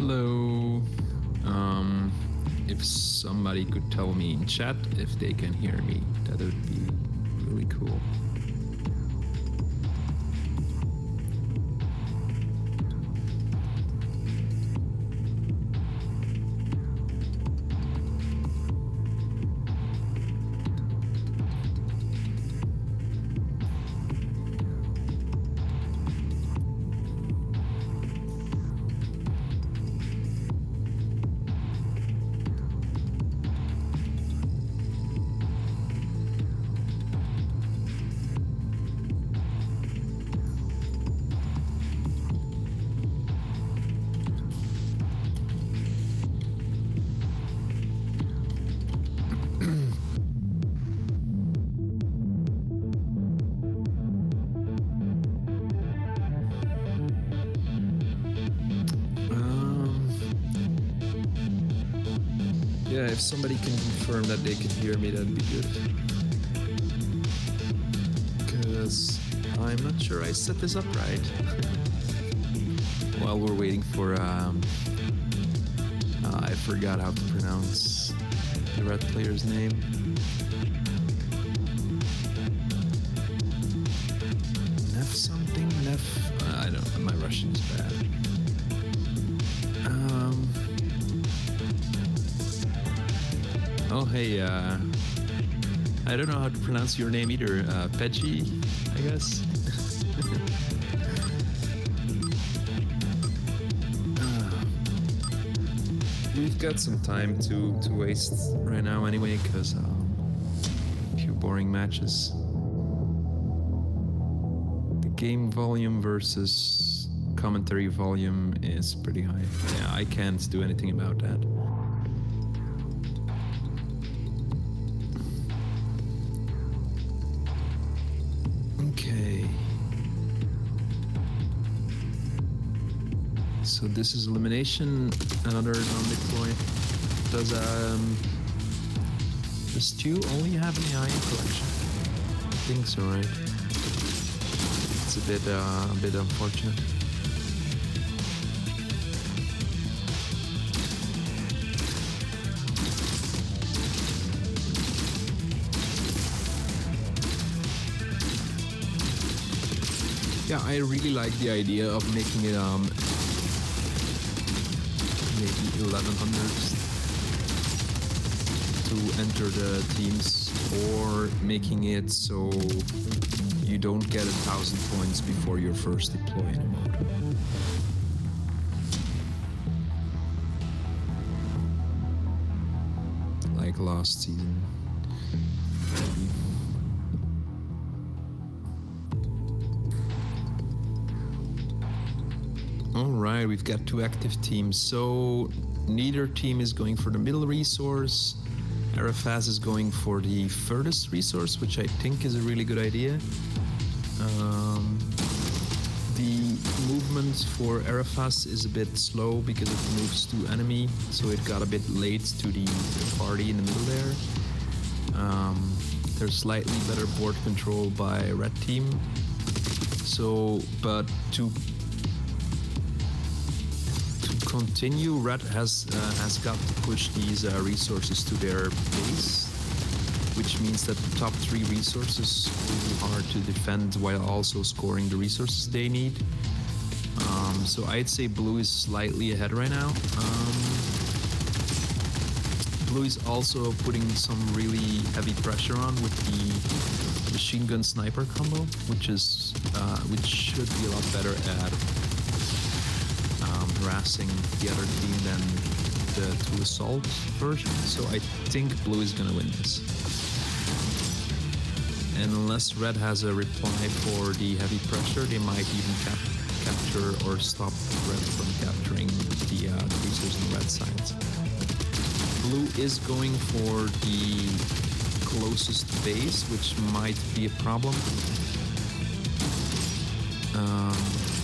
Hello. If somebody could tell me in chat if they can hear me, that would be really cool. Yeah, if somebody can confirm that they can hear me, that'd be good. Because I'm not sure I set this up right. While we're waiting for, I forgot how to pronounce the red player's name. Nef something? Nef? I don't know, my Russian is bad. Oh, hey, I don't know how to pronounce your name either. Peggy, I guess? We've got some time to waste right now anyway, because a few boring matches. The game volume versus commentary volume is pretty high. Yeah, I can't do anything about that. Okay. So this is elimination, another non-deploy. Does Stu only have an AI collection? I think so, right? It's a bit unfortunate. Yeah, I really like the idea of making it maybe 1100s to enter the teams, or making it so you don't get 1,000 points before your first deploy in a mode. Like last season. Alright, we've got two active teams, so neither team is going for the middle resource. Arafaz is going for the furthest resource, which I think is a really good idea. The movement for Arafaz is a bit slow because it moves to enemy, so it got a bit late to the party in the middle there. There's slightly better board control by red team. So, but to continue, red has got to push these resources to their base, which means that the top three resources will be hard to defend while also scoring the resources they need. So I'd say blue is slightly ahead right now. Blue is also putting some really heavy pressure on with the machine gun sniper combo, which should be a lot better at harassing the other team than the two assault version. So I think blue is gonna win this. And unless red has a reply for the heavy pressure, they might even capture or stop red from capturing the resources on the red side. Blue is going for the closest base, which might be a problem.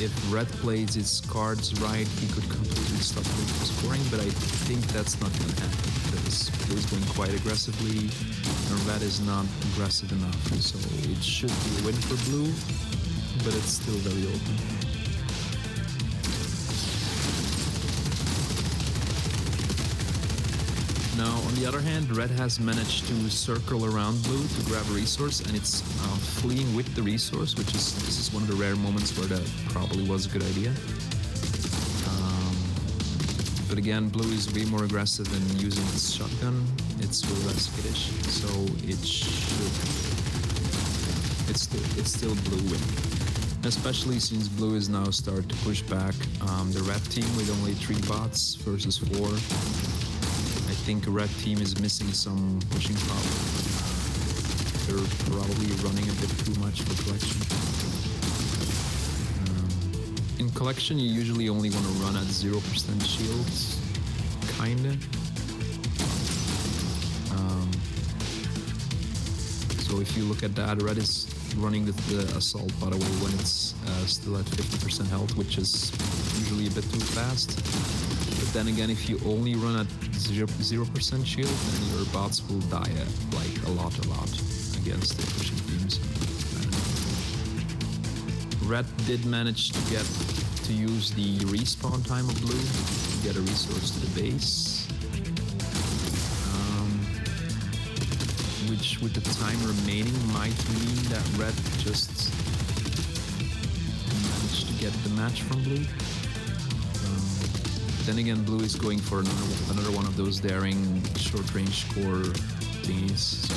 If red plays its cards right, he could completely stop blue from scoring, but I think that's not going to happen because blue is going quite aggressively and red is not aggressive enough. So it should be a win for blue, but it's still very open. Now, on the other hand, red has managed to circle around blue to grab a resource, and it's fleeing with the resource, this is one of the rare moments where that probably was a good idea. But again, blue is way more aggressive in using its shotgun. It's way less skittish, so it's still blue winning. Especially since blue is now starting to push back the red team with only 3 bots versus 4. I think the red team is missing some pushing power. They're probably running a bit too much for collection. In collection, you usually only want to run at 0% shields, kinda. So if you look at that, red is running the assault, by the way, when it's still at 50% health, which is usually a bit too fast. But then again, if you only run at 0% shield, then your bots will die like a lot against the pushing teams. Red did manage to use the respawn time of blue to get a resource to the base, which with the time remaining might mean that red just managed to get the match from blue. Then again, blue is going for another one of those daring short-range score thingies. So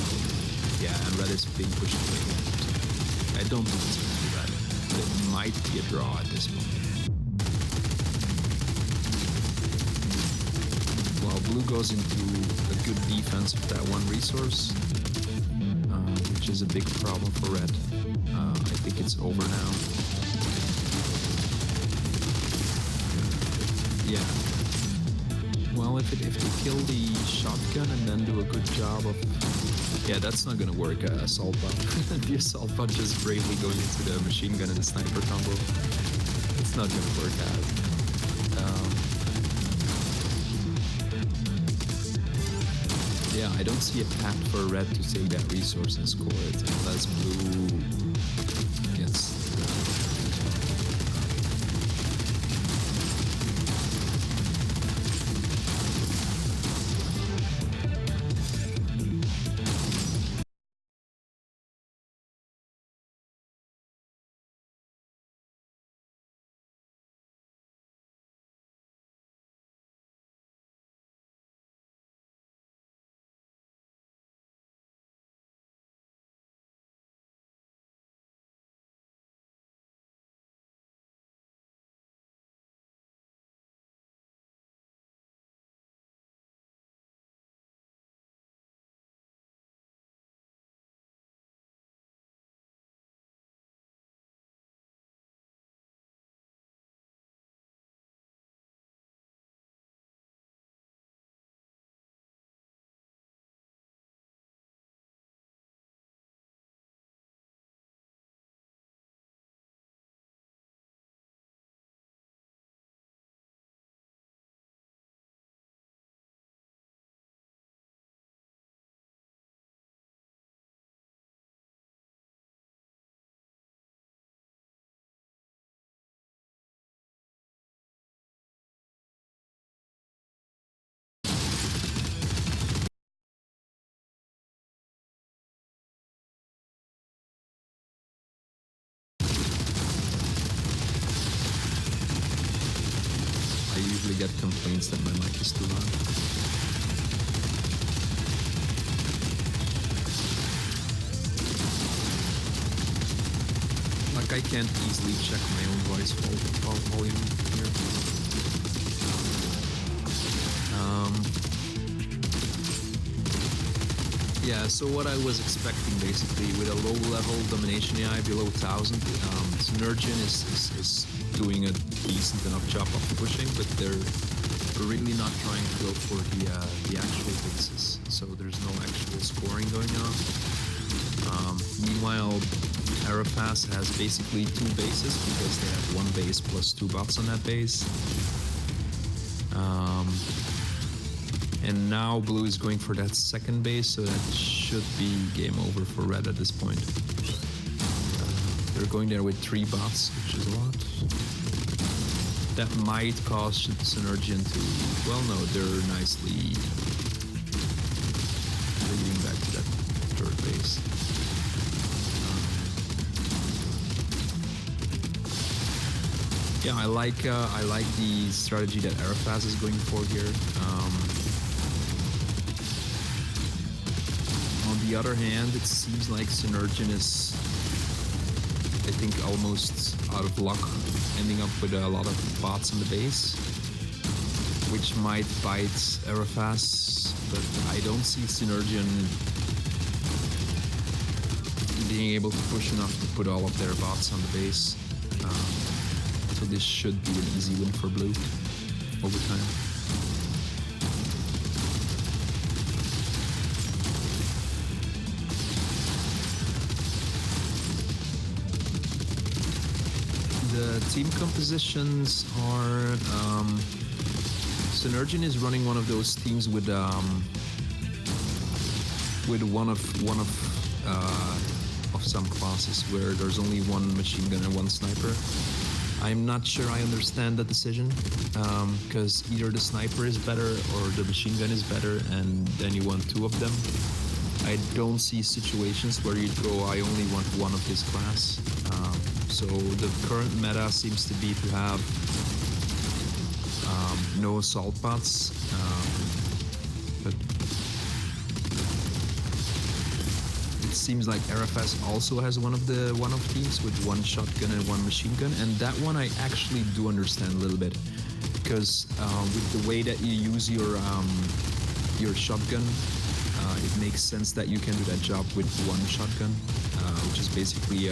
yeah, and red is being pushed away. I don't think it's going to be red. It might be a draw at this point. While blue goes into a good defense of that one resource, which is a big problem for red. I think it's over now. Yeah. Well, if they kill the shotgun and then do a good job of... Yeah, that's not gonna work, assault bot. The assault bot just bravely going into the machine gun and the sniper combo. It's not gonna work out. Yeah, I don't see a path for red to take that resource and score it unless blue gets... I usually get complaints that my mic is too loud. Like, I can't easily check my own voice volume here. Yeah, so what I was expecting basically with a low-level domination AI below 1000, Synergian is doing a decent enough job of pushing, but they're really not trying to go for the actual bases, so there's no actual scoring going on. Meanwhile, Arapass has basically 2 bases because they have 1 base plus 2 bots on that base. And now blue is going for that second base, so that should be game over for red at this point. They're going there with 3 bots, which is a lot. That might cause Synergian to... Well, no, they're nicely Yeah, I like the strategy that Arafaz is going for here. On the other hand, it seems like Synergian is, I think, almost out of luck, ending up with a lot of bots on the base, which might bite Arafaz, but I don't see Synergian being able to push enough to put all of their bots on the base. So this should be an easy win for blue over time. The team compositions are Synergian is running one of those teams with one of some classes where there's only one machine gun and one sniper. I'm not sure I understand that decision, because either the sniper is better or the machine gun is better, and then you want two of them. I don't see situations where you'd go, I only want one of this class. So the current meta seems to be to have no assault bots, but it seems like Arafaz also has one of teams with one shotgun and one machine gun, and that one I actually do understand a little bit, because with the way that you use your shotgun, it makes sense that you can do that job with one shotgun, which is basically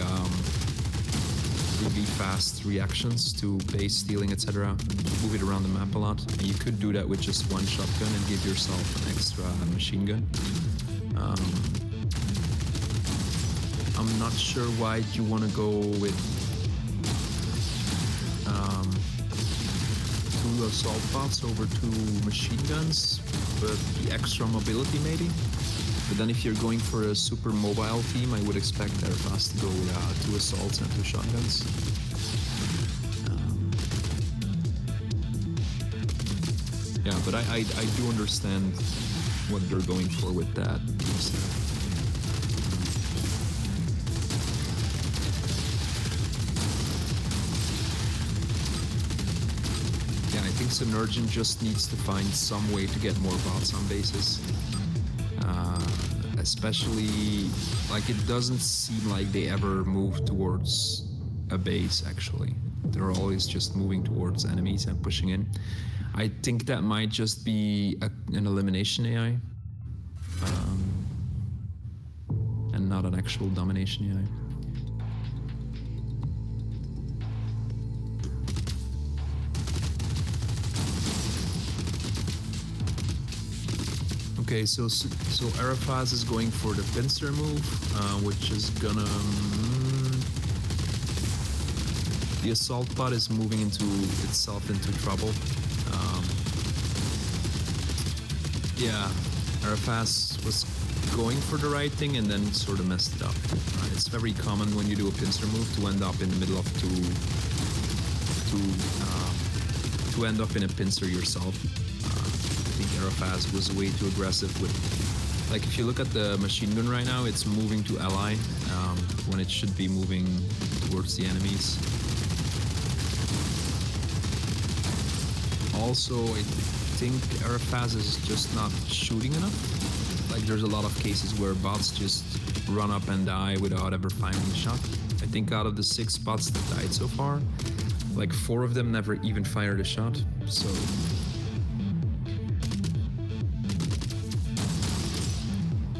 really fast reactions to base stealing, etc. Move it around the map a lot. And you could do that with just one shotgun and give yourself an extra machine gun. I'm not sure why you want to go with two assault bots over two machine guns, but the extra mobility maybe. But then if you're going for a super mobile team, I would expect Arafaz to go with two assaults and two shotguns. Yeah, but I do understand what they're going for with that. Yeah, I think Synergian just needs to find some way to get more bots on bases. Especially, like, it doesn't seem like they ever move towards a base, actually. They're always just moving towards enemies and pushing in. I think that might just be an elimination AI, and not an actual domination AI. Okay, so Arafaz is going for the pincer move, which is gonna... the assault bot is moving itself into trouble. Yeah, Arafaz was going for the right thing and then sort of messed it up. It's very common when you do a pincer move to end up in the middle of to end up in a pincer yourself. I think Arafaz was way too aggressive with, like, if you look at the machine gun right now, it's moving to ally when it should be moving towards the enemies. Also, I think Arafaz is just not shooting enough. Like, there's a lot of cases where bots just run up and die without ever finding a shot. I think out of the 6 bots that died so far, like 4 of them never even fired a shot. So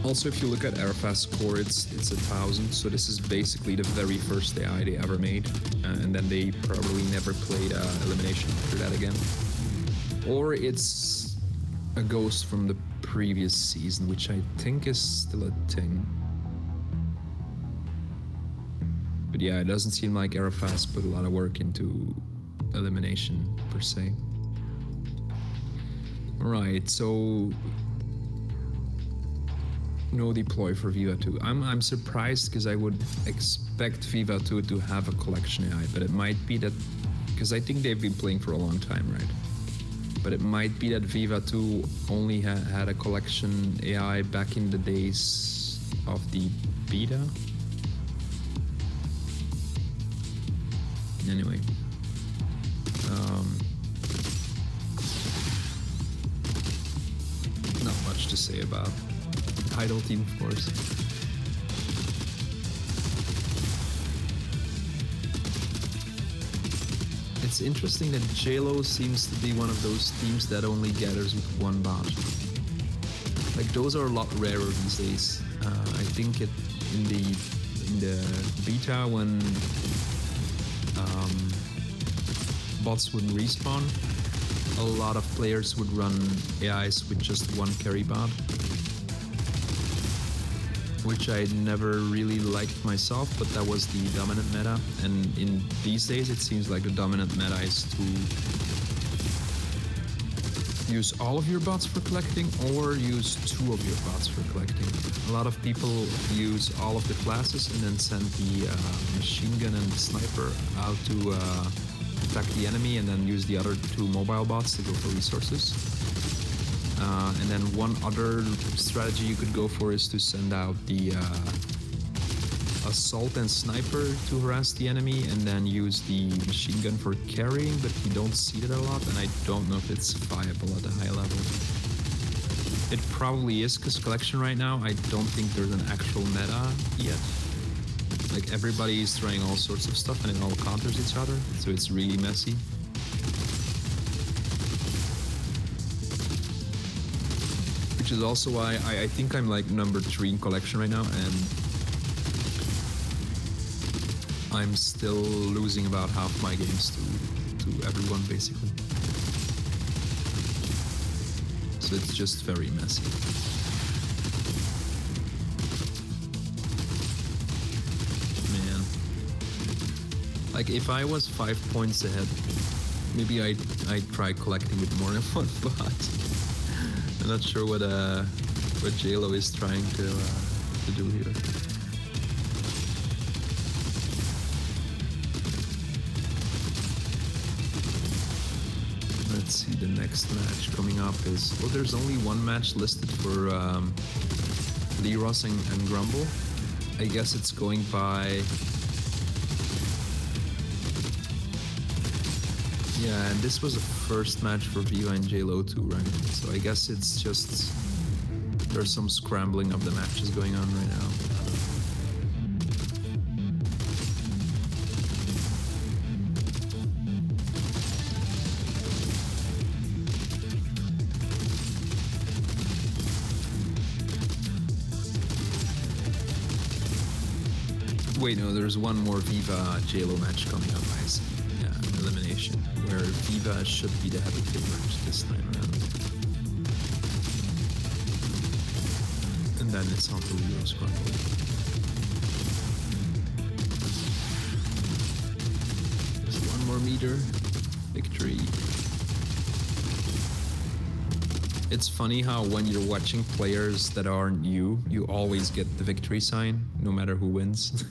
also, if you look at Arafaz's score, it's 1,000. So this is basically the very first AI they ever made, and then they probably never played elimination after that again. Or it's a ghost from the previous season, which I think is still a thing. But yeah, it doesn't seem like Arafaz put a lot of work into elimination per se. Alright, so no deploy for Viva 2. I'm surprised because I would expect Viva 2 to have a collection AI, but it might be that, because I think they've been playing for a long time, right? But it might be that Viva 2 only had a collection AI back in the days of the beta. Anyway. Not much to say about Idle Team, of course. It's interesting that JLo seems to be one of those teams that only gathers with one bot. Like, those are a lot rarer these days. I think in the beta, when bots wouldn't respawn, a lot of players would run AIs with just one carry bot, which I never really liked myself, but that was the dominant meta. And in these days, it seems like the dominant meta is to use all of your bots for collecting or use 2 of your bots for collecting. A lot of people use all of the classes and then send the machine gun and sniper out to attack the enemy, and then use the other 2 mobile bots to go for resources. And then one other strategy you could go for is to send out the assault and sniper to harass the enemy, and then use the machine gun for carrying, but you don't see that a lot, and I don't know if it's viable at a high level. It probably is, because collection right now, I don't think there's an actual meta yet. Like, everybody is trying all sorts of stuff and it all counters each other, so it's really messy. Which is also why I think I'm like number 3 in collection right now, and I'm still losing about half my games to everyone, basically. So it's just very messy. Man. Like, if I was 5 points ahead, maybe I'd try collecting with more than one bot. I'm not sure what JLo is trying to do here. Let's see, the next match coming up is... Oh, there's only one match listed for Leros and Grumble. I guess it's going by... Yeah, and this was the first match for Viva and JLo too, right? So I guess it's just... There's some scrambling of the matches going on right now. Wait, no, there's one more Viva JLo match coming up, I see. Yeah, elimination, where Viva should be the heavy favorite this time around. And then it's on to Lero's Grumble. There's one more meter. Victory. It's funny how when you're watching players that aren't you always get the victory sign, no matter who wins.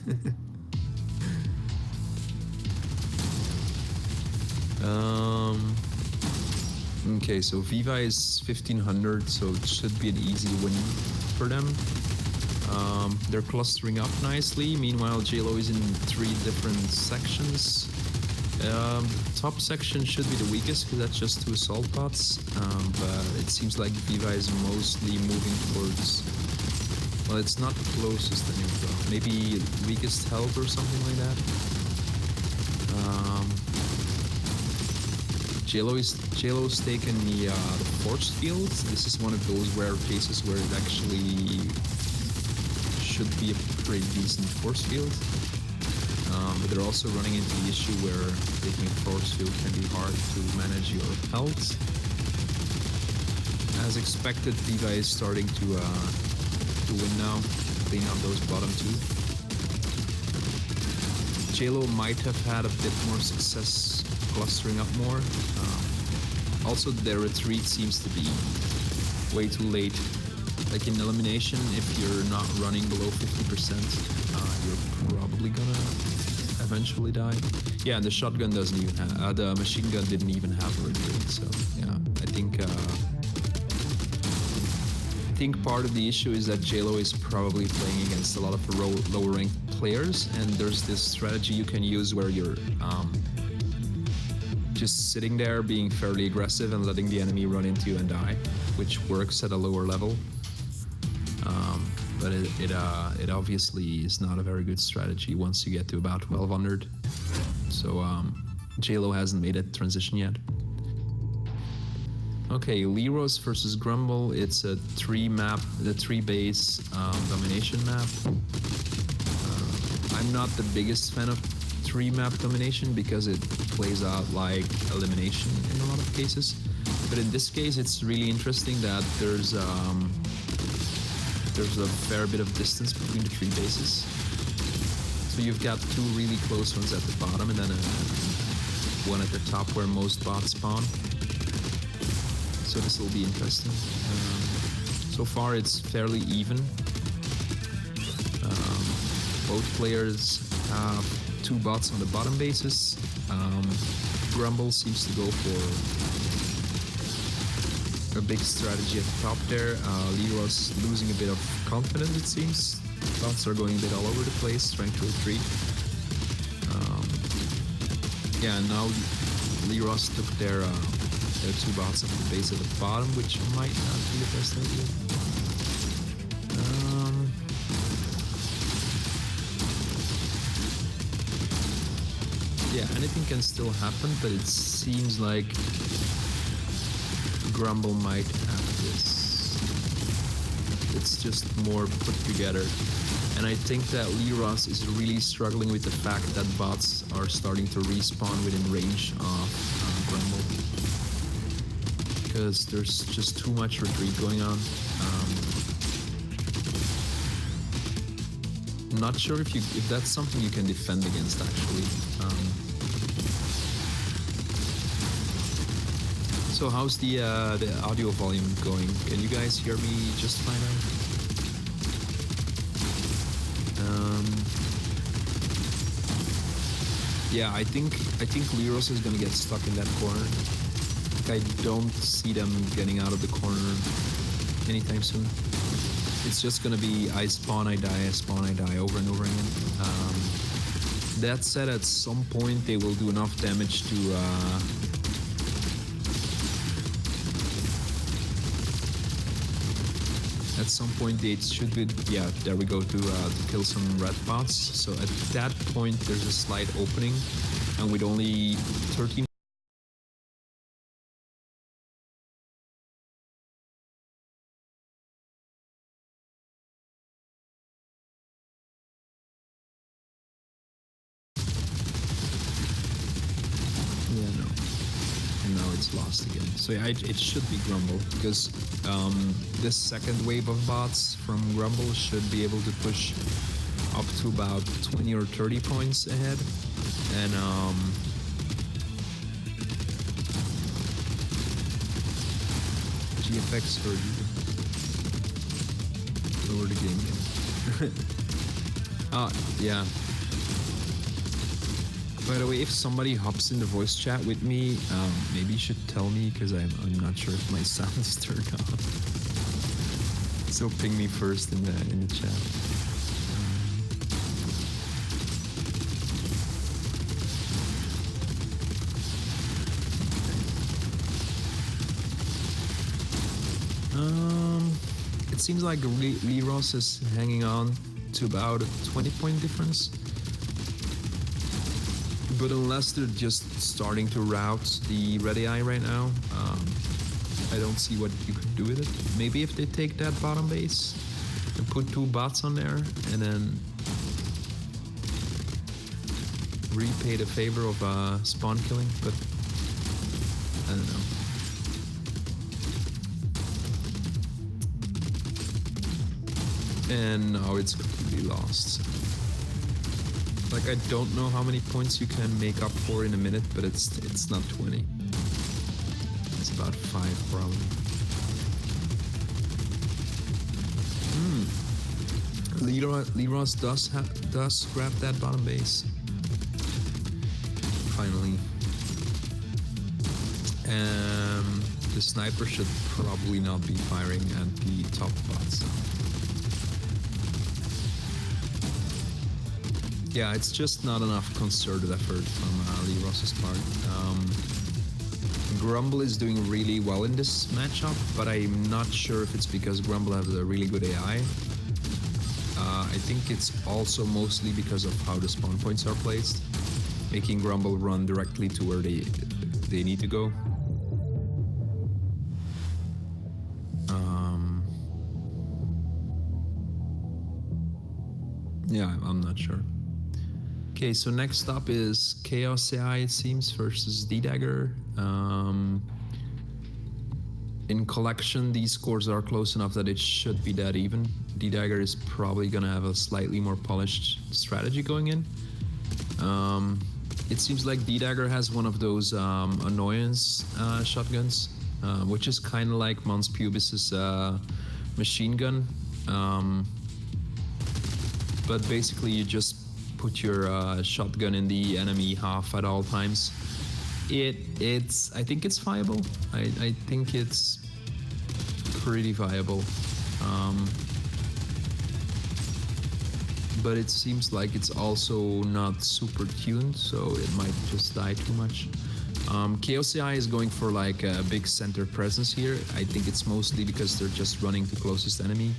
Okay, so Viva is 1500, so it should be an easy win for them. They're clustering up nicely. Meanwhile, JLo is in 3 different sections. Top section should be the weakest because that's just 2 assault bots, but it seems like Viva is mostly moving towards... Well, it's not closest anymore. Maybe weakest health or something like that. JLo's taken the force field. This is one of those rare cases where it actually should be a pretty decent force field. But they're also running into the issue where taking a force field can be hard to manage your health. As expected, Viva is starting to win now, clean up those bottom 2. JLo might have had a bit more success clustering up more. Also, their retreat seems to be way too late. Like in elimination, if you're not running below 50%, you're probably gonna eventually die. Yeah, and the shotgun doesn't even have, the machine gun didn't even have a retreat, so yeah, I think part of the issue is that JLo is probably playing against a lot of lower ranked players, and there's this strategy you can use where you're just sitting there, being fairly aggressive and letting the enemy run into you and die, which works at a lower level. But it obviously is not a very good strategy once you get to about 1200. So JLo hasn't made that transition yet. Okay, Leros versus Grumble. It's a 3-base domination map. I'm not the biggest fan of 3-map domination because it plays out like elimination in a lot of cases. But in this case, it's really interesting that there's a fair bit of distance between the 3 bases. So you've got 2 really close ones at the bottom and then one at the top where most bots spawn. So this will be interesting. So far it's fairly even. Both players have 2 bots on the bottom bases. Grumble seems to go for a big strategy at the top there. Lero's losing a bit of confidence, it seems. Bots are going a bit all over the place, trying to retreat. Yeah, now Leros took their 2 bots at the base at the bottom, which might not be the best idea. Yeah, anything can still happen, but it seems like Grumble might have this. It's just more put together. And I think that Leros is really struggling with the fact that bots are starting to respawn within range of Grumble. Because there's just too much retreat going on. Not sure if that's something you can defend against, actually. So how's the audio volume going? Can you guys hear me just fine now? Yeah, I think Leros is gonna get stuck in that corner. I don't see them getting out of the corner anytime soon. It's just gonna be I spawn, I die over and over again. That said, at some point they will do enough damage to at some point they should be, yeah, there we go, to kill some red bots. So at that point there's a slight opening, and with only 13 lost again. So yeah, it should be Grumble, because this second wave of bots from Grumble should be able to push up to about 20 or 30 points ahead. And GFX heard you. Lower the game. Yeah. By the way, if somebody hops in the voice chat with me, maybe you should tell me, because I'm not sure if my sound is turned on. So ping me first in the chat. It seems like Leros is hanging on to about a 20-point difference. But unless they're just starting to route the red AI right now, I don't see what you could do with it. Maybe if they take that bottom base and put 2 bots on there, and then repay the favor of spawn killing, but I don't know. And now it's completely lost. Like, I don't know how many points you can make up for in a minute, but it's not 20. It's about 5 probably. Leros does grab that bottom base. Finally. The sniper should probably not be firing at the top bots. Yeah, it's just not enough concerted effort from Leros's part. Grumble is doing really well in this matchup, but I'm not sure if it's because Grumble has a really good AI. I think it's also mostly because of how the spawn points are placed, making Grumble run directly to where they need to go. Yeah, I'm not sure. Okay, so next up is Chaos AI, it seems, versus D-Dagger. In collection, these scores are close enough that it should be dead even. D-Dagger is probably gonna have a slightly more polished strategy going in. It seems like D-Dagger has one of those annoyance shotguns, which is kind of like Mons Pubis's machine gun. But basically you just put your shotgun in the enemy half at all times. I think it's viable. I think it's pretty viable. But it seems like it's also not super tuned, so it might just die too much. Chaos AI is going for like a big center presence here. I think it's mostly because they're just running to closest enemy,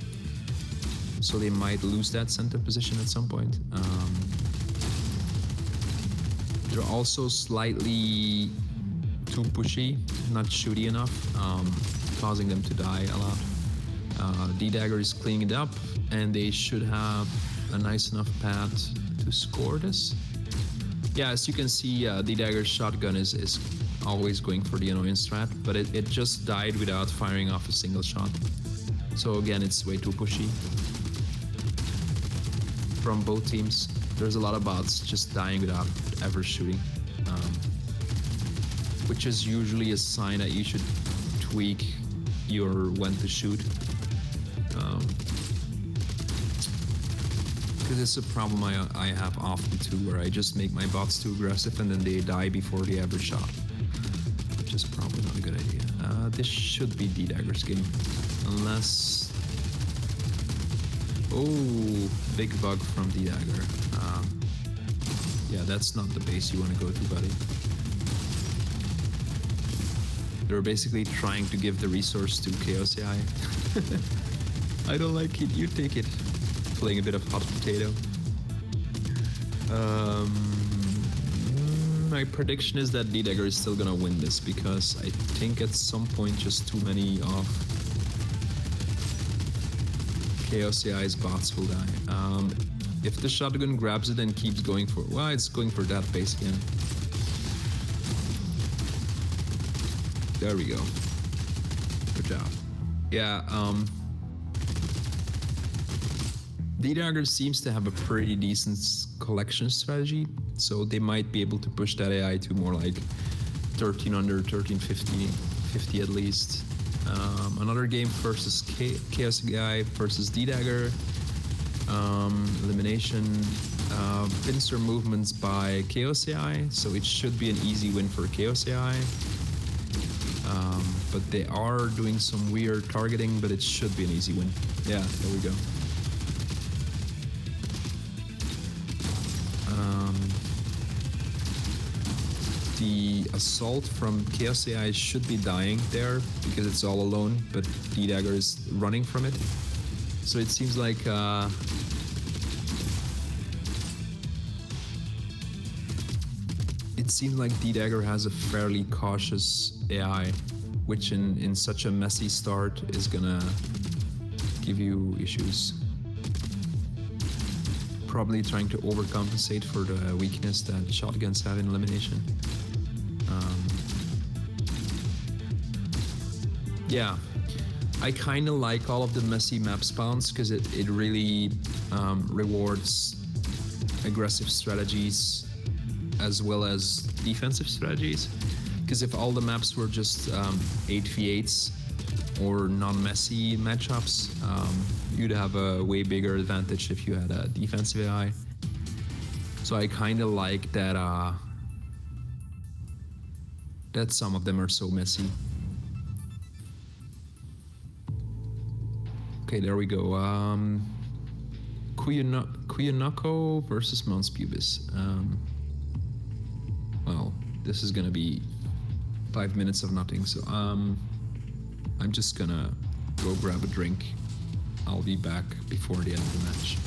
so they might lose that center position at some point. They're also slightly too pushy, not shooty enough, causing them to die a lot. D-Dagger is cleaning it up, and they should have a nice enough path to score this. Yeah, as you can see, D-Dagger's shotgun is always going for the annoyance strat, but it just died without firing off a single shot. So again, it's way too pushy. From both teams, there's a lot of bots just dying without ever shooting, which is usually a sign that you should tweak your when to shoot, because it's a problem I have often too, where I just make my bots too aggressive and then they die before they ever shot, which is probably not a good idea. This should be D-Dagger's game, unless... Oh, big bug from D-Dagger. Yeah, that's not the base you want to go to, buddy. They're basically trying to give the resource to Chaos AI. I don't like it, you take it. Playing a bit of hot potato. My prediction is that D-Dagger is still gonna win this, because I think at some point just too many of Chaos AI's bots will die. If the shotgun grabs it and keeps going for... Well, it's going for that base again. There we go. Good job. Yeah, D-Dagger seems to have a pretty decent collection strategy, so they might be able to push that AI to more like 1300, 1350, 50 at least. Another game versus Chaos AI versus D-Dagger. Elimination. Pincer movements by Chaos AI, so it should be an easy win for Chaos AI. But they are doing some weird targeting, but it should be an easy win. Yeah, there we go. The assault from Chaos AI should be dying there because it's all alone, but D-Dagger is running from it. So it seems like D-Dagger has a fairly cautious AI, which in such a messy start is gonna give you issues. Probably trying to overcompensate for the weakness that shotguns have in elimination. Yeah, I kind of like all of the messy map spawns because it really rewards aggressive strategies as well as defensive strategies. Because if all the maps were just 8v8s or non-messy matchups, you'd have a way bigger advantage if you had a defensive AI. So I kind of like that that some of them are so messy. Okay, there we go. Kuyunako versus Mons Pubis. Well, this is gonna be 5 minutes of nothing. So I'm just gonna go grab a drink. I'll be back before the end of the match.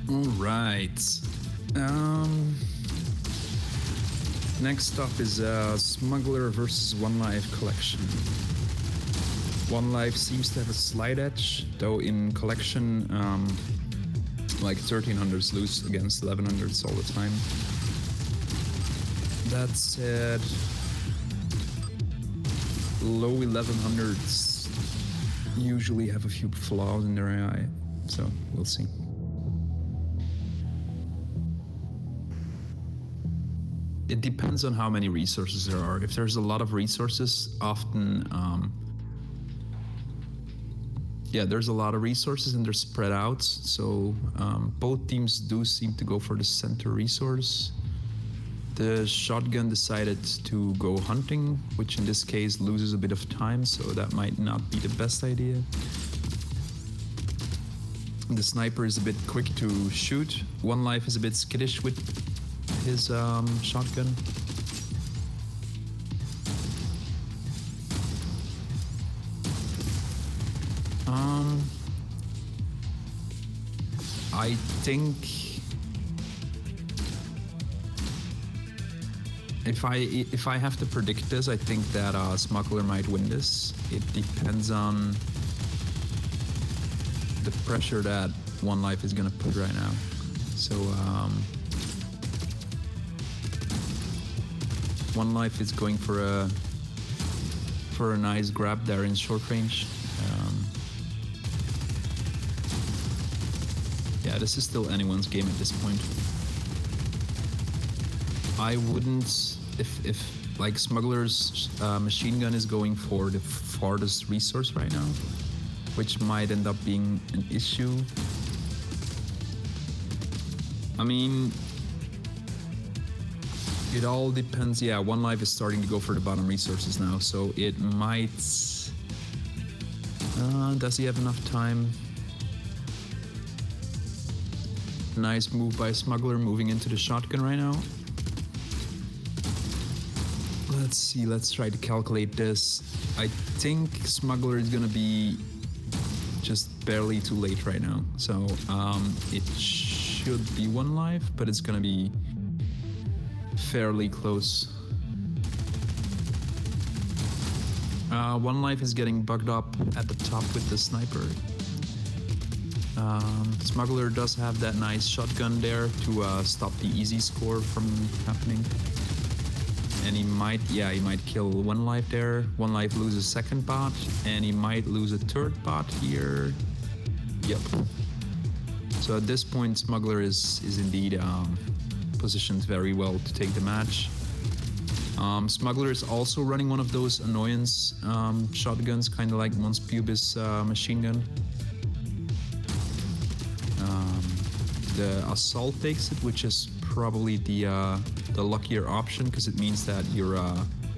All right. Next up is Smuggler versus One Life collection. One Life seems to have a slight edge, though in collection, like 1300s lose against 1100s all the time. That said, low 1100s usually have a few flaws in their AI, so we'll see. it depends on how many resources there are. If there's a lot of resources, often, there's a lot of resources and they're spread out. So both teams do seem to go for the center resource. The shotgun decided to go hunting, which in this case loses a bit of time, so that might not be the best idea. The sniper is a bit quick to shoot. One Life is a bit skittish with his shotgun. I think if I have to predict this, I think that Smuggler might win this. It depends on the pressure that One Life is gonna put right now. So One Life is going for a nice grab there in short range. Yeah, this is still anyone's game at this point. I wouldn't, if like Smuggler's machine gun is going for the farthest resource right now, which might end up being an issue. I mean, it all depends. Yeah, One Life is starting to go for the bottom resources now, so it might... does he have enough time? Nice move by Smuggler, moving into the shotgun right now. Let's see, let's try to calculate this. I think Smuggler is gonna be just barely too late right now. So it should be One Life, but it's gonna be fairly close. One Life is getting bugged up at the top with the sniper. Smuggler does have that nice shotgun there to stop the easy score from happening. And he might kill One Life there. One Life loses second bot, and he might lose a third bot here. Yep. So at this point, Smuggler is indeed positioned very well to take the match. Smuggler is also running one of those annoyance shotguns, kind of like Mons Pubis machine gun. The assault takes it, which is probably the luckier option, because it means that your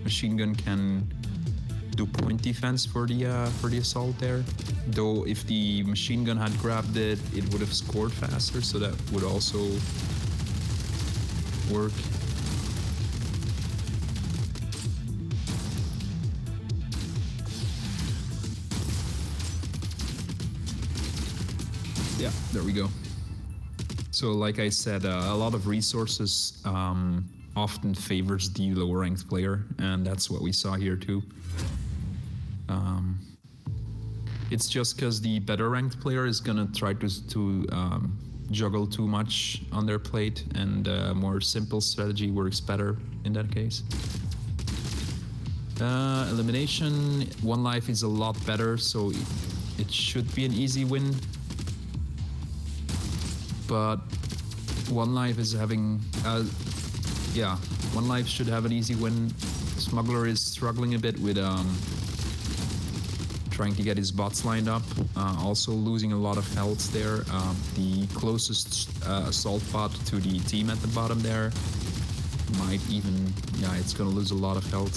machine gun can do point defense for the assault there. Though if the machine gun had grabbed it, it would have scored faster, so that would also work. Yeah, there we go. So like I said, a lot of resources often favors the lower ranked player, and that's what we saw here too. It's just because the better ranked player is gonna try to juggle too much on their plate, and a more simple strategy works better in that case. Elimination, One Life is a lot better, so it should be an easy win. But One Life is having, One Life should have an easy win. Smuggler is struggling a bit with trying to get his bots lined up, also losing a lot of health there. The closest assault bot to the team at the bottom there might even, it's gonna lose a lot of health.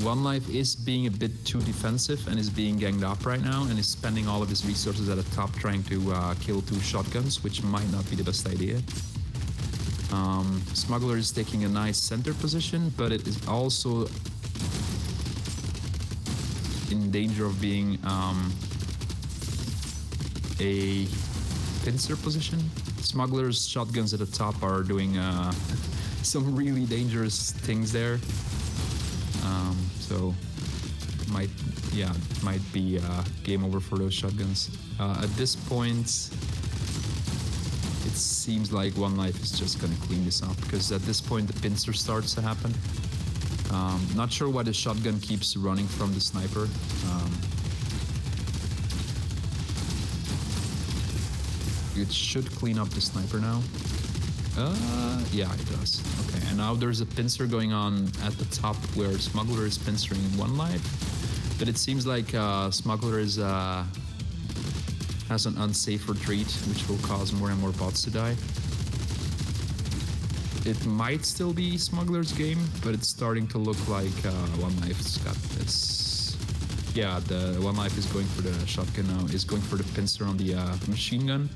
One Life is being a bit too defensive and is being ganged up right now, and is spending all of his resources at the top trying to kill two shotguns, which might not be the best idea. Smuggler is taking a nice center position, but it is also in danger of being a pincer position. Smuggler's shotguns at the top are doing some really dangerous things there. So might be game over for those shotguns. At this point, it seems like One Life is just gonna clean this up, because at this point the pincer starts to happen. Not sure why the shotgun keeps running from the sniper. It should clean up the sniper now. Yeah, it does. Okay, and now there's a pincer going on at the top where Smuggler is pincering one life, but it seems like Smuggler is has an unsafe retreat, which will cause more and more bots to die. It might still be Smuggler's game, but it's starting to look like One Life's got this. Yeah, the One Life is going for the shotgun now, is going for the pincer on the machine gun,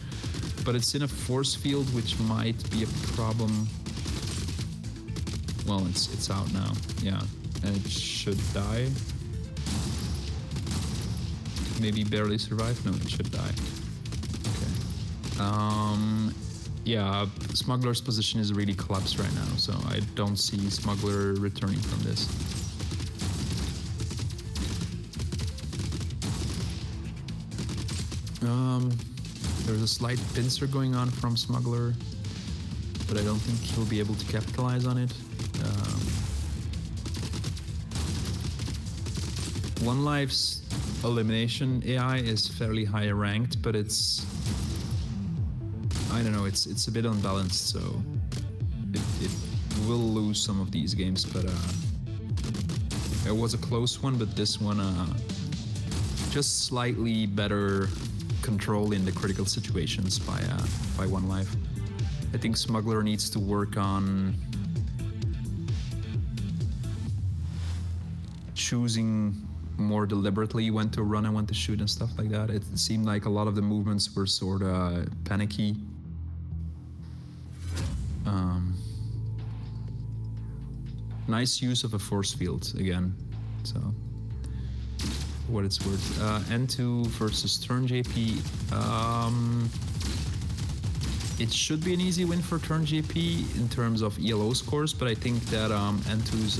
but it's in a force field, which might be a problem. Well, it's out now, yeah, and it should die. Maybe barely survive? No, it should die. Okay. Yeah, Smuggler's position is really collapsed right now, so I don't see Smuggler returning from this. There's a slight pincer going on from Smuggler, but I don't think he'll be able to capitalize on it. One Life's elimination AI is fairly high ranked, but it's, I don't know, it's a bit unbalanced, so it will lose some of these games, but it was a close one, but this one just slightly better control in the critical situations by One Life. I think Smuggler needs to work on choosing more deliberately when to run and when to shoot and stuff like that. It seemed like a lot of the movements were sort of panicky. Nice use of a force field again, so for what it's worth. N2 versus Turn JP. It should be an easy win for Turn JP in terms of ELO scores, but I think that N2's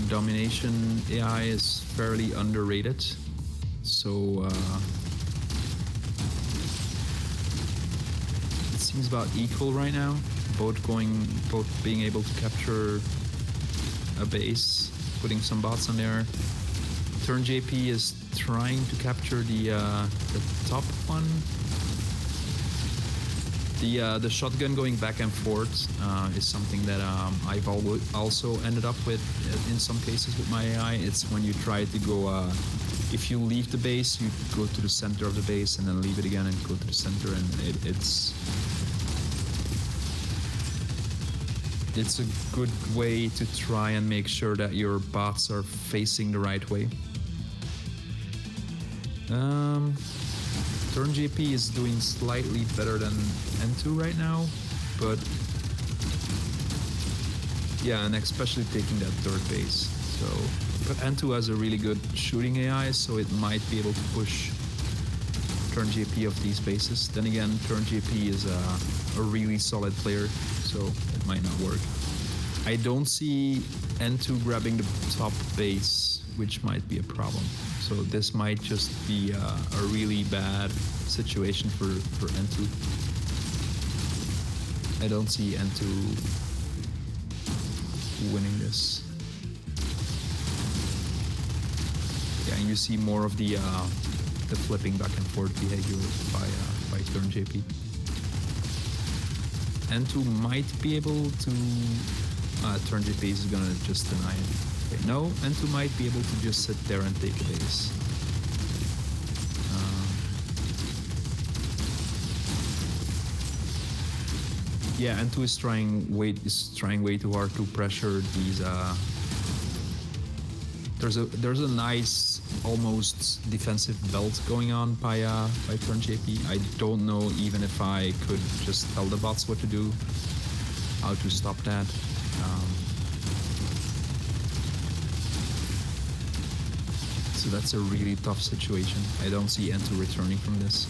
domination AI is fairly underrated. So it seems about equal right now. Both being able to capture a base, putting some bots on there. Turn JP is trying to capture the top one. The shotgun going back and forth is something that I've also ended up with in some cases with my AI. It's when you try to go, if you leave the base, you go to the center of the base and then leave it again and go to the center, and it's a good way to try and make sure that your bots are facing the right way. Turn JP is doing slightly better than N2 right now, but yeah, and especially taking that third base. So, but N2 has a really good shooting AI, so it might be able to push Turn JP off these bases. Then again, Turn JP is a really solid player, so it might not work. I don't see N2 grabbing the top base, which might be a problem. So this might just be a really bad situation for N2. I don't see N2 winning this. Yeah, and you see more of the flipping back and forth behavior by Turn JP. N2 might be able to. Turn JP is gonna just deny it. Okay, no, N2 might be able to just sit there and take a base. Yeah, N2 is trying way too hard to pressure these. There's a nice almost defensive belt going on by Turn JP. I don't know even if I could just tell the bots what to do, how to stop that. So that's a really tough situation. I don't see N2 returning from this.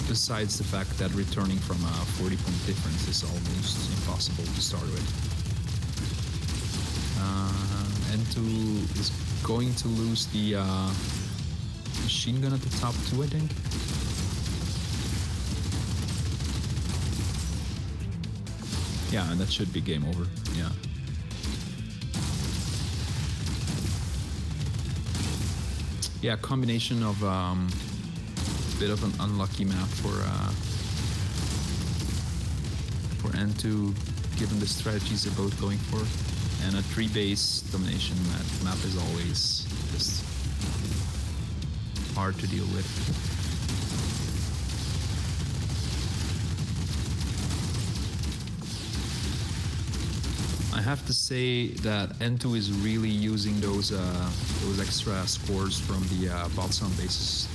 Besides the fact that returning from a 40-point difference is almost impossible to start with. N2 is going to lose the machine gun at the top too, I think. Yeah, and that should be game over. Yeah. Yeah, combination of bit of an unlucky map for for N2, given the strategies they're both going for. And a 3-base domination map is always just hard to deal with. I have to say that N2 is really using those extra scores from the bots on bases.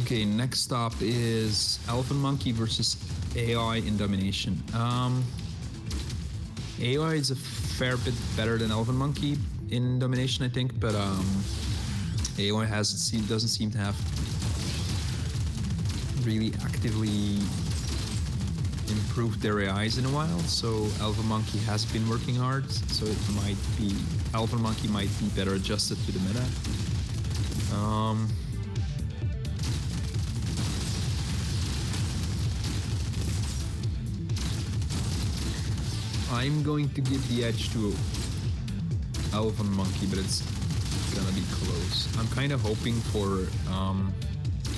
Okay, next up is Elephant Monkey versus AI in domination. AI is a fair bit better than Elephant Monkey in domination, I think, but AI doesn't seem to have really actively improved their AIs in a while. So Elephant Monkey has been working hard. So Elephant Monkey might be better adjusted to the meta. I'm going to give the edge to Elephant Monkey, but it's gonna be close. I'm kind of hoping for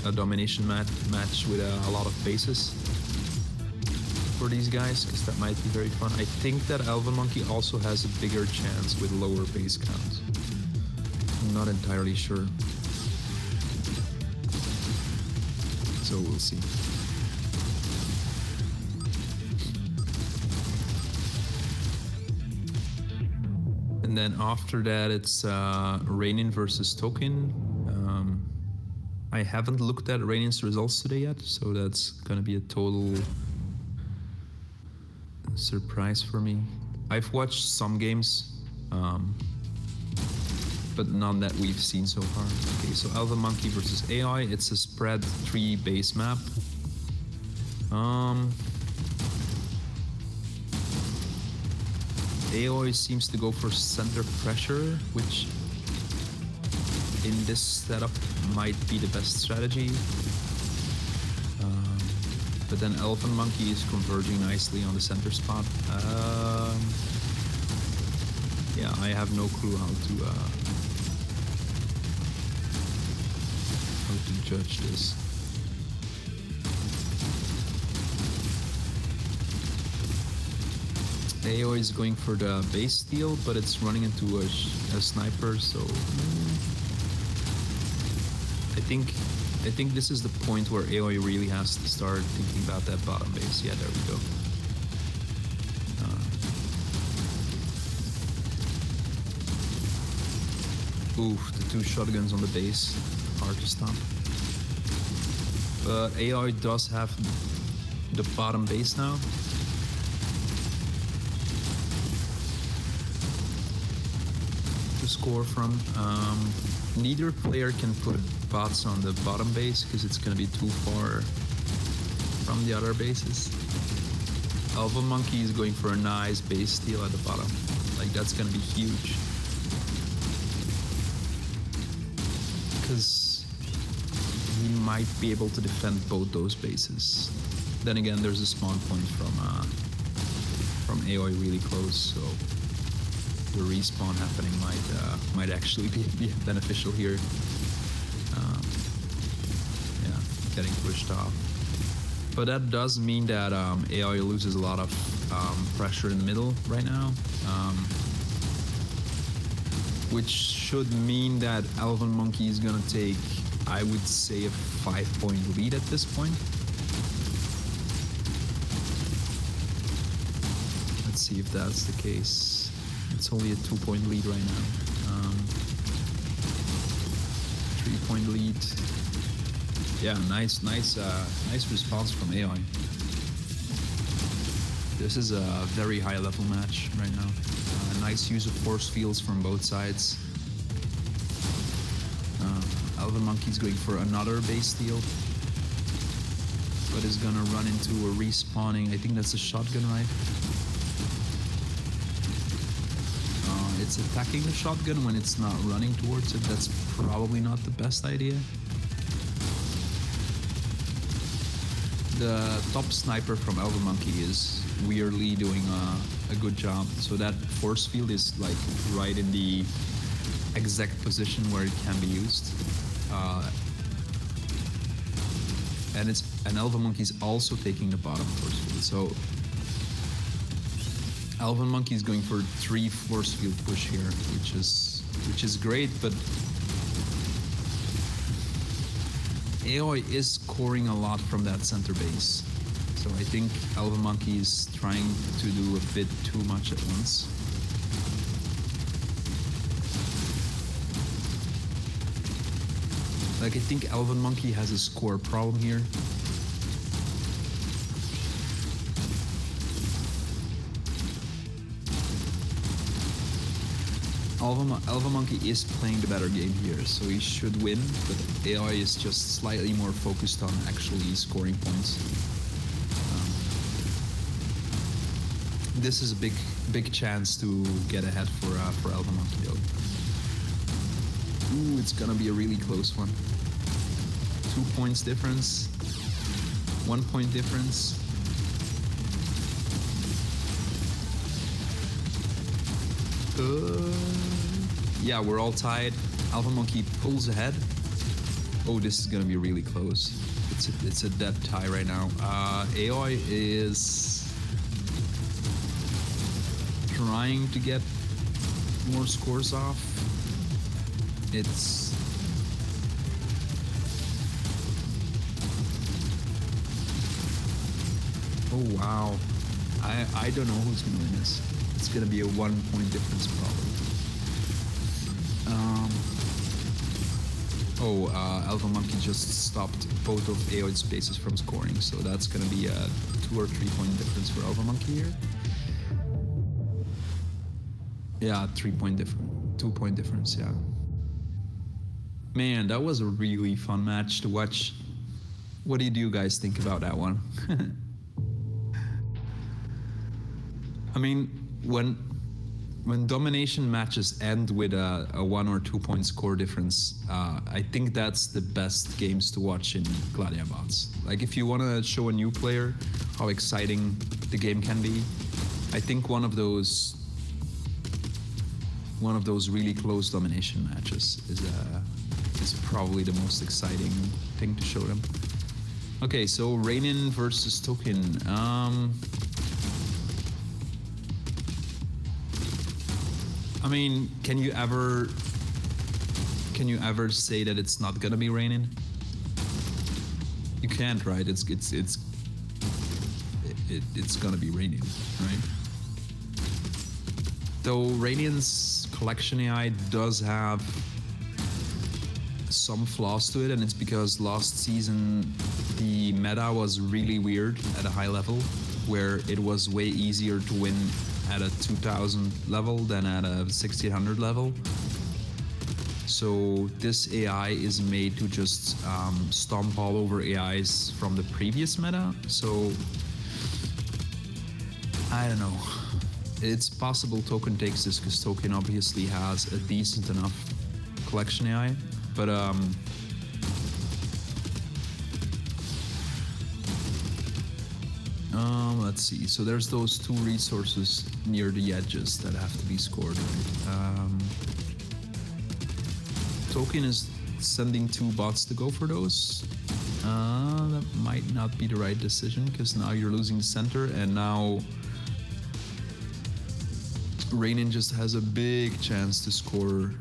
a domination match with a lot of bases for these guys, because that might be very fun. I think that Elephant Monkey also has a bigger chance with lower base counts. I'm not entirely sure. So we'll see. And then after that, it's Rainin versus Token. I haven't looked at Rainin's results today yet, so that's gonna be a total surprise for me. I've watched some games, but none that we've seen so far. Okay, so Elephant Monkey versus AI. It's a spread 3 base map. AI seems to go for center pressure, which in this setup might be the best strategy. But then Elephant Monkey is converging nicely on the center spot. Yeah, I have no clue how to judge this. AO is going for the base steal, but it's running into a sniper, so I think this is the point where AOI really has to start thinking about that bottom base. Yeah, there we go. Oof, the 2 shotguns on the base, hard to stop. But AOI does have the bottom base now. To score from. Neither player can put bots on the bottom base because it's going to be too far from the other bases. Elephant Monkey is going for a nice base steal at the bottom. Like, that's going to be huge. Because he might be able to defend both those bases. Then again, there's a spawn point from AOI really close, so the respawn happening might actually be beneficial here. Yeah, getting pushed off. But that does mean that AOI loses a lot of pressure in the middle right now, which should mean that Elephant Monkey is gonna take, I would say, a 5-point lead at this point. Let's see if that's the case. It's only a 2-point lead right now. 3-point lead. Yeah, nice response from AI. This is a very high level match right now. Nice use of force fields from both sides. Elephant Monkey's going for another base steal, but is gonna run into a respawning. I think that's a shotgun, right? It's attacking the shotgun when it's not running towards it. That's probably not the best idea. the top sniper from Elven Monkey is weirdly doing a good job. So that force field is like right in the exact position where it can be used. And Elven Monkey is also taking the bottom force field. So Elven Monkey is going for 3 force field push here, which is great, but AOI is scoring a lot from that center base. So I think Elven Monkey is trying to do a bit too much at once. Like, I think Elven Monkey has a score problem here. Elven Monkey is playing the better game here, so he should win, but AI is just slightly more focused on actually scoring points. This is a big chance to get ahead for Elven Monkey though. Ooh, it's gonna be a really close one. 2 points difference, 1 point difference. Yeah, we're all tied. Elven Monkey pulls ahead. Oh, this is gonna be really close. It's a dead tie right now. AOI is trying to get more scores off. It's oh wow. I don't know who's gonna win this. It's gonna be a 1 point difference probably. Elven Monkey just stopped both of AOI's bases from scoring, so that's gonna be a 2 or 3 point difference for Elven Monkey here. Yeah, 3 point difference, 2 point difference, yeah. Man, that was a really fun match to watch. What do you guys think about that one? I mean, when domination matches end with a 1 or 2 point score difference, I think that's the best games to watch in Gladiabots. Like, if you want to show a new player how exciting the game can be, I think one of those really close domination matches is probably the most exciting thing to show them. Okay, so Rainin versus Token. I mean, can you ever say that it's not gonna be Rainin? You can't, right? It's gonna be Rainin, right? Though Rainin's collection AI does have some flaws to it, and it's because last season the meta was really weird at a high level, where it was way easier to win at a 2000 level than at a 1600 level. So this AI is made to just stomp all over AIs from the previous meta. So I don't know. It's possible Token takes this because Token obviously has a decent enough collection AI, but let's see. So there's those 2 resources near the edges that have to be scored. Right? Token is sending 2 bots to go for those. That might not be the right decision because now you're losing the center, and now Rainin just has a big chance to score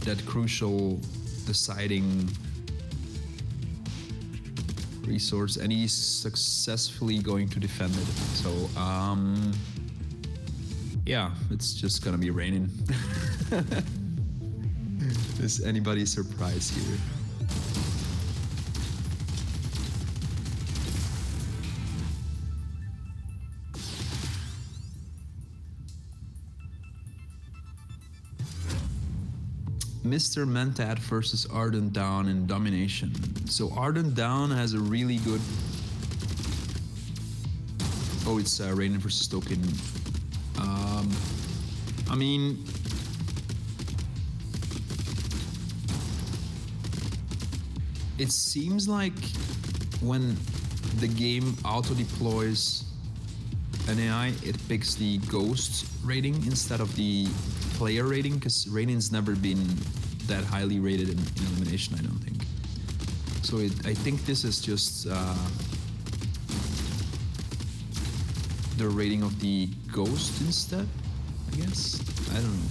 that crucial deciding resource, and he's successfully going to defend it. So yeah, it's just gonna be Rainin. Is anybody surprised here? Mr. Mentat versus Ardent Down in domination. So Ardent Down has a really good... Oh, it's Rainin versus Token. I mean... it seems like when the game auto deploys an AI, it picks the ghost rating instead of the player rating, because rating's never been that highly rated in elimination, I don't think. So I think this is just the rating of the ghost instead, I guess. I don't know.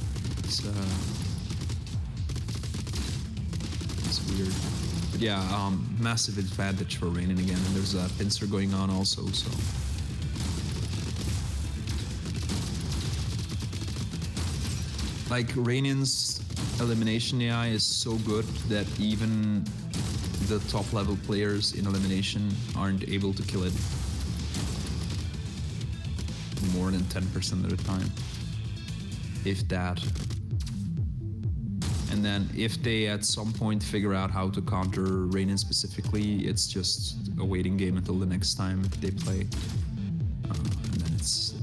It's weird. But yeah, massive advantage for Rainin again, and there's a pincer going on also, so. Like, Rainin's elimination AI is so good that even the top level players in elimination aren't able to kill it more than 10% of the time, if that. And then if they at some point figure out how to counter Rainin specifically, it's just a waiting game until the next time they play. And then it's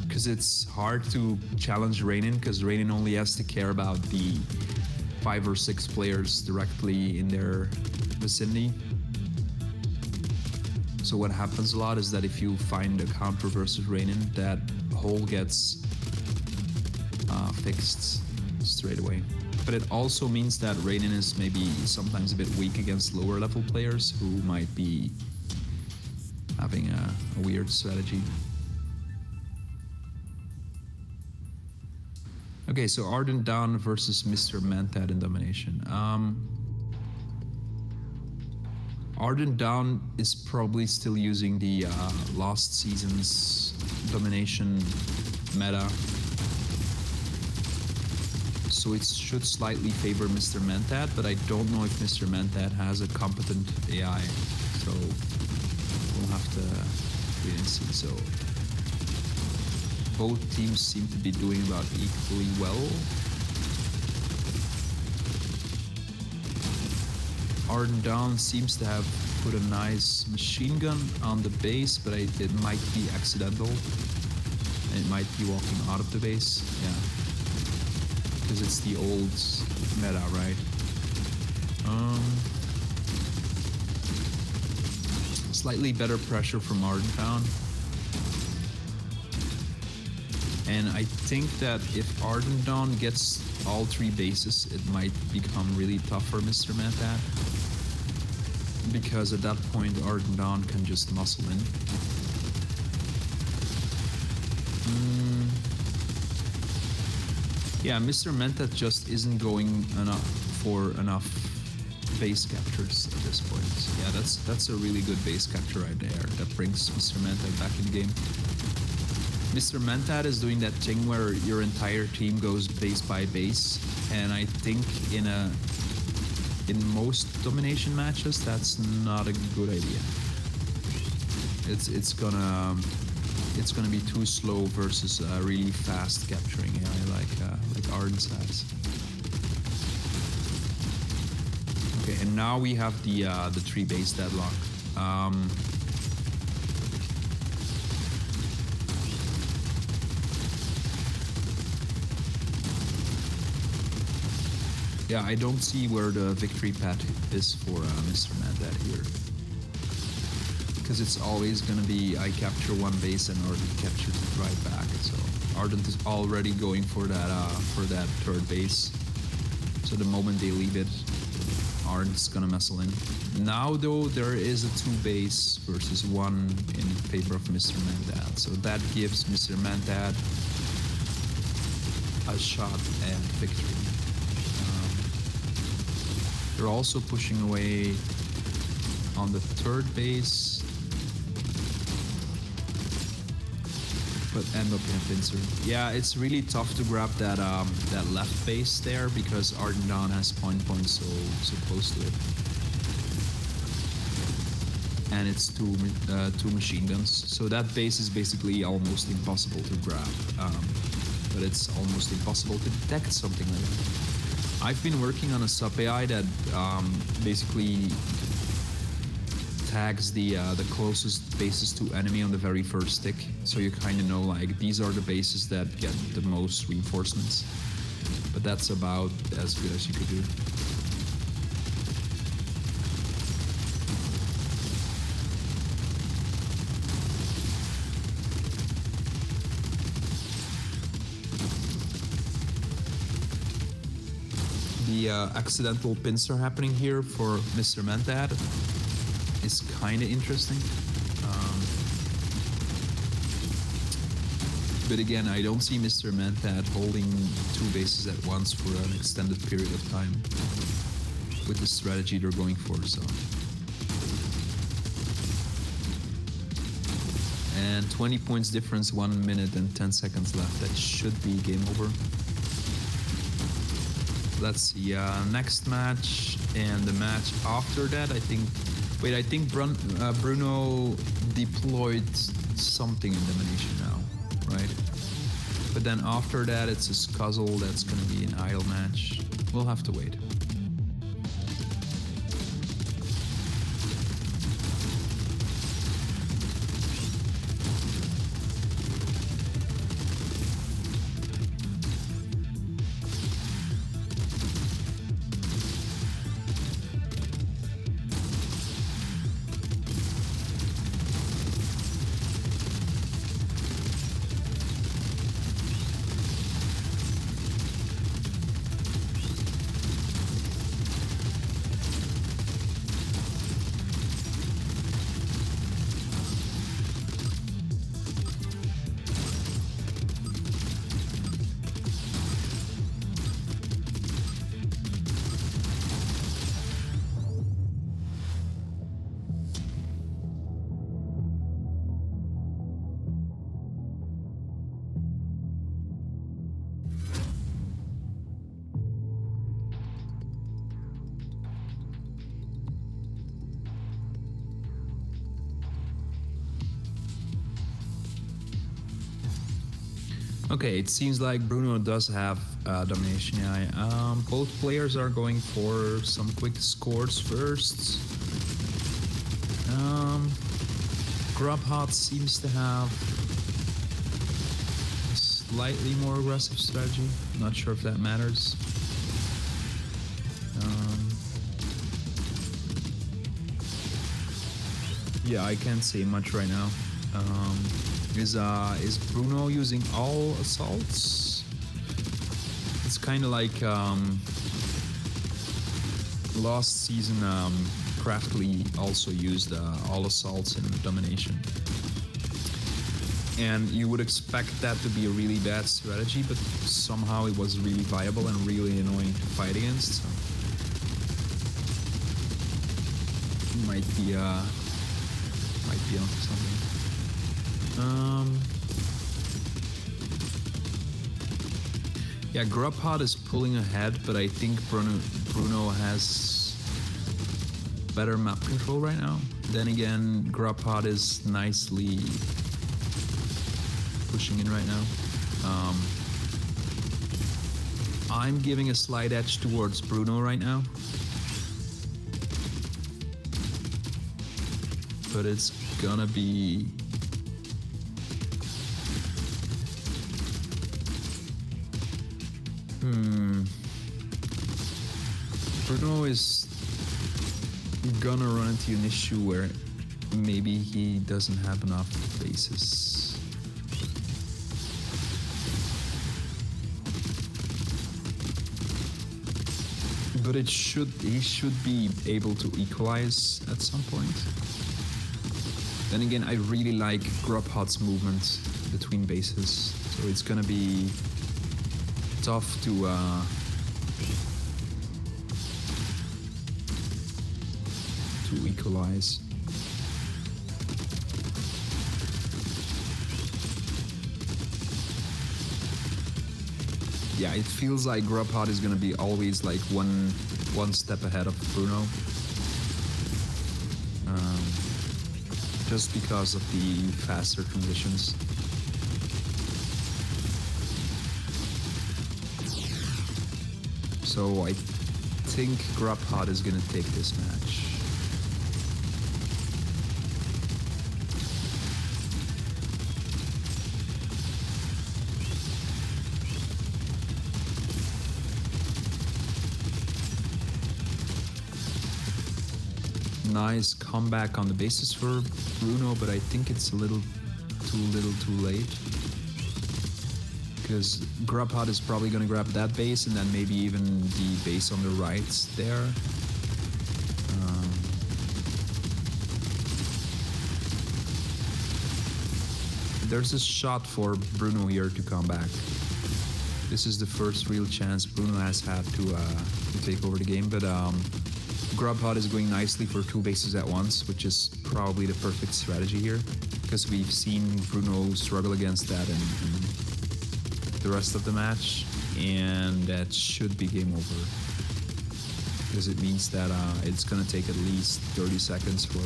because it's hard to challenge Rainin, because Rainin only has to care about the 5 or 6 players directly in their vicinity. So what happens a lot is that if you find a counter versus Rainin, that hole gets fixed straight away. But it also means that Rainin is maybe sometimes a bit weak against lower level players who might be having a weird strategy. Okay, so Ardent down versus Mr. Mantad in domination. Ardent down is probably still using the last season's domination meta. So it should slightly favor Mr. Mantad, but I don't know if Mr. Mantad has a competent AI. So we'll have to wait and see. So both teams seem to be doing about equally well. Arden Down seems to have put a nice machine gun on the base, but it might be accidental. And it might be walking out of the base, yeah. Because it's the old meta, right? Slightly better pressure from Arden Down. And I think that if Arden Dawn gets all 3 bases, it might become really tough for Mr. Mantad. Because at that point, Arden Dawn can just muscle in. Yeah, Mr. Mantad just isn't going for enough base captures at this point. Yeah, that's a really good base capture right there. That brings Mr. Mantad back in the game. Mr. Mantad is doing that thing where your entire team goes base by base, and I think in most domination matches that's not a good idea. It's gonna be too slow versus really fast capturing AI like Arden's has. Okay, and now we have the 3 base deadlock. Yeah, I don't see where the victory path is for Mr. Mantad here. Because it's always going to be I capture 1 base and Ardent captures it right back. So Ardent is already going for that 3rd base. So the moment they leave it, Ardent's going to muscle in. Now though, there is a 2 base versus 1 in favor of Mr. Mantad. So that gives Mr. Mantad a shot at victory. They're also pushing away on the 3rd base, but end up in a pincer. Yeah, it's really tough to grab that left base there because Arden Dawn has point so close to it, and it's two machine guns. So that base is basically almost impossible to grab, but it's almost impossible to detect something like that. I've been working on a sub AI that basically tags the closest bases to enemy on the very first tick, so you kind of know like these are the bases that get the most reinforcements. but that's about as good as you could do. The accidental pincer happening here for Mr. Mentad is kind of interesting. But again, I don't see Mr. Mentad holding 2 bases at once for an extended period of time with the strategy they're going for. So, and 20 points difference, 1 minute and 10 seconds left. That should be game over. Let's see, next match and the match after that, I think... Wait, I think Bruno deployed something in Domination now, right? But then after that, it's a Scuzzle that's going to be an idle match. We'll have to wait. Okay, it seems like Bruno does have domination. Yeah, both players are going for some quick scores first. Grubhot seems to have a slightly more aggressive strategy. Not sure if that matters. Yeah, I can't say much right now. Is Bruno using all assaults? It's kind of like last season. Craftly also used all assaults in domination, and you would expect that to be a really bad strategy, but somehow it was really viable and really annoying to fight against. So might be onto something. Yeah, Grubhot is pulling ahead, but I think Bruno has better map control right now. Then again, Grubhot is nicely pushing in right now. I'm giving a slight edge towards Bruno right now. But it's gonna be... Bruno is gonna run into an issue where maybe he doesn't have enough bases. But he should be able to equalize at some point. Then again, I really like Grubhot's movement between bases, so it's gonna be tough to equalize. Yeah, it feels like Grubhot is gonna be always like one step ahead of Bruno, just because of the faster transitions. So I think Grubhot is gonna take this match. nice comeback on the basis for Bruno, but I think it's a little too late. Because Grubhut is probably going to grab that base and then maybe even the base on the right there. There's a shot for Bruno here to come back. This is the first real chance Bruno has had to take over the game, but Grubhut is going nicely for 2 bases at once, which is probably the perfect strategy here, because we've seen Bruno struggle against that in the rest of the match, and that should be game over, because it means that it's going to take at least 30 seconds for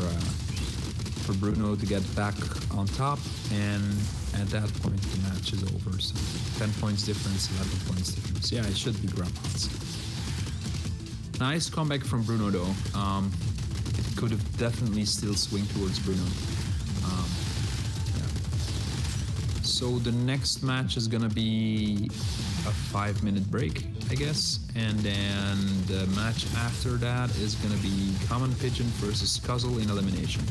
Bruno to get back on top, and at that point the match is over. So 10 points difference, 11 points difference. Yeah, it should be Grubhuts. Nice comeback from Bruno though. It could have definitely still swing towards Bruno. Yeah. So the next match is gonna be a 5-minute break, I guess, and then the match after that is gonna be Common Pigeon versus Scuzzle in elimination.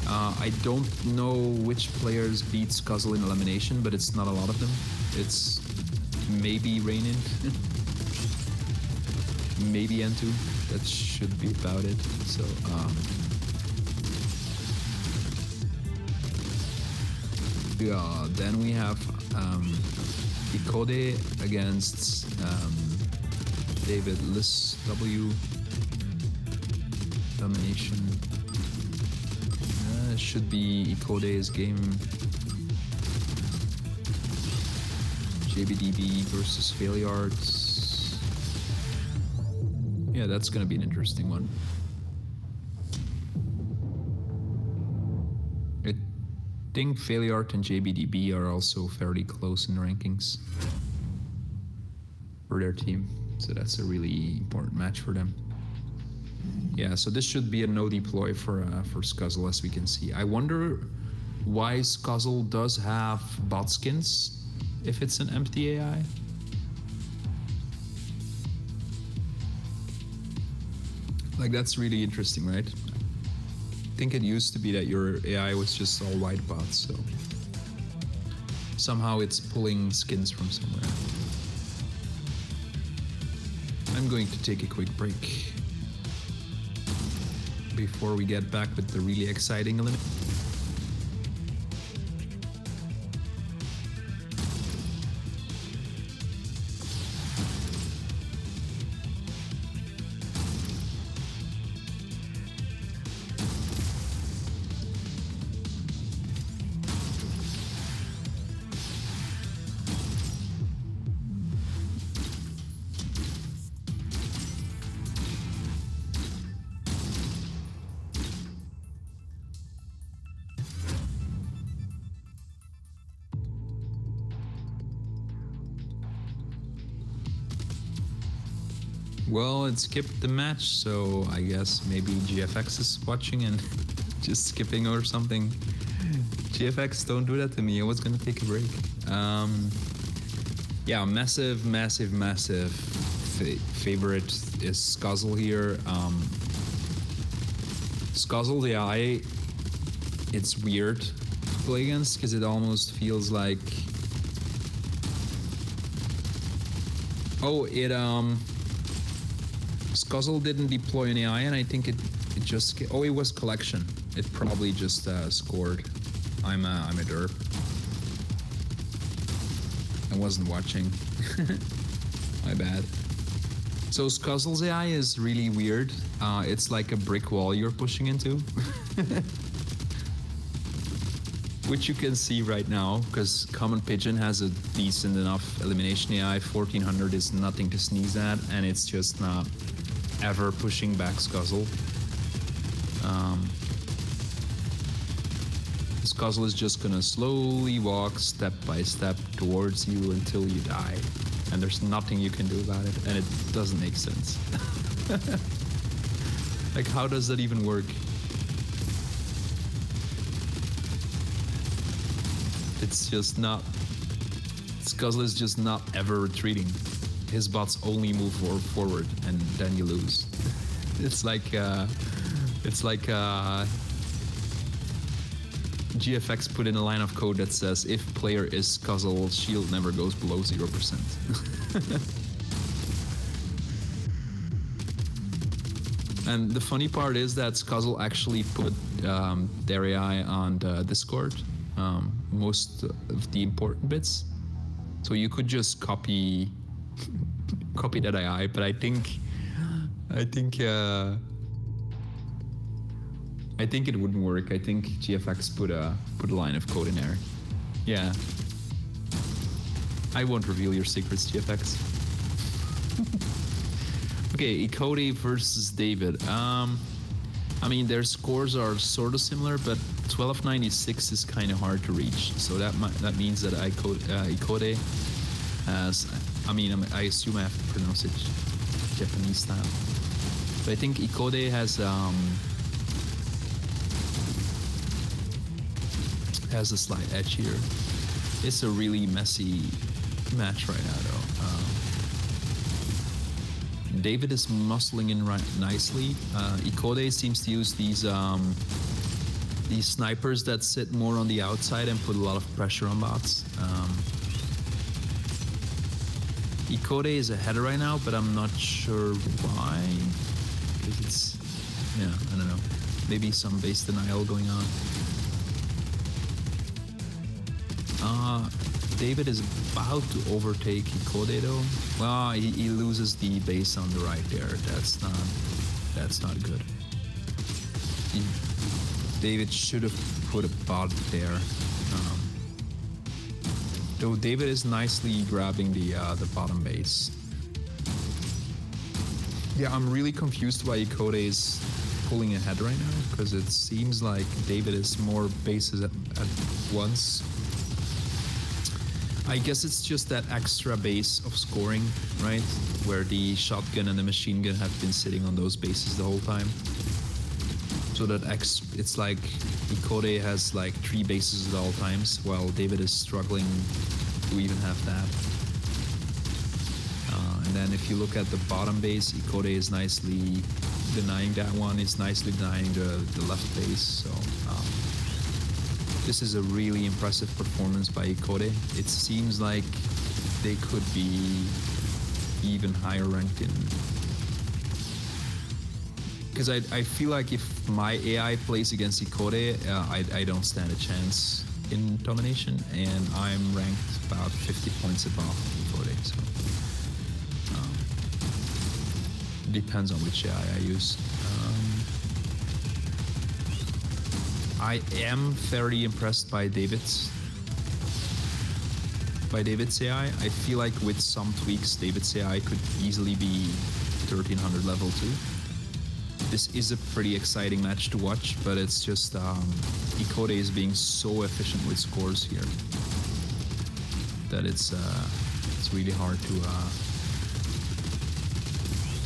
I don't know which players beat Scuzzle in elimination, but it's not a lot of them. It's maybe Rainin, maybe N2. That should be about it. So, yeah, then we have Ikode against David Liss W. Domination. Should be Ikode's game. JBDB versus Failiarts. Yeah, that's gonna be an interesting one. I think Failiart and JBDB are also fairly close in the rankings for their team, so that's a really important match for them. Yeah, so this should be a no deploy for Scuzzle, as we can see. I wonder why Scuzzle does have bot skins if it's an empty AI. Like, that's really interesting, right? I think it used to be that your AI was just all white bots, so somehow it's pulling skins from somewhere. I'm going to take a quick break before we get back with the really exciting elimination. Well, it skipped the match, so I guess maybe GFX is watching and just skipping or something. GFX, don't do that to me. I was gonna take a break. Yeah, massive favorite is Scuzzle here. Scuzzle, the AI, it's weird to play against because it almost feels like... Oh, Scuzzle didn't deploy an AI, and I think it just... Oh, it was collection. It probably just scored. I'm a derp. I wasn't watching. My bad. So Scuzzle's AI is really weird. It's like a brick wall you're pushing into. Which you can see right now, because Common Pigeon has a decent enough elimination AI. 1400 is nothing to sneeze at, and it's just not ever pushing back Scuzzle. Scuzzle is just gonna slowly walk step by step towards you until you die, and there's nothing you can do about it, and it doesn't make sense. Like, how does that even work? It's just not... Scuzzle is just not ever retreating. His bots only move forward, and then you lose. It's like It's like GFX put in a line of code that says if player is Cuzzle, shield never goes below 0%. And the funny part is that Skuzzle actually put their AI on the Discord, most of the important bits. So you could just copy that AI, but I think it wouldn't work. I think GFX put a line of code in there. Yeah. I won't reveal your secrets, GFX. Okay, Ikode versus David. I mean, their scores are sort of similar, but 1296 is kind of hard to reach. So that means that Ikode has. I mean, I assume I have to pronounce it Japanese style. But I think Ikode has a slight edge here. It's a really messy match right now, though. David is muscling in right nicely. Ikode seems to use these snipers that sit more on the outside and put a lot of pressure on bots. Ikode is ahead right now, but I'm not sure why. Because it's, yeah, I don't know. Maybe some base denial going on. David is about to overtake Ikode though. Well, he loses the base on the right there. That's not good. David should have put a bot there. Though David is nicely grabbing the bottom base. Yeah, I'm really confused why Ikode is pulling ahead right now, because it seems like David is more bases at once. I guess it's just that extra base of scoring, right? Where the shotgun and the machine gun have been sitting on those bases the whole time. So that it's like Ikode has like 3 bases at all times, while David is struggling to even have that. And then if you look at the bottom base, Ikode is nicely denying that one. It's nicely denying the left base. So this is a really impressive performance by Ikode. It seems like they could be even higher ranked in. Because I feel like if my AI plays against Ikode, I don't stand a chance in domination, and I'm ranked about 50 points above Ikode. So depends on which AI I use. I am fairly impressed by David's AI. I feel like with some tweaks, David's AI could easily be 1300 level 2. This is a pretty exciting match to watch, but it's just Ikode is being so efficient with scores here that it's really hard to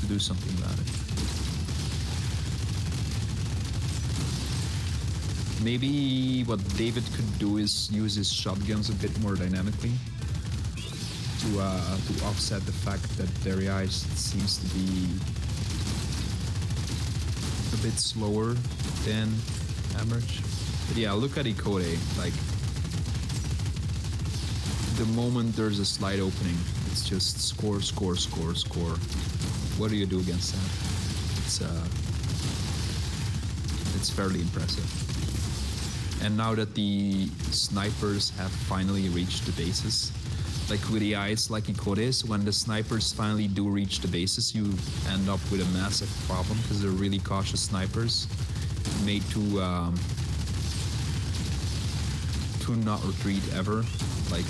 do something about it. Maybe what David could do is use his shotguns a bit more dynamically to offset the fact that their AI seems to be a bit slower than average. But yeah, look at Ikode. Like, the moment there's a slight opening, it's just score, score, score, score. What do you do against that? It's fairly impressive. And now that the snipers have finally reached the bases, like with the eyes like Ikodes, when the snipers finally do reach the bases, you end up with a massive problem because they're really cautious snipers, made to not retreat ever. Like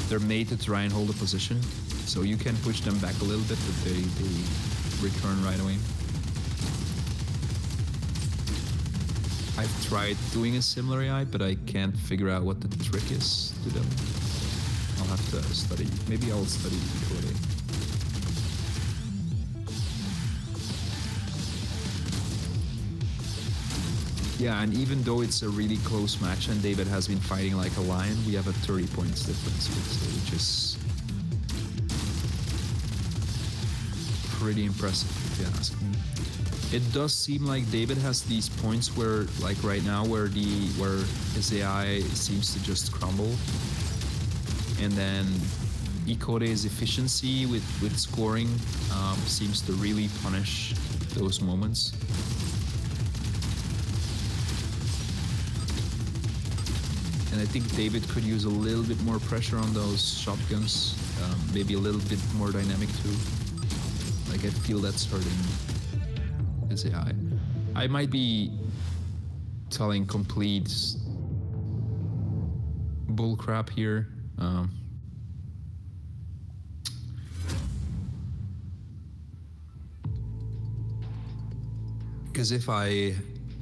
they're made to try and hold a position, so you can push them back a little bit, but they return right away. I've tried doing a similar AI, but I can't figure out what the trick is to them. I'll have to study. Maybe I'll study Ikode. Yeah, and even though it's a really close match and David has been fighting like a lion, we have a 30 points difference, which is pretty impressive if you ask me. It does seem like David has these points where, like right now, where his AI seems to just crumble, and then Ikode's efficiency with scoring seems to really punish those moments. And I think David could use a little bit more pressure on those shotguns, maybe a little bit more dynamic too. Like I feel that's hurting his AI. I might be telling complete bullcrap here. Because if I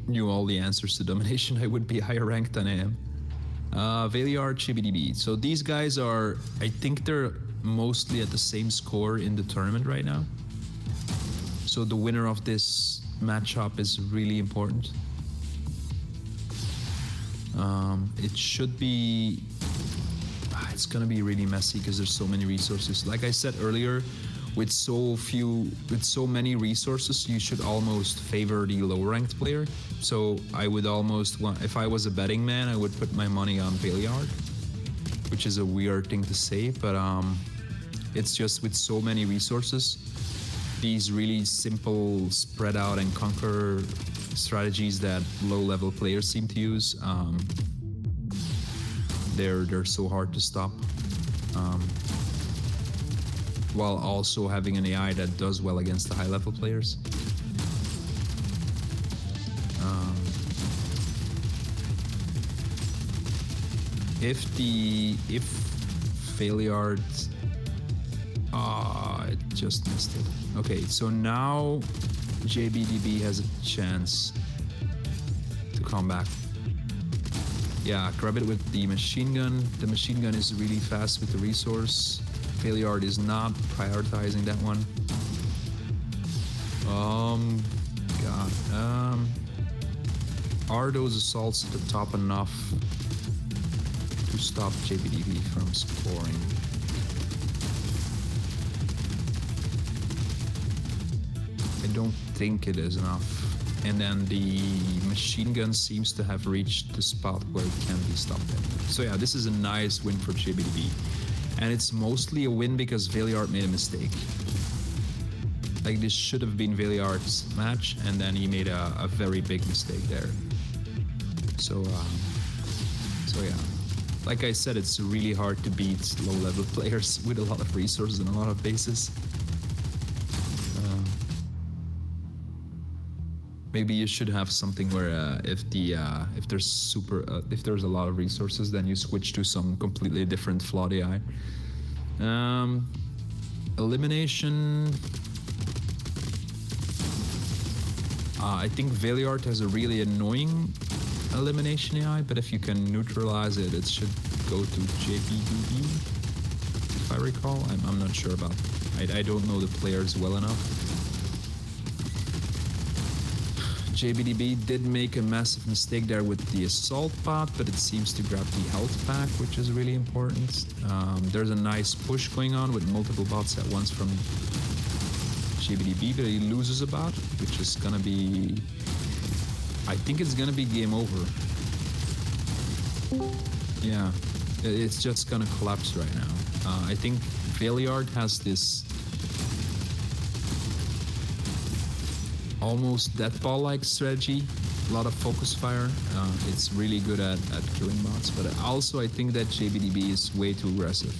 knew all the answers to domination, I would be higher ranked than I am. Valiard, ChibDB. So these guys are, I think they're mostly at the same score in the tournament right now. So the winner of this matchup is really important. It should be, it's gonna be really messy because there's so many resources. Like I said earlier, with so many resources, you should almost favor the low-ranked player. So I would almost want, if I was a betting man, I would put my money on Valiard, which is a weird thing to say, but it's just with so many resources, these really simple spread out and conquer strategies that low-level players seem to use, they're so hard to stop. While also having an AI that does well against the high-level players. If Valiard, it just missed it. Okay, so now JBDB has a chance to come back. Yeah, grab it with the machine gun. The machine gun is really fast with the resource. Valiard is not prioritizing that one. God. Are those assaults at the top enough to stop JBDB from scoring? I don't think it is enough. And then the machine gun seems to have reached the spot where it can be stopped. So yeah, this is a nice win for JBDB. And it's mostly a win because Valiard made a mistake. Like this should have been Valiard's match, and then he made a very big mistake there. So yeah. Like I said, it's really hard to beat low-level players with a lot of resources and a lot of bases. Maybe you should have something where if there's a lot of resources, then you switch to some completely different flawed AI. Elimination. I think Valiard has a really annoying elimination AI, but if you can neutralize it, it should go to JBDB, if I recall. I'm not sure about. I don't know the players well enough. JBDB did make a massive mistake there with the assault pot, but it seems to grab the health pack, which is really important. There's a nice push going on with multiple bots at once from JBDB, but he loses a bot, which is gonna be... I think it's gonna be game over. Yeah, it's just gonna collapse right now. I think Valiard has this almost deathball-like strategy, a lot of focus fire. It's really good at killing bots, but also I think that JBDB is way too aggressive.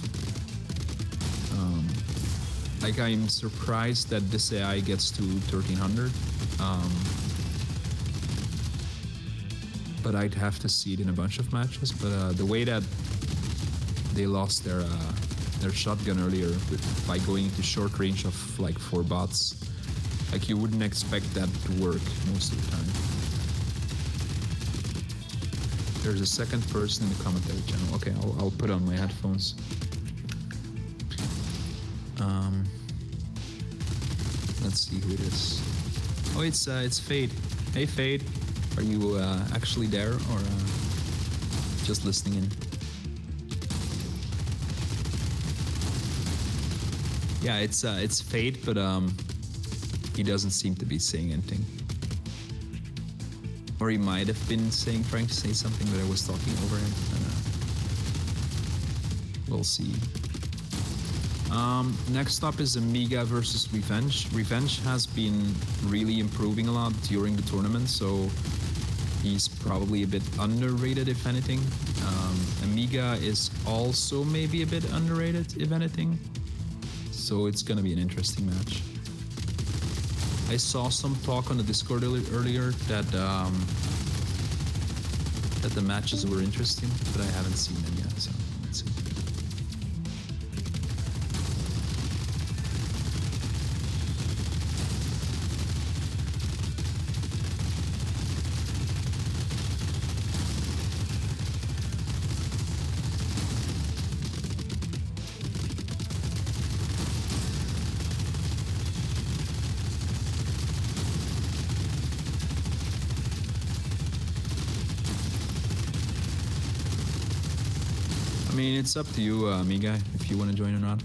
Like I'm surprised that this AI gets to 1300, but I'd have to see it in a bunch of matches. But the way that they lost their shotgun earlier by going into short range of like 4 bots. Like you wouldn't expect that to work most of the time. There's a second person in the commentary channel. Okay, I'll put on my headphones. Let's see who it is. Oh, it's Fade. Hey Fade, are you actually there or just listening in? Yeah, it's Fade, but he doesn't seem to be saying anything. Or he might have been trying to say something, but I was talking over him. We'll see. Next up is Amiga versus Revenge. Revenge has been really improving a lot during the tournament, so he's probably a bit underrated, if anything. Amiga is also maybe a bit underrated, if anything. So it's gonna be an interesting match. I saw some talk on the Discord earlier that that the matches were interesting, but I haven't seen them yet, so let's see. I mean, it's up to you, Amiga, if you want to join or not.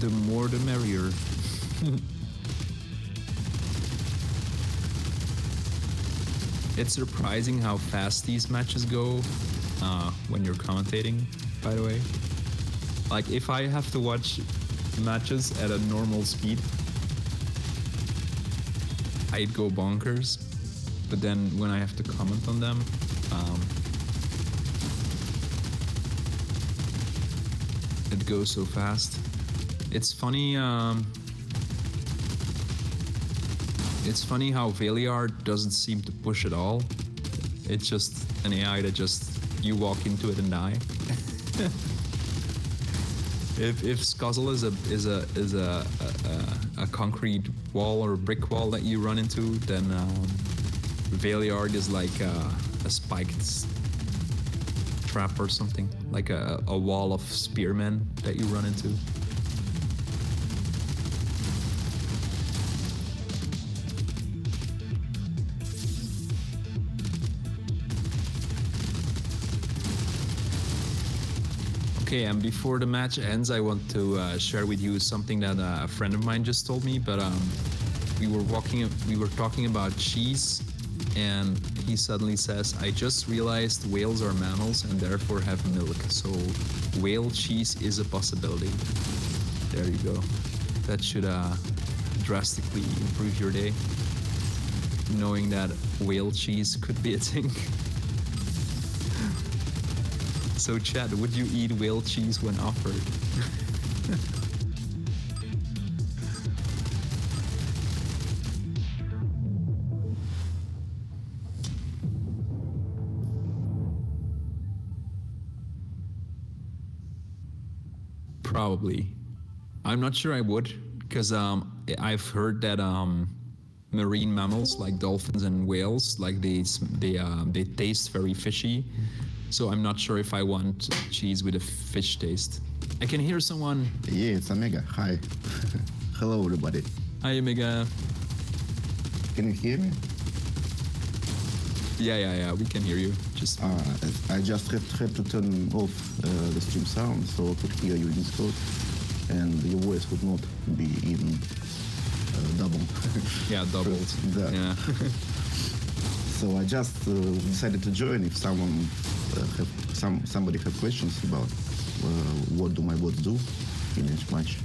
The more the merrier. It's surprising how fast these matches go when you're commentating, by the way. Like, if I have to watch matches at a normal speed, I'd go bonkers. But then when I have to comment on them, it goes so fast. It's funny. It's funny how Valiard doesn't seem to push at all. It's just an AI that just you walk into it and die. If Skuzzle is a concrete wall or a brick wall that you run into, then Valiard is like a spiked trap or something, like a wall of spearmen that you run into. Okay, and before the match ends, I want to share with you something that a friend of mine just told me. But we were talking about cheese, and he suddenly says, "I just realized whales are mammals and therefore have milk. So whale cheese is a possibility." There you go. That should drastically improve your day, knowing that whale cheese could be a thing. So Chad, would you eat whale cheese when offered? Probably. I'm not sure I would, because I've heard that marine mammals like dolphins and whales, like they taste very fishy. So I'm not sure if I want cheese with a fish taste. I can hear someone. Yeah, it's Omega. Hi. Hello, everybody. Hi, Omega. Can you hear me? Yeah. We can hear you. Just. I just had to turn off the stream sound so I could hear you in Discord, and your voice would not be even doubled. Yeah, doubled. Yeah. So I just decided to join if somebody have questions about what do my bots do in each match.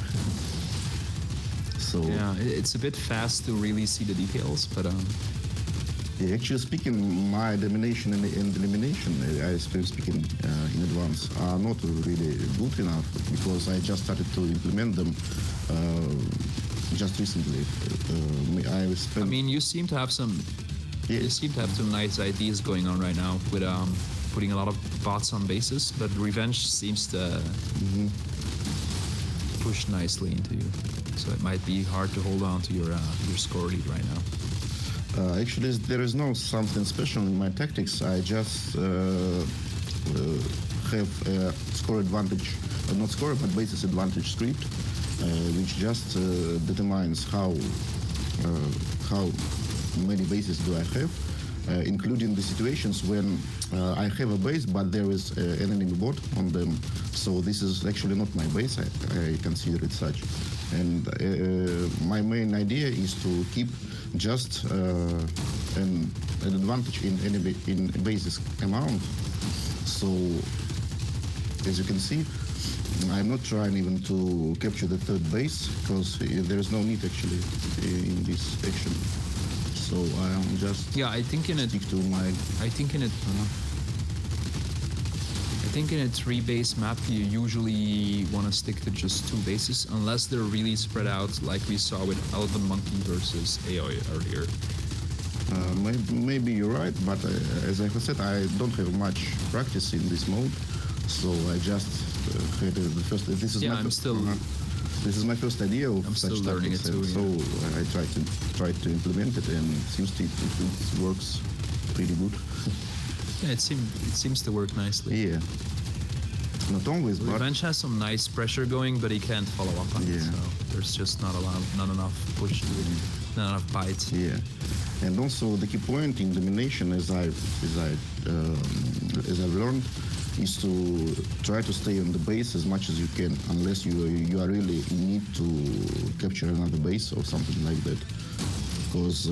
So yeah, it's a bit fast to really see the details, but yeah, actually speaking, my domination and elimination, I speaking in advance, are not really good enough because I just started to implement them just recently. I mean, you seem to have some. Yeah. You seem to have some nice ideas going on right now with putting a lot of bots on bases, but Revenge seems to push nicely into you. So it might be hard to hold on to your score lead right now. Actually, there is no something special in my tactics. I just have a score advantage, not score, but basis advantage script, which just determines how many bases do I have, including the situations when I have a base, but there is an enemy bot on them. So this is actually not my base. I consider it such. And my main idea is to keep just an advantage in basis amount. So as you can see, I'm not trying even to capture the third base because there is no need actually in this action. So I'm just I think in stick to my. I think in a 3-base map, you usually want to stick to just 2 bases, unless they're really spread out, like we saw with Elven Monkey versus AOI earlier. Maybe you're right, but as I said, I don't have much practice in this mode, so I just had the first. This is my first, this is my first idea of such type of set, so I tried to implement it, and used it works pretty good. Yeah, it seems to work nicely. Yeah. Not always, but Revenge has some nice pressure going, but he can't follow up on it. So there's just not enough push to it, not enough bites. Yeah, and also the key point in domination, as I've learned, is to try to stay on the base as much as you can, unless you are really need to capture another base or something like that. Because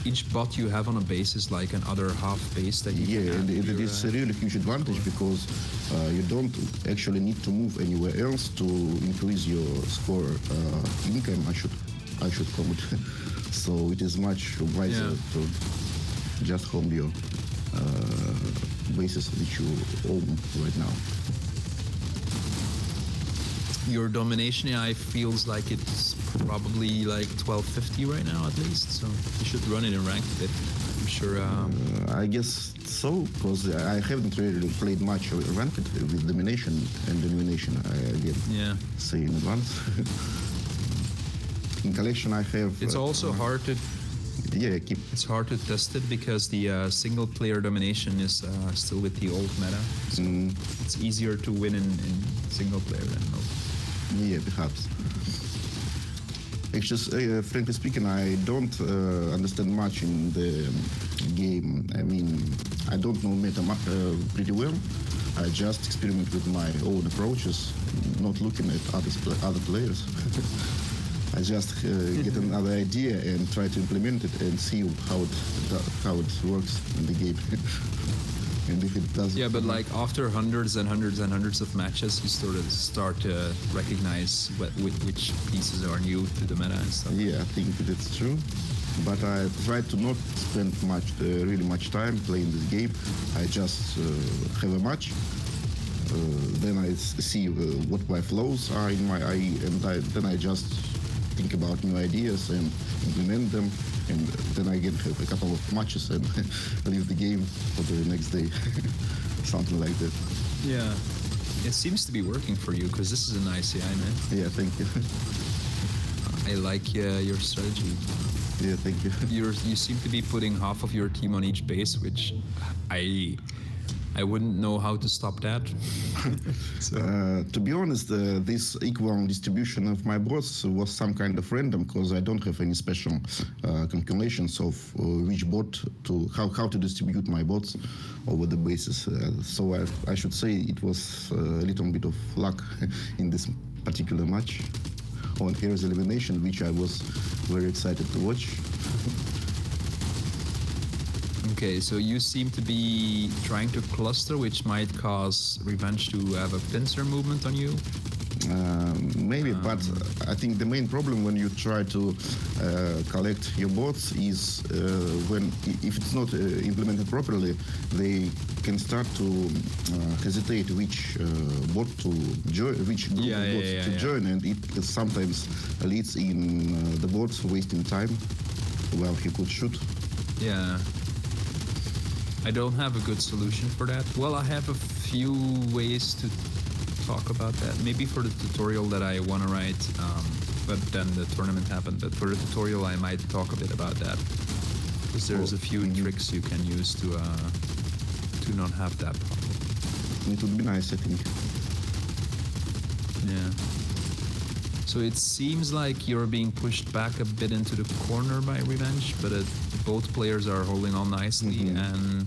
each bot you have on a base is like another half base that you can and it's a really huge advantage because you don't actually need to move anywhere else to increase your score income. I should comment. So it is much wiser to just home your bases which you own right now. Your domination AI feels like it's probably like 1250 right now at least, so you should run it in ranked a bit. I'm sure. I guess so, because I haven't really played much ranked with domination and elimination. Say in advance. In collection, I have. It's also hard to. It's hard to test it because the single player domination is still with the old meta. So it's easier to win in single player than multiplayer. Yeah, perhaps. Actually, frankly speaking, I don't understand much in the game. I mean, I don't know meta pretty well. I just experiment with my own approaches, not looking at other players. I just get another idea and try to implement it and see how it works in the game. And if it doesn't. Yeah, but like after hundreds and hundreds and hundreds of matches, you sort of start to recognize which pieces are new to the meta and stuff. Yeah, I think that's true. But I try to not spend really much time playing this game. I just have a match. Then I see what my flows are in my eye, and then I just think about new ideas and implement them. And then I get a couple of matches and leave the game for the next day. Something like that. Yeah. It seems to be working for you, because this is a nice AI, man. Yeah, thank you. I like your strategy. Yeah, thank you. You seem to be putting half of your team on each base, which I wouldn't know how to stop that. To be honest, this equal distribution of my bots was some kind of random, because I don't have any special calculations of which bot how to distribute my bots over the bases. So I should say it was a little bit of luck in this particular match on Heroes Elimination, which I was very excited to watch. Okay, so you seem to be trying to cluster, which might cause Revenge to have a pincer movement on you. Maybe, but I think the main problem when you try to collect your bots is if it's not implemented properly, they can start to hesitate which bot to join, which group of bots to join, and it sometimes leads in the bots wasting time while he could shoot. Yeah. I don't have a good solution for that. Well, I have a few ways to talk about that. Maybe for the tutorial that I want to write, but then the tournament happened. But for the tutorial, I might talk a bit about that, because there's a few tricks you can use to not have that problem. It would be nice, I think. Yeah. So it seems like you're being pushed back a bit into the corner by Revenge, but both players are holding on nicely, and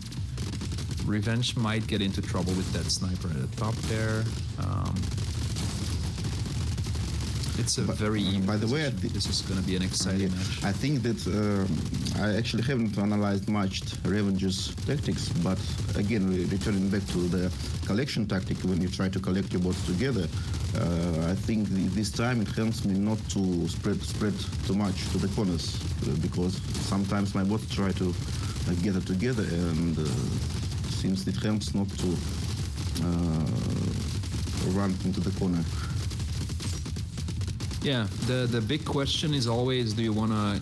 Revenge might get into trouble with that sniper at the top there. It's a very even. By the way, this is going to be an exciting match. I think that I actually haven't analyzed much Revenge's tactics, but again, returning back to the collection tactic, when you try to collect your bots together, I think this time it helps me not to spread too much to the corners, because sometimes my bots try to gather together, and seems it helps not to run into the corner. Yeah, the big question is always, do you want to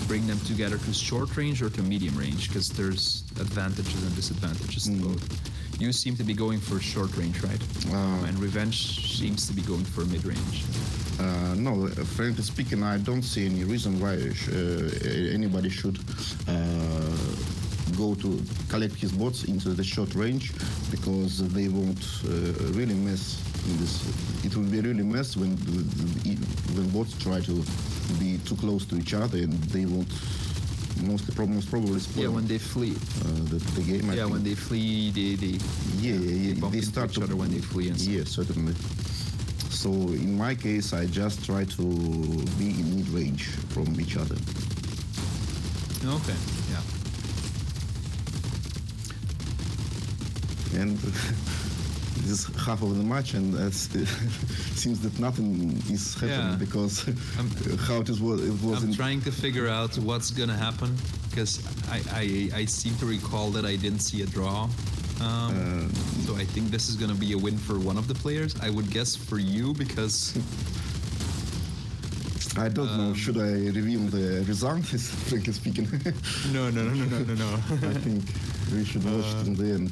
bring them together to short range or to medium range? Because there's advantages and disadvantages to both. You seem to be going for short range, right? And Revenge seems to be going for mid range. No, frankly speaking, I don't see any reason why anybody should go to collect his bots into the short range, because they won't really mess in this. It will be really mess when bots try to be too close to each other, and they won't most probably spoil. Yeah, when they flee. The game. Yeah, when they flee, they bump they into start each other when they flee. And yeah, certainly. So in my case, I just try to be in mid range from each other. Okay. Yeah. And this is half of the match, and it seems that nothing is happening, because how it was. I'm trying to figure out what's gonna happen, because I seem to recall that I didn't see a draw. So I think this is gonna be a win for one of the players. I would guess for you, because I don't know. Should I reveal the result? Frankly speaking. No. I think we should watch it in the end.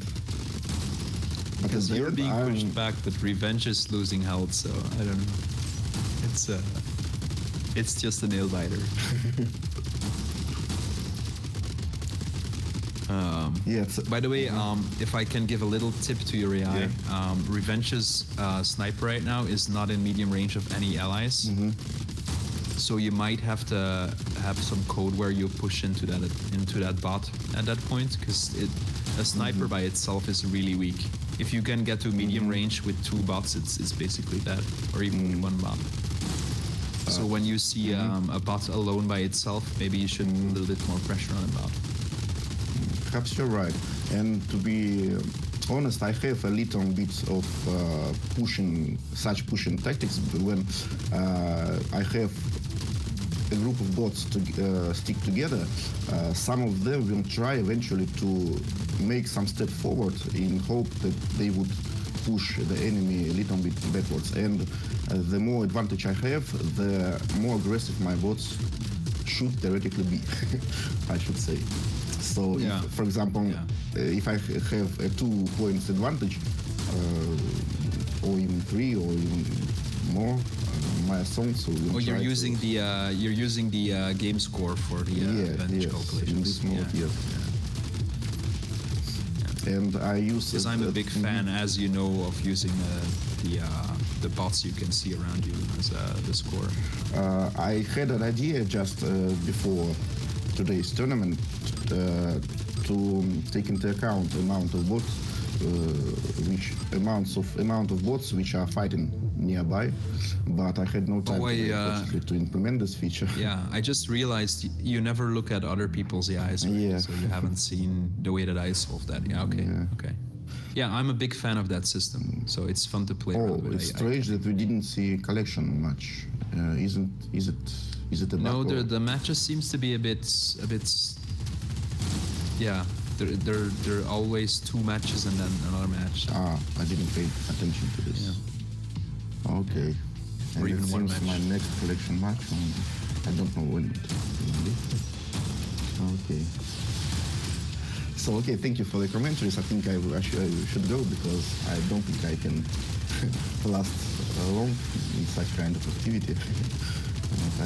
Because you're being pushed back, but Revenge is losing health, so I don't know. It's just a nail biter. By the way, if I can give a little tip to your AI, Revenge's sniper right now is not in medium range of any allies. So you might have to have some code where you push into that bot at that point, because a sniper by itself is really weak. If you can get to medium range with two bots, it's basically dead, or even with one bot. So when you see a bot alone by itself, maybe you should put a little bit more pressure on a bot. Perhaps you're right. And to be honest, I have a little bit of pushing tactics when I have a group of bots to stick together. Some of them will try eventually to make some step forward in hope that they would push the enemy a little bit backwards. And the more advantage I have, the more aggressive my bots should theoretically be, I should say. So, if, for example, if I have a 2 points advantage, or even 3, or even more, my assaults will you're using the game score for the advantage calculations. In this mode, And I use. Because I'm a big fan, as you know, of using the bots you can see around you as the score. I had an idea just before today's tournament to take into account the amount of bots, amount of bots which are fighting nearby, but I had no time to implement this feature. Yeah, I just realized you never look at other people's AIs, right? So you haven't seen the way that I solved that. Yeah, okay. Yeah, I'm a big fan of that system, so it's fun to play around with. It's strange that we didn't see collection much. Is it a No, the matches seems to be a bit. Yeah, there are always 2 matches and then another match. I didn't pay attention to this. Yeah. Okay. Or even one match. My next collection match. I don't know when it will be. Okay. So, thank you for the commentaries. I think I should go, because I don't think I can last long in such kind of activity.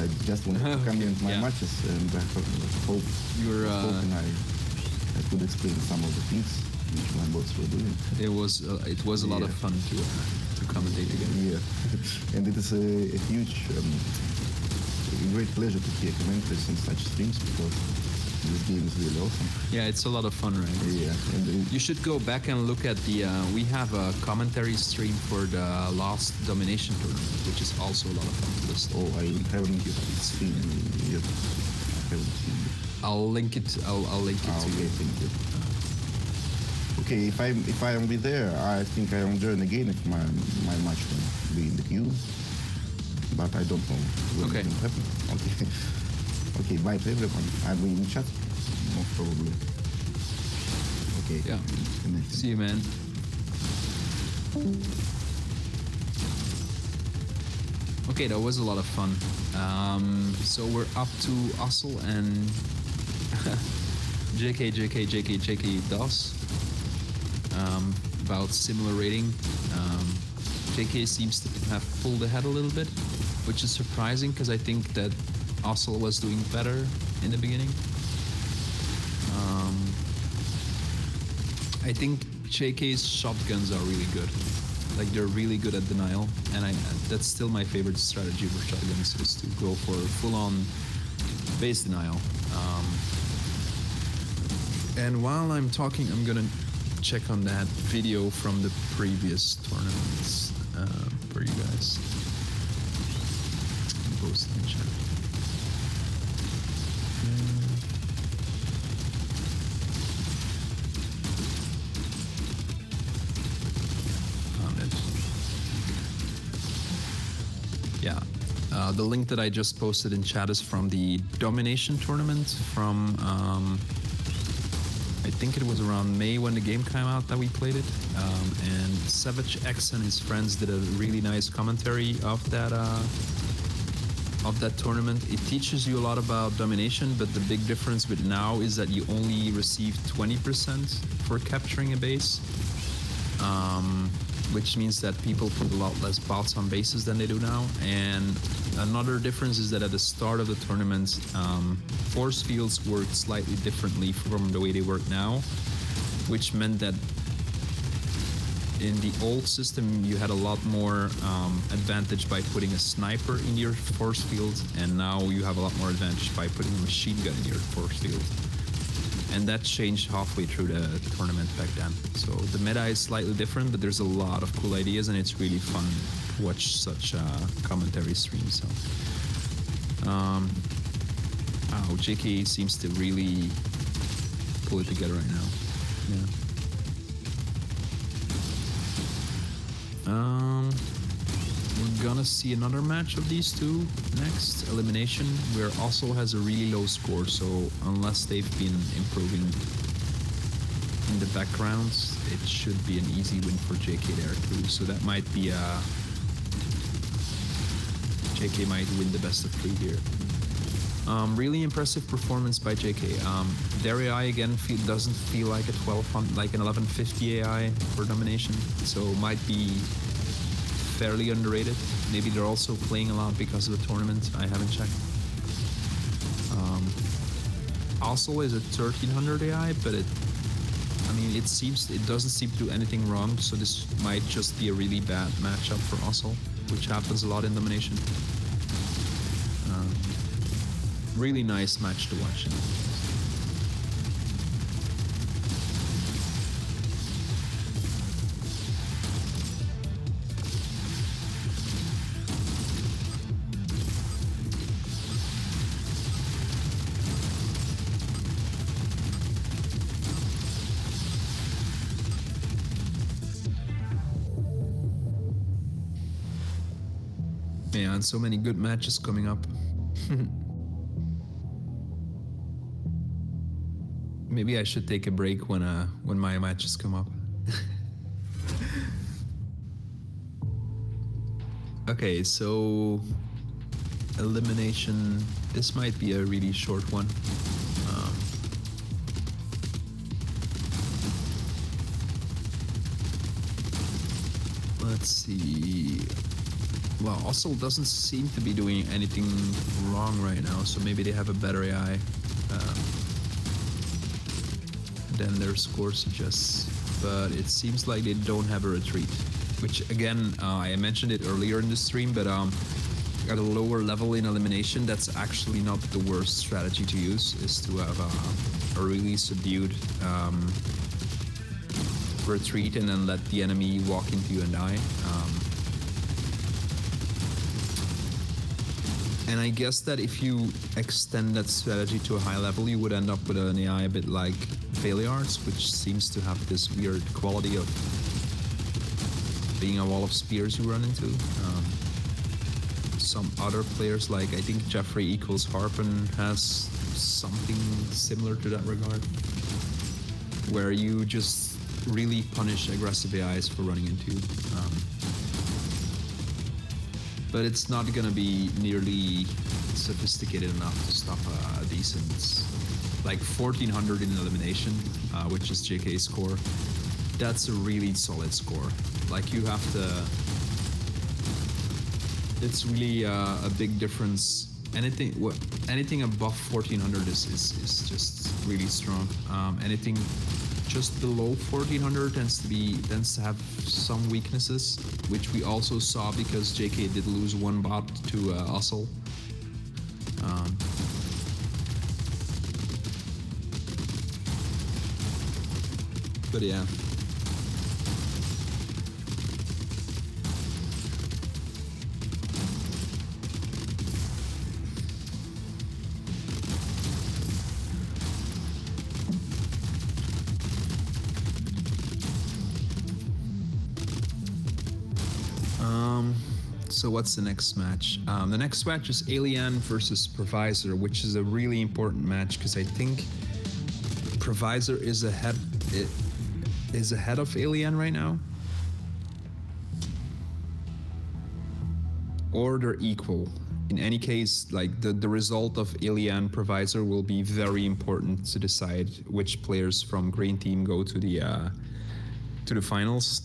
I just want to comment my matches, and I hope I could explain some of the things which my bots were doing. It was a lot of fun to commentate again. Yeah, and it is a huge, great pleasure to hear commentaries in such streams, because This game is really awesome. Yeah, it's a lot of fun, right? Yeah, and You should go back and look at the. We have a commentary stream for the last domination tournament, which is also a lot of fun to listen. oh, I haven't seen it yet. I haven't seen it. I'll link it. I'll link it to Okay, you. thank you. Okay, if I am be there, I think I will join again if my match will be in the queue. But I don't know when Okay. it will happen. Okay. Okay, bye to everyone. I'll be in chat. Most probably. Okay. Yeah. Connected. See you, man. Okay, that was a lot of fun. So we're up to Ussel and JK DOS. About similar rating. JK seems to have pulled ahead a little bit, which is surprising because I think that Ussel was doing better in the beginning. I think JK's shotguns are really good. Like they're really good at denial, and that's still my favorite strategy for shotguns is to go for full-on base denial. And while I'm talking, I'm gonna check on that video from the previous tournaments for you guys. Post it in chat. Found it. Yeah. The link that I just posted in chat is from the domination tournament from I think it was around May when the game came out that we played it, and Savage X and his friends did a really nice commentary of that tournament. It teaches you a lot about domination, but the big difference with now is that you only receive 20% for capturing a base, which means that people put a lot less bots on bases than they do now. And another difference is that at the start of the tournament, force fields worked slightly differently from the way they work now, which meant that in the old system you had a lot more advantage by putting a sniper in your force field, and now you have a lot more advantage by putting a machine gun in your force field. And that changed halfway through the tournament back then. So the meta is slightly different, but there's a lot of cool ideas, and it's really fun to watch such commentary streams. So, JK seems to really pull it together right now. Yeah. We're gonna see another match of these two next, elimination, where Ussel has a really low score, so unless they've been improving in the background, it should be an easy win for JK there too. So that might be JK might win the best of 3 here. Really impressive performance by JK. Their AI again doesn't feel like a 1200, like an 1150 AI for domination, so might be fairly underrated. Maybe they're also playing a lot because of the tournament. I haven't checked. Ussel is a 1300 AI, but it doesn't seem to do anything wrong. So this might just be a really bad matchup for Ussel, which happens a lot in domination. Really nice match to watch. Yeah, and so many good matches coming up. Maybe I should take a break when my matches come up. Okay, so elimination. This might be a really short one. Let's see. Well, Ussel doesn't seem to be doing anything wrong right now, so maybe they have a better AI than their score suggests. But it seems like they don't have a retreat, which again, I mentioned it earlier in the stream, but at a lower level in elimination, that's actually not the worst strategy to use, is to have a really subdued retreat and then let the enemy walk into you and die. And I guess that if you extend that strategy to a high level, you would end up with an AI a bit like Valiarts, which seems to have this weird quality of being a wall of spears you run into. Some other players, like I think Jeffrey equals Harpen, has something similar to that regard, where you just really punish aggressive AIs for running into you. But it's not gonna be nearly sophisticated enough to stop a decent, like 1400 in elimination, which is JK's score. That's a really solid score. Like you have to, it's really a big difference. Anything above 1400 is just really strong. Anything just below 1400 tends to have some weaknesses, which we also saw because JK did lose one bot to Ussel. But yeah. So what's the next match? The next match is Alien versus Provisor, which is a really important match because I think Provisor is ahead of Alien right now, or they're equal. In any case, like the result of Alien Provisor will be very important to decide which players from Green Team go to the finals.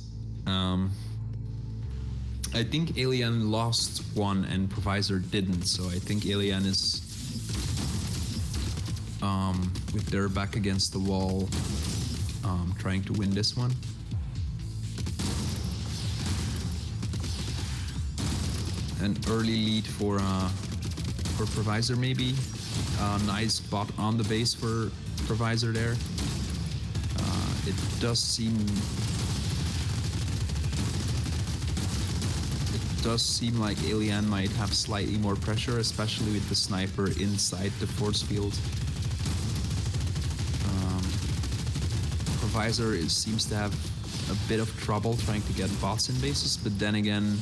I think Alien lost one and Provisor didn't, so I think Alien is with their back against the wall, trying to win this one. An early lead for Provisor maybe. Nice bot on the base for Provisor there. It does seem like Alien might have slightly more pressure, especially with the sniper inside the force field. Provisor seems to have a bit of trouble trying to get bots in bases, but then again,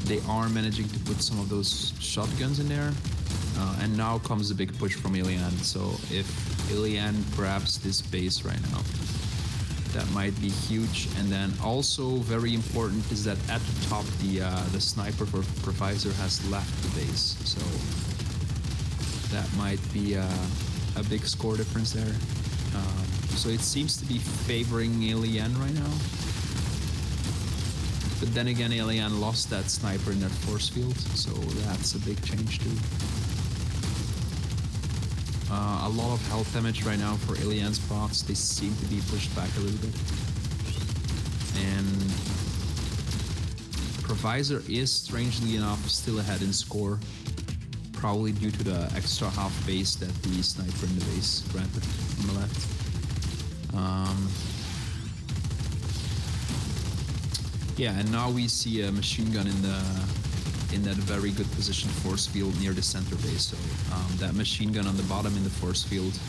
they are managing to put some of those shotguns in there. And now comes a big push from Alien, so if Alien grabs this base right now, that might be huge. And then also very important is that at the top, the sniper for Provisor has left the base, so that might be a big score difference there. So it seems to be favoring Alien right now. But then again, Alien lost that sniper in their force field, so that's a big change too. A lot of health damage right now for Alien's bots. They seem to be pushed back a little bit. And Provisor is, strangely enough, still ahead in score. Probably due to the extra half base that the sniper in the base granted on the left. Yeah, and now we see a machine gun in that very good position force field near the center base. So that machine gun on the bottom in the force field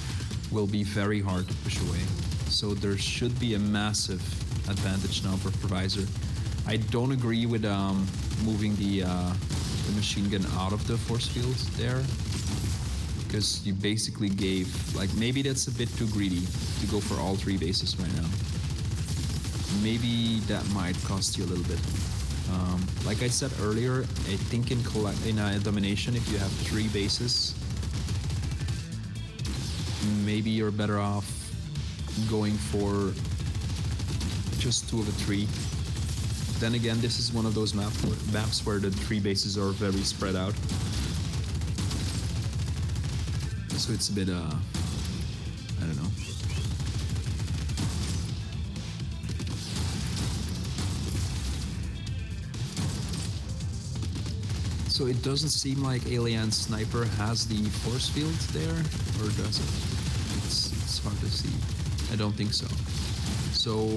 will be very hard to push away. So there should be a massive advantage now for Provisor. I don't agree with moving the machine gun out of the force field there, because you basically gave, like, maybe that's a bit too greedy to go for all three bases right now. Maybe that might cost you a little bit. Like I said earlier, I think in domination, if you have three bases, maybe you're better off going for just two of the three. Then again, this is one of those maps where the three bases are very spread out. So it's a bit, I don't know. So So it doesn't seem like Alien Sniper has the force field there, or does it? It's hard to see. I don't think so. So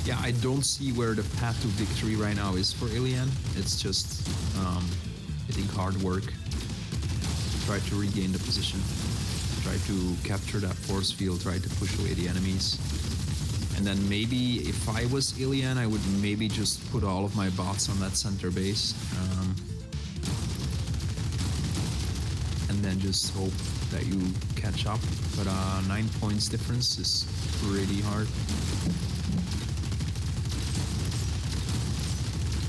yeah, I don't see where the path to victory right now is for Alien. It's just, I think, hard work. Try to regain the position. Try to capture that force field. Try to push away the enemies. And then maybe if I was Alien, I would maybe just put all of my bots on that center base. And then just hope that you catch up. But 9 points difference is pretty hard.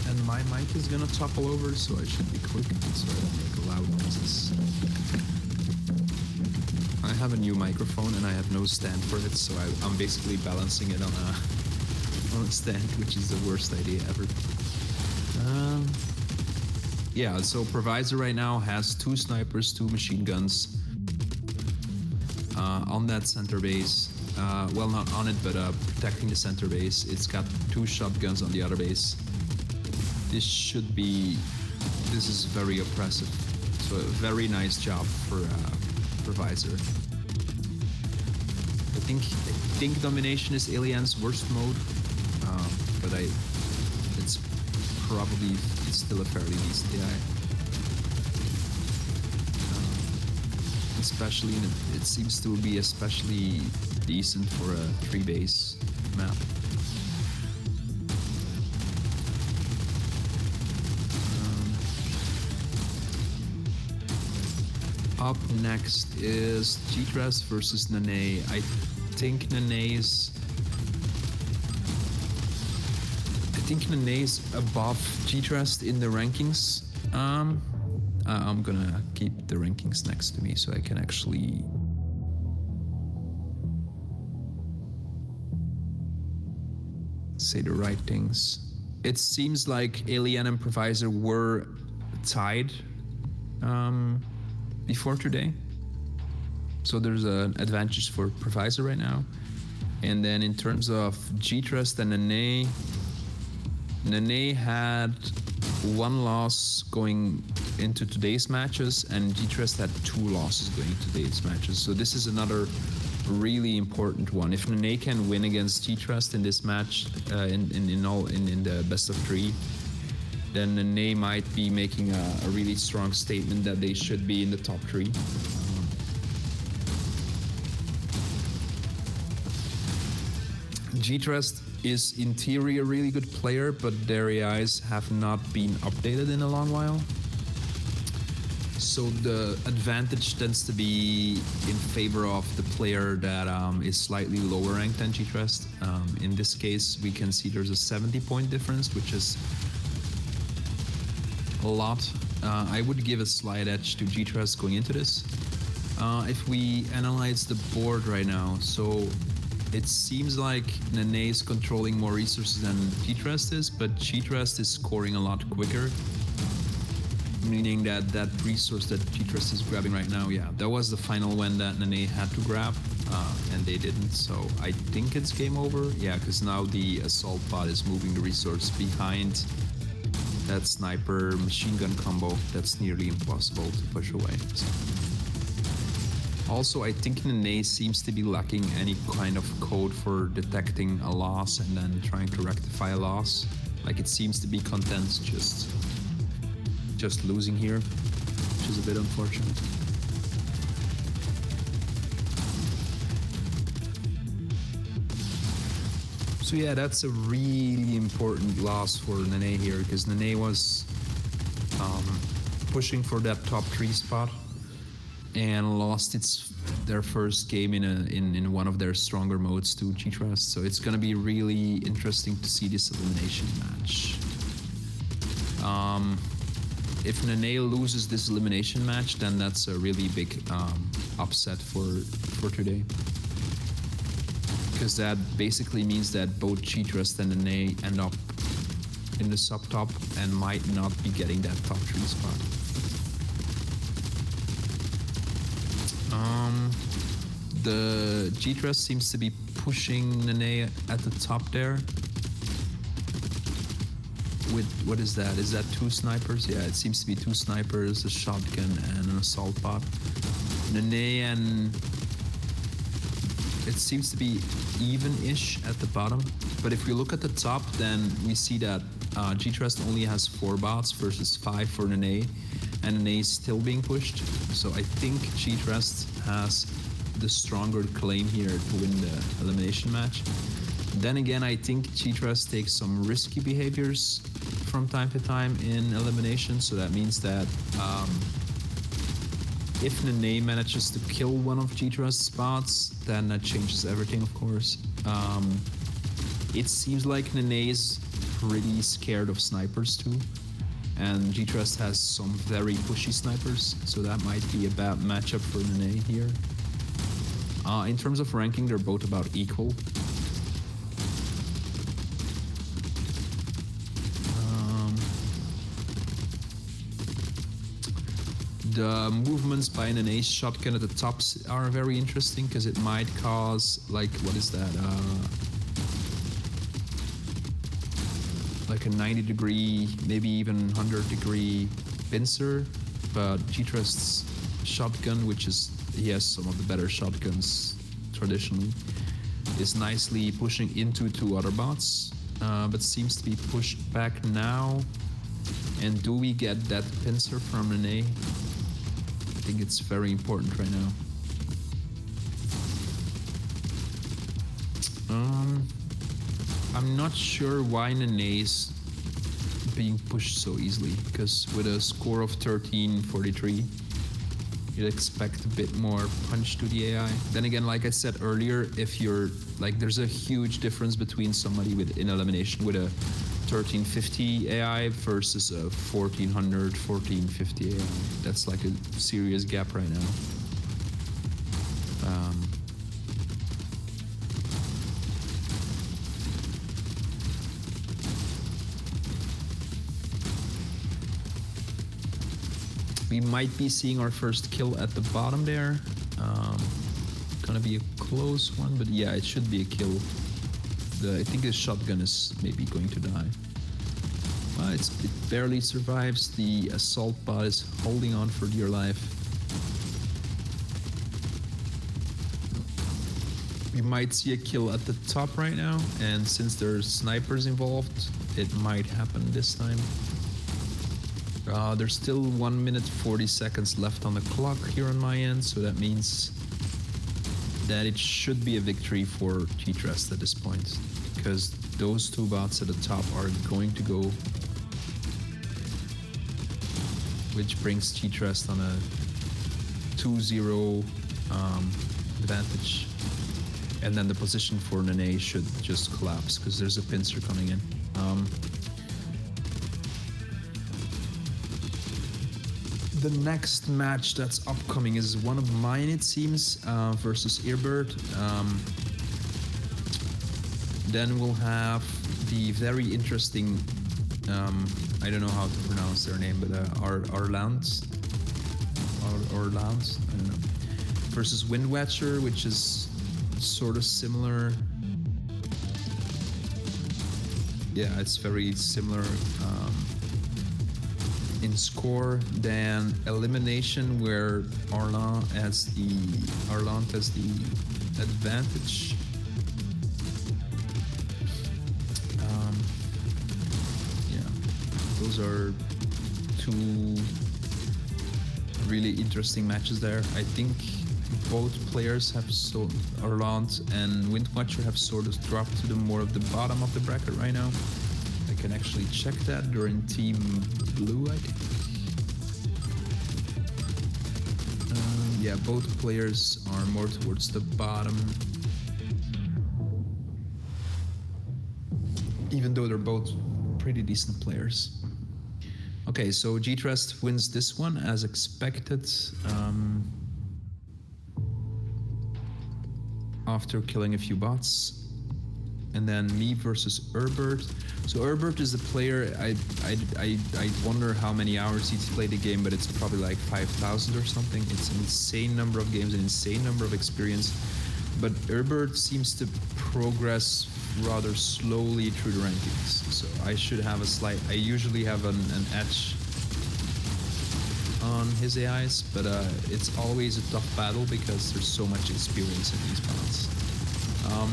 And my mic is gonna topple over, so I should be quick so I don't make loud noises. I have a new microphone and I have no stand for it, so I'm basically balancing it on a stand, which is the worst idea ever. Yeah, so Provisor right now has 2 snipers, 2 machine guns on that center base. Well, not on it, but protecting the center base. It's got 2 shotguns on the other base. This is very oppressive. So a very nice job for Provisor. I think domination is Alien's worst mode, but it's probably still a fairly decent AI. Especially, it seems to be especially decent for a 3-base map. Up next is G-Tress versus Nene. I think Nene's above G-Tress in the rankings. I'm gonna keep the rankings next to me so I can actually say the right things. It seems like Alien and Provisor were tied before today. So there's an advantage for Provisor right now. And then in terms of G-Trust and Nene had 1 loss going into today's matches, and G-Trust had 2 losses going into today's matches. So this is another really important one. If Nene can win against G-Trust in this match, in the best of 3, then Nene might be making a really strong statement that they should be in the top 3. G-Trust is in theory a really good player, but their AIs have not been updated in a long while. So the advantage tends to be in favor of the player that is slightly lower ranked than G-Trust. In this case, we can see there's a 70-point difference, which is a lot. I would give a slight edge to G-Trust going into this. If we analyze the board right now, so it seems like Nene is controlling more resources than G-Trust is, but G-Trust is scoring a lot quicker. Meaning that that resource that G-Trust is grabbing right now, yeah, that was the final one that Nene had to grab, and they didn't. So I think it's game over. Yeah, because now the assault pod is moving the resource behind that sniper machine gun combo that's nearly impossible to push away. So. Also, I think Nene seems to be lacking any kind of code for detecting a loss and then trying to rectify a loss. Like, it seems to be content just losing here, which is a bit unfortunate. So yeah, that's a really important loss for Nene here, because Nene was pushing for that top 3 spot and lost their first game in one of their stronger modes to G-Trust. So it's gonna be really interesting to see this elimination match. If Nene loses this elimination match, then that's a really big upset for today. Because that basically means that both G-Trust and Nene end up in the sub-top and might not be getting that top 3 spot. The G-Trust seems to be pushing Nene at the top there. With, what is that? Is that 2 snipers? Yeah, it seems to be 2 snipers, a shotgun, and an assault bot. Nene and... It seems to be even-ish at the bottom. But if we look at the top, then we see that G-Trust only has 4 bots versus 5 for Nene. And Nene is still being pushed. So I think G-Trust has the stronger claim here to win the elimination match. Then again, I think G-Trust takes some risky behaviors from time to time in elimination. So that means that if Nene manages to kill one of G-Trust's bots, then that changes everything, of course. It seems like Nene is pretty scared of snipers too. And G-Trust has some very pushy snipers, so that might be a bad matchup for Nene here. In terms of ranking, they're both about equal. The movements by Nene's shotgun at the tops are very interesting because it might cause, like, what is that? Like a 90-degree, maybe even 100-degree pincer. But G-Trust's shotgun, which is, he has some of the better shotguns traditionally, is nicely pushing into 2 other bots, but seems to be pushed back now. And do we get that pincer from Nene? I think it's very important right now. I'm not sure why Nene's being pushed so easily, because with a score of 1343, you'd expect a bit more punch to the AI. Then again, like I said earlier, if you're like, there's a huge difference between somebody with in elimination with a 1350 AI versus a 1400, 1450 AI. That's like a serious gap right now. We might be seeing our first kill at the bottom there. Gonna be a close one, but yeah, it should be a kill. I think the shotgun is maybe going to die. It barely survives. The assault bot is holding on for dear life. We might see a kill at the top right now, and since there's snipers involved, it might happen this time. There's still 1 minute 40 seconds left on the clock here on my end, so that means that it should be a victory for G-Trust at this point, because those 2 bots at the top are going to go, which brings G-Trust on a 2-0 advantage. And then the position for Nene should just collapse because there's a pincer coming in. The next match that's upcoming is one of mine, it seems, versus Earbird. Then we'll have the very interesting, I don't know how to pronounce their name, but Orlands, I don't know, versus Windwatcher, which is sort of similar. Yeah, it's very similar in score than Elimination, where Arland has the advantage. Yeah, those are 2 really interesting matches there. I think both players have Arland and Windwatcher have sort of dropped to the more of the bottom of the bracket right now. I can actually check that. They're in Team Blue, I think. Yeah, both players are more towards the bottom. Even though they're both pretty decent players. Okay, so G-Trust wins this one as expected. After killing a few bots. And then me versus Erbert. So Erbert is a player, I wonder how many hours he's played the game, but it's probably like 5,000 or something. It's an insane number of games, an insane number of experience. but Herbert seems to progress rather slowly through the rankings. So I should have I usually have an edge on his AIs, but it's always a tough battle because there's so much experience in these bots.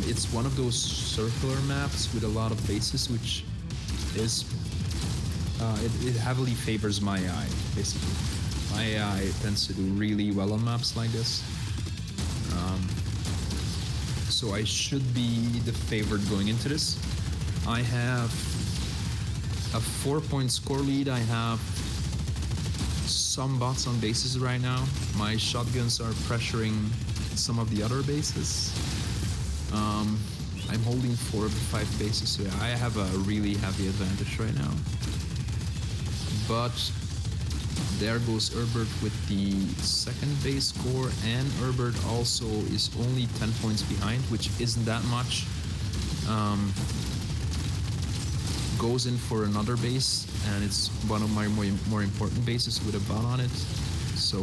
It's one of those circular maps with a lot of bases, which is it heavily favors my AI, basically. My AI tends to do really well on maps like this. So I should be the favorite going into this. I have a 4-point score lead. I have some bots on bases right now. My shotguns are pressuring some of the other bases. I'm holding 4 of the 5 bases, so I have a really heavy advantage right now. But there goes Herbert with the second base score, and Herbert also is only 10 points behind, which isn't that much. Goes in for another base, and it's one of my more important bases with a bot on it. So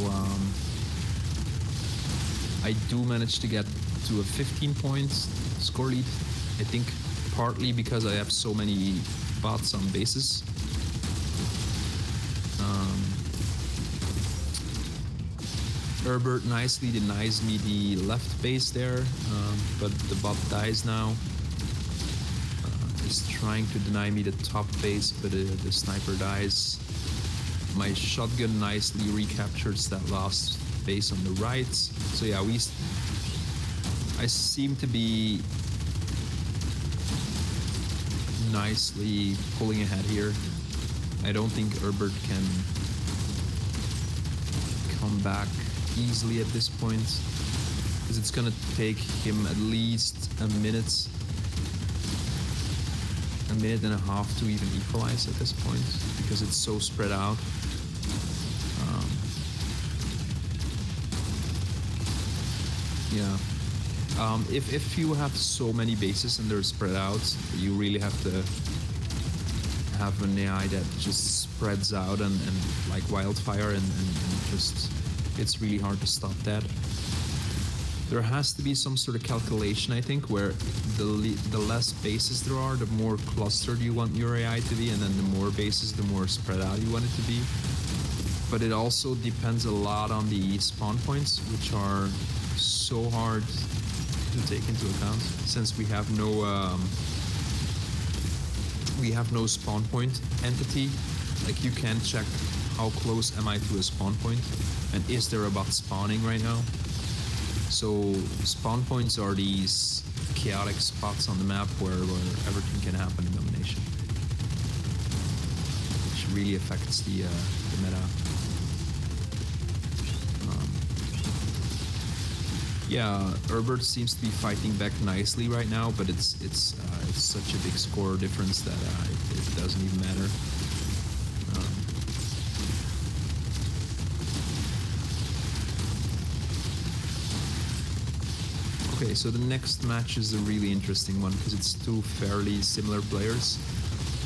I do manage to get to a 15 points score lead. I think partly because I have so many bots on bases. Herbert nicely denies me the left base there, but the bot dies now. He's trying to deny me the top base, but the sniper dies. My shotgun nicely recaptures that last base on the right. So yeah, I seem to be nicely pulling ahead here. I don't think Herbert can come back easily at this point, because it's gonna take him at least a minute and a half to even equalize at this point, because it's so spread out. If you have so many bases and they're spread out, you really have to have an AI that just spreads out and like wildfire, and just it's really hard to stop that. There has to be some sort of calculation, I think, where the less bases there are, the more clustered you want your AI to be, and then the more bases, the more spread out you want it to be. But it also depends a lot on the spawn points, which are so hard to take into account, since we have no spawn point entity. Like, you can't check how close am I to a spawn point, and is there a bot spawning right now. So spawn points are these chaotic spots on the map where everything can happen in domination, which really affects the meta. Yeah, Herbert seems to be fighting back nicely right now, but it's such a big score difference that it doesn't even matter. Okay, so the next match is a really interesting one because it's two fairly similar players.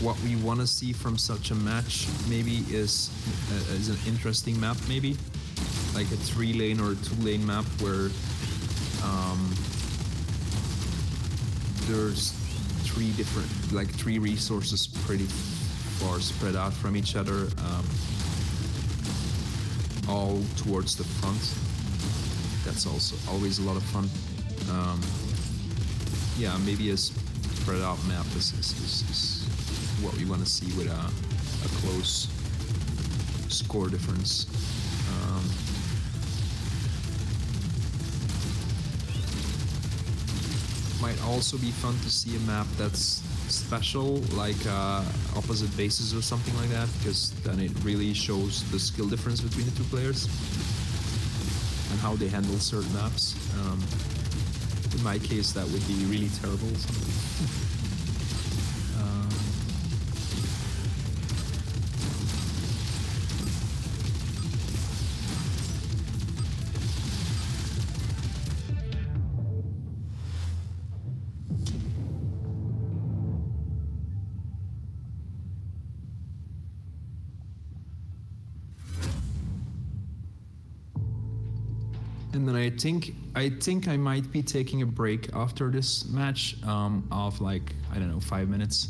What we want to see from such a match maybe is an interesting map, maybe like a 3-lane or a 2-lane map where there's three resources pretty far spread out from each other, all towards the front. That's also always a lot of fun. Yeah, maybe a spread out map is what we want to see with a close score difference. Might also be fun to see a map that's special, like opposite bases or something like that, because then it really shows the skill difference between the two players and how they handle certain maps. In my case, that would be really terrible. And then I think I might be taking a break after this match of like, I don't know, 5 minutes.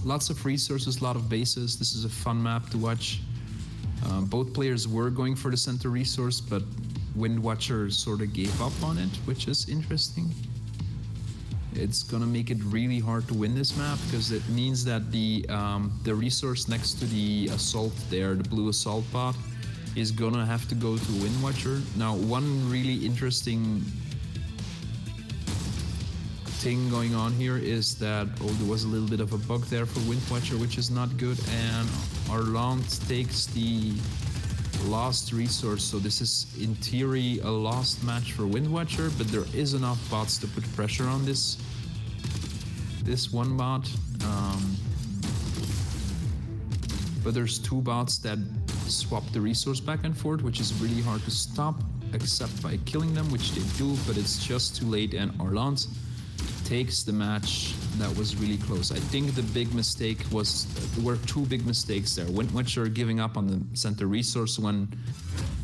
Lots of resources, a lot of bases. This is a fun map to watch. Both players were going for the center resource, but Windwatcher sort of gave up on it, which is interesting. It's gonna make it really hard to win this map because it means that the resource next to the assault there, the blue assault bot, is gonna have to go to Windwatcher. Now, one really interesting thing going on here is that there was a little bit of a bug there for Windwatcher, which is not good, and Arland takes the last resource, so this is in theory a lost match for Windwatcher, but there is enough bots to put pressure on this one bot. But there's two bots that swap the resource back and forth, which is really hard to stop, except by killing them, which they do, but it's just too late, and Arland takes the match. That was really close. I think the big mistake was, there were two big mistakes there. Windwatcher giving up on the center resource when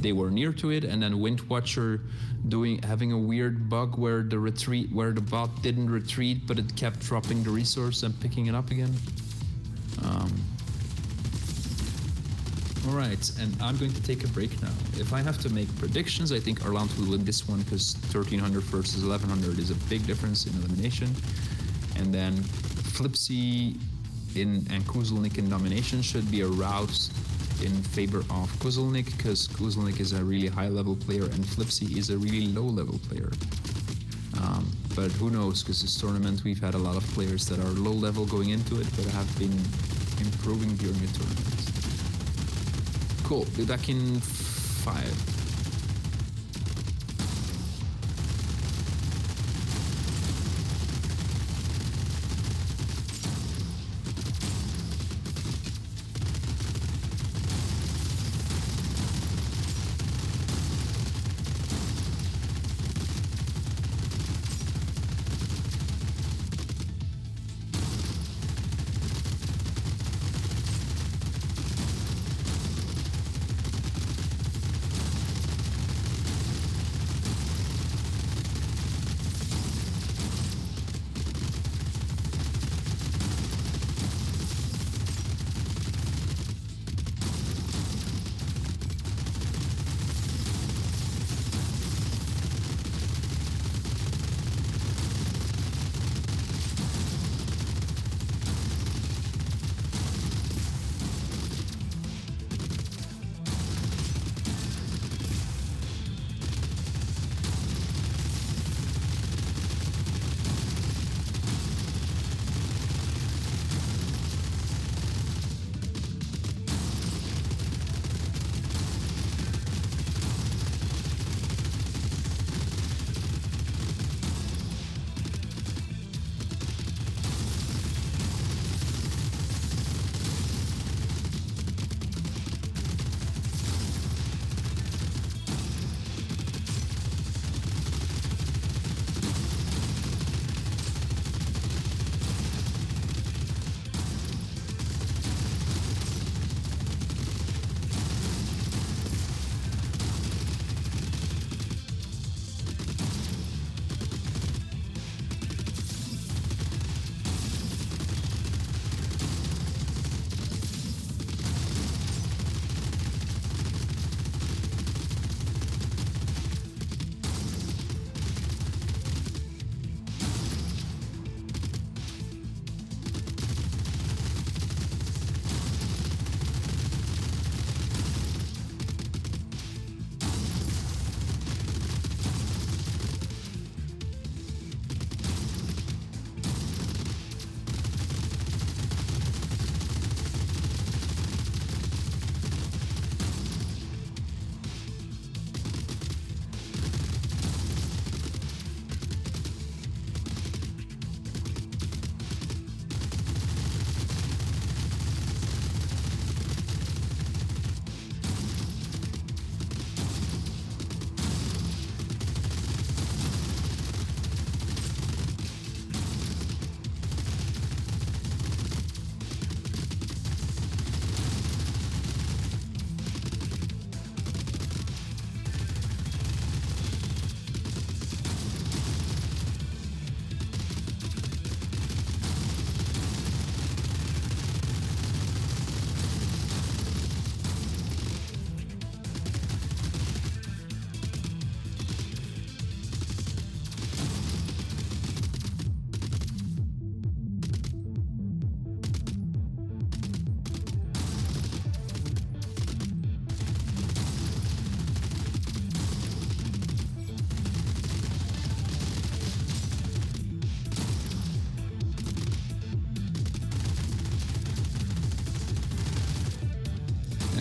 they were near to it, and then Windwatcher having a weird bug where the bot didn't retreat, but it kept dropping the resource and picking it up again. All right, and I'm going to take a break now. If I have to make predictions, I think Arland will win this one because 1300 versus 1100 is a big difference in elimination. And then Flipsy and Kuzelnik in domination should be a rout in favor of Kuzelnik because Kuzelnik is a really high-level player and Flipsy is a really low-level player. But who knows, because this tournament we've had a lot of players that are low-level going into it but have been improving during the tournament. Cool, be back in 5.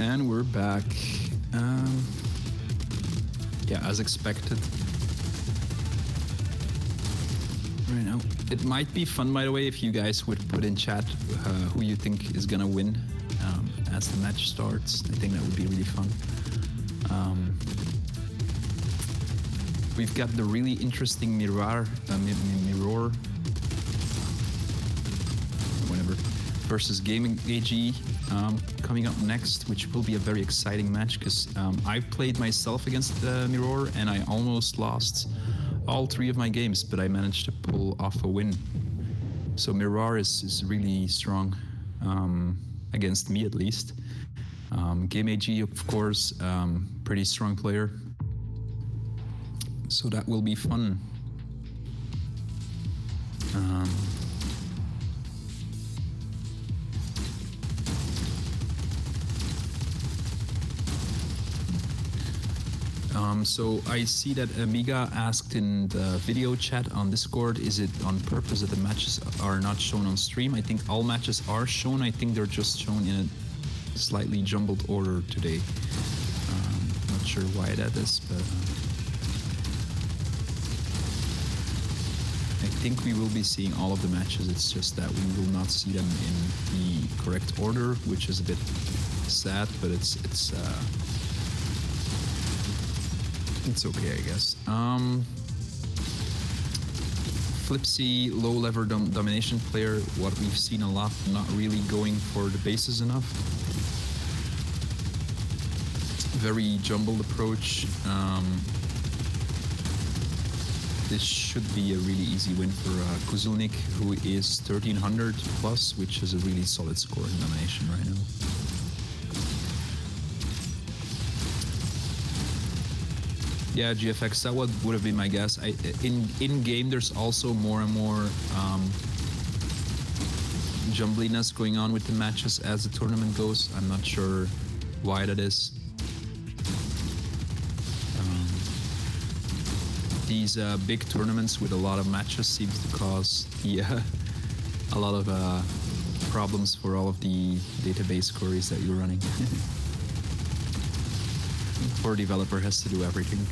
And we're back. Yeah, as expected. Right now, it might be fun, by the way, if you guys would put in chat who you think is gonna win as the match starts. I think that would be really fun. We've got the really interesting Mirror, whatever, versus Gaming AG coming up next, which will be a very exciting match because I played myself against Mirror and I almost lost all 3 of my games, but I managed to pull off a win. So Mirror is really strong against me, at least. Game AG, of course, pretty strong player. So that will be fun. So I see that Amiga asked in the video chat on Discord, is it on purpose that the matches are not shown on stream? I think all matches are shown. I think they're just shown in a slightly jumbled order today. Not sure why that is, but I think we will be seeing all of the matches. It's just that we will not see them in the correct order, which is a bit sad, but it's okay, I guess. Flipsy, low-level domination player, what we've seen a lot, not really going for the bases enough. Very jumbled approach. This should be a really easy win for Kuzulnik, who is 1300 plus, which is a really solid score in domination right now. Yeah, GFX, that would have been my guess. In game, there's also more and more jumbliness going on with the matches as the tournament goes. I'm not sure why that is. These big tournaments with a lot of matches seems to cause a lot of problems for all of the database queries that you're running. Poor developer has to do everything.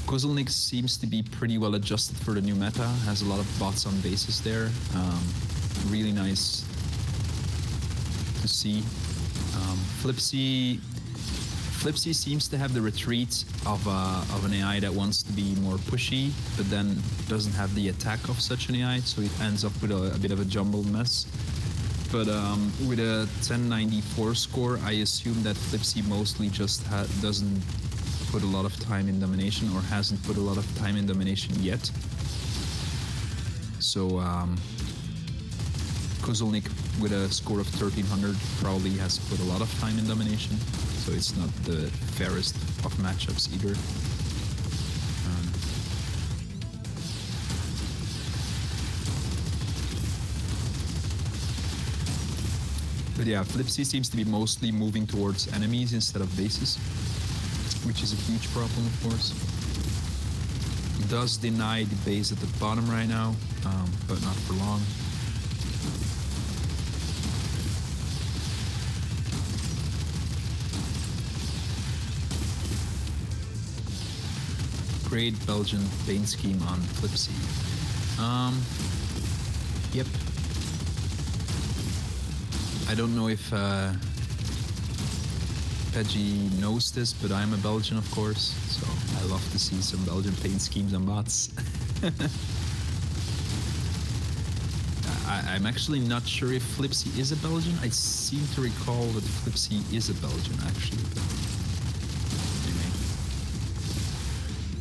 Kuzulnik seems to be pretty well adjusted for the new meta, has a lot of bots on bases there. Really nice to see. Flipsy seems to have the retreat of an AI that wants to be more pushy, but then doesn't have the attack of such an AI, so it ends up with a bit of a jumbled mess. But with a 1094 score, I assume that Flipsy mostly just doesn't put a lot of time in domination, or hasn't put a lot of time in domination yet. So Kuzulnik with a score of 1300 probably has put a lot of time in domination, so it's not the fairest of matchups either. But yeah, Flipsy seems to be mostly moving towards enemies instead of bases, which is a huge problem, of course. Does deny the base at the bottom right now, but not for long. Great Belgian paint scheme on Flipsy. Yep. I don't know if Peggy knows this, but I'm a Belgian, of course, so I love to see some Belgian paint schemes on bots. I'm actually not sure if Flipsy is a Belgian. I seem to recall that Flipsy is a Belgian, actually. But anyway.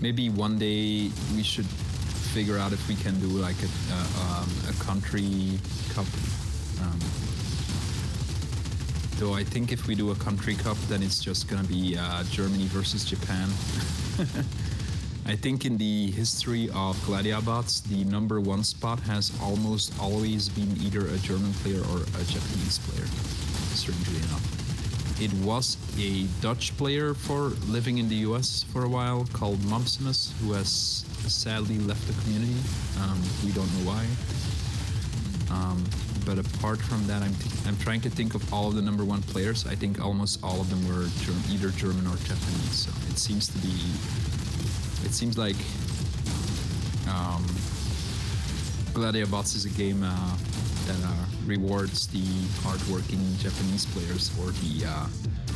Maybe one day we should figure out if we can do like a country cup. Though I think if we do a country cup, then it's just gonna be Germany versus Japan. I think in the history of Gladiabots, the #1 spot has almost always been either a German player or a Japanese player, strangely enough. It was a Dutch player for living in the US for a while called Mumsimus, who has sadly left the community. We don't know why. But apart from that, I'm trying to think of all of the number one players. I think almost all of them were either German or Japanese. So it seems like Gladiabots is a game that rewards the hardworking Japanese players or the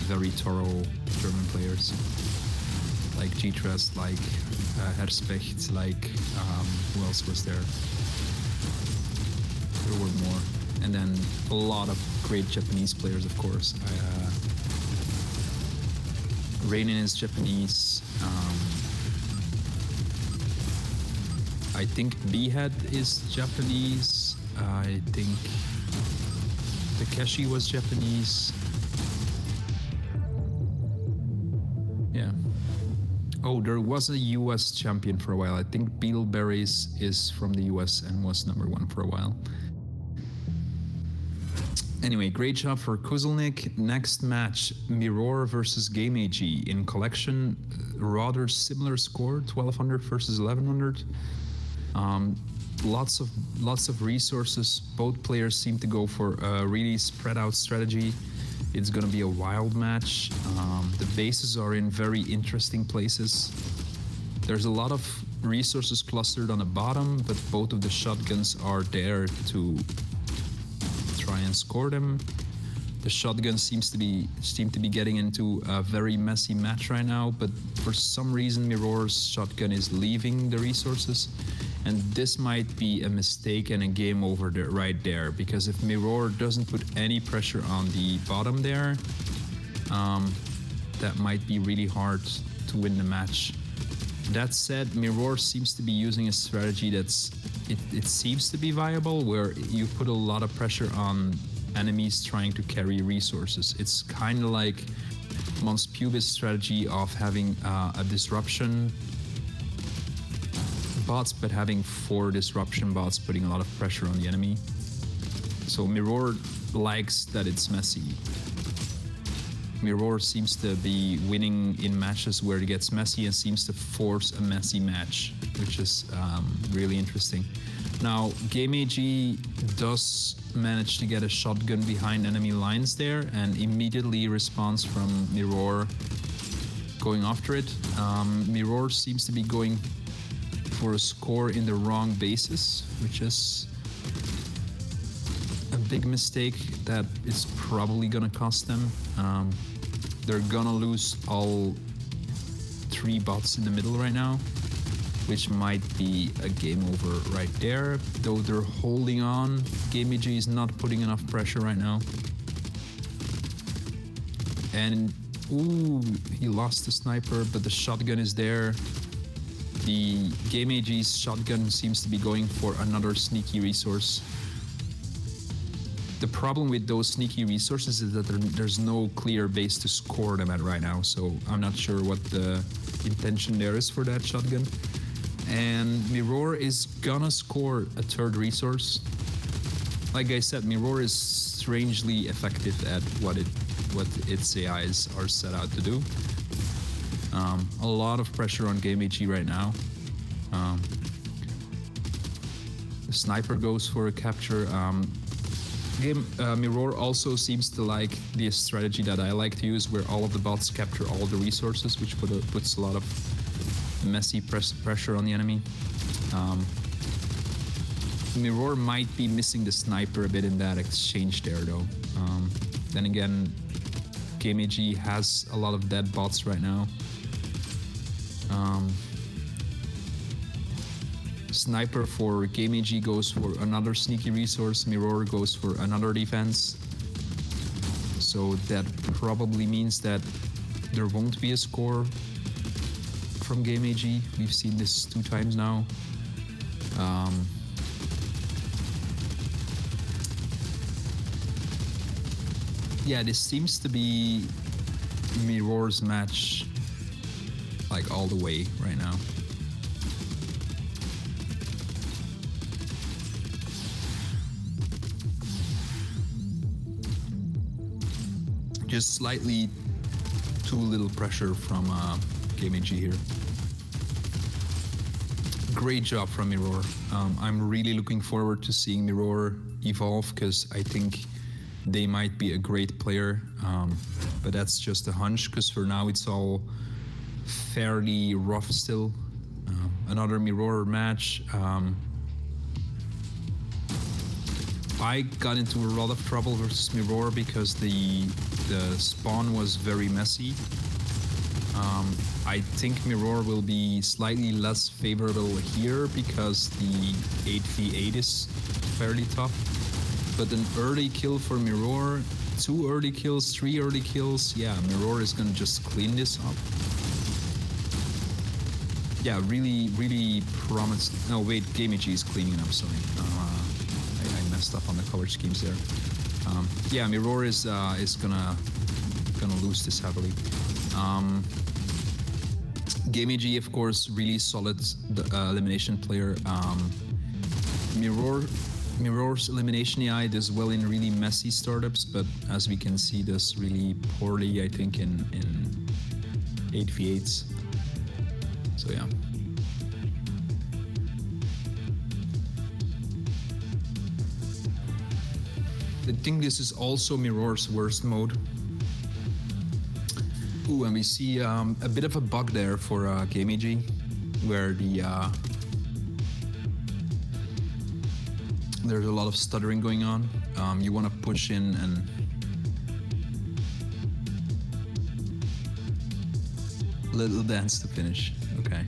very thorough German players, like G-Trust, like Herspecht, like who else was there? There were more, and then a lot of great Japanese players, of course. Reinin is Japanese. I think Behead is Japanese. I think Takeshi was Japanese. Yeah. Oh, there was a US champion for a while. I think Beetleberries is from the US and was number one for a while. Anyway, great job for Kuzelnik. Next match, Mirror versus Game AG. In collection, rather similar score, 1200 versus 1100. Lots of resources. Both players seem to go for a really spread out strategy. It's gonna be a wild match. The bases are in very interesting places. There's a lot of resources clustered on the bottom, but both of the shotguns are there to try and score them. The shotgun seem to be getting into a very messy match right now, but for some reason Mirror's shotgun is leaving the resources, and this might be a mistake and a game over there, right there, because if Mirror doesn't put any pressure on the bottom there, that might be really hard to win the match. That said, Mirror seems to be using a strategy it seems to be viable, where you put a lot of pressure on enemies trying to carry resources. It's kind of like Mons Pubis' strategy of having a disruption bots, but having 4 disruption bots putting a lot of pressure on the enemy. So Mirror likes that it's messy. Mirror seems to be winning in matches where it gets messy and seems to force a messy match, which is really interesting. Now, Game AG does manage to get a shotgun behind enemy lines there and immediately responds from Mirror going after it. Mirror seems to be going for a score in the wrong basis, which is a big mistake that is probably gonna cost them. They're gonna lose all 3 bots in the middle right now, which might be a game over right there. Though they're holding on, Game AG is not putting enough pressure right now. And ooh, he lost the sniper, but the shotgun is there. The Game AG's shotgun seems to be going for another sneaky resource. The problem with those sneaky resources is that there's no clear base to score them at right now, so I'm not sure what the intention there is for that shotgun. And Mirror is gonna score a 3rd resource. Like I said, Mirror is strangely effective at what its AIs are set out to do. A lot of pressure on Game AG right now. The sniper goes for a capture. Mirror also seems to like the strategy that I like to use, where all of the bots capture all the resources, which puts a lot of messy pressure on the enemy. Mirror might be missing the sniper a bit in that exchange there, though. Then again, Game AG has a lot of dead bots right now. Sniper for Game AG goes for another sneaky resource, Mirror goes for another defense. So that probably means that there won't be a score from Game AG. We've seen this 2 times now. Yeah, this seems to be Mirror's match, like all the way right now. Just slightly too little pressure from Game AG here. Great job from Mirror. I'm really looking forward to seeing Mirror evolve because I think they might be a great player. But that's just a hunch because for now it's all fairly rough still. Another Mirror match. I got into a lot of trouble versus Mirror because the spawn was very messy. I think Mirror will be slightly less favorable here because the 8v8 is fairly tough. But an early kill for Mirror, 2 early kills, 3 early kills, yeah, Mirror is gonna just clean this up. Yeah, really, really promised. No, wait, GameEG is cleaning it up, sorry. I messed up on the color schemes there. Yeah, Mirror is gonna lose this heavily. GameEG, of course, really solid elimination player. Mirror's elimination AI does well in really messy startups, but as we can see, does really poorly, I think, in 8v8s. So yeah. I think this is also Mirror's worst mode. Ooh, and we see a bit of a bug there for GameEG, where there's a lot of stuttering going on. You want to push in and little dance to finish. Okay.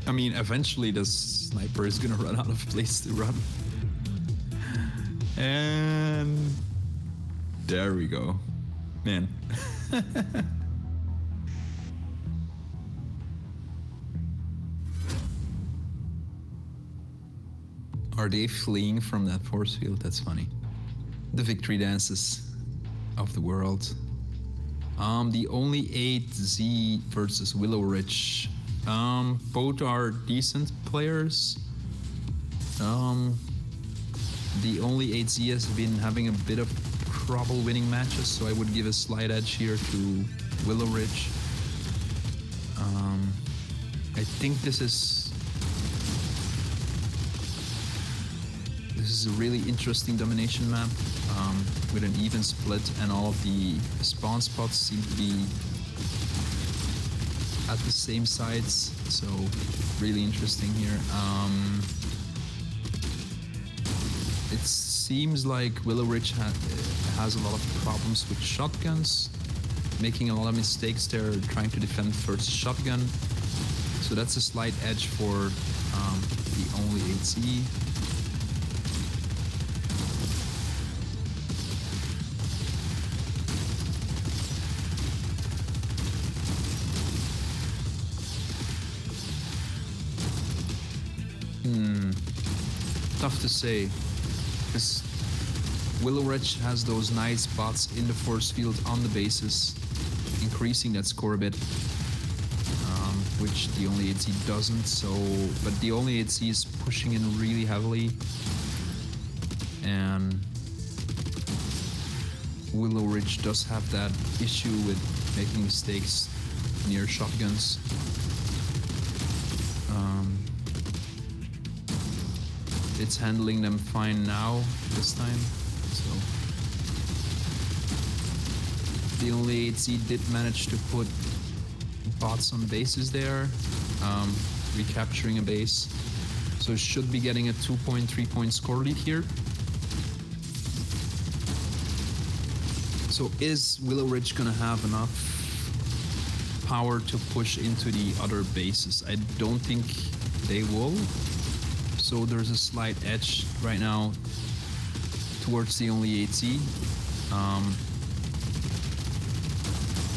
I mean, eventually the sniper is gonna run out of place to run. And there we go. Man. Are they fleeing from that force field? That's funny. The victory dances of the world. The only 8Z versus Willow Ridge. Both are decent players. The only 8Z has been having a bit of trouble winning matches, so I would give a slight edge here to Willow Ridge. I think this is a really interesting domination map with an even split, and all of the spawn spots seem to be at the same sides, so really interesting here. It seems like Willow Ridge has a lot of problems with shotguns, making a lot of mistakes there trying to defend first shotgun. So that's a slight edge for the only 8Z. Tough to say, because Willow Ridge has those nice bots in the force field on the bases, increasing that score a bit, which the only 8Z doesn't. So, but the only 8Z is pushing in really heavily, and Willow Ridge does have that issue with making mistakes near shotguns. It's handling them fine now, this time, so. The only 8Z did manage to put bots on bases there, recapturing a base. So should be getting a 2.3 point score lead here. So is Willow Ridge gonna have enough power to push into the other bases? I don't think they will. So there's a slight edge right now towards the only 8Z.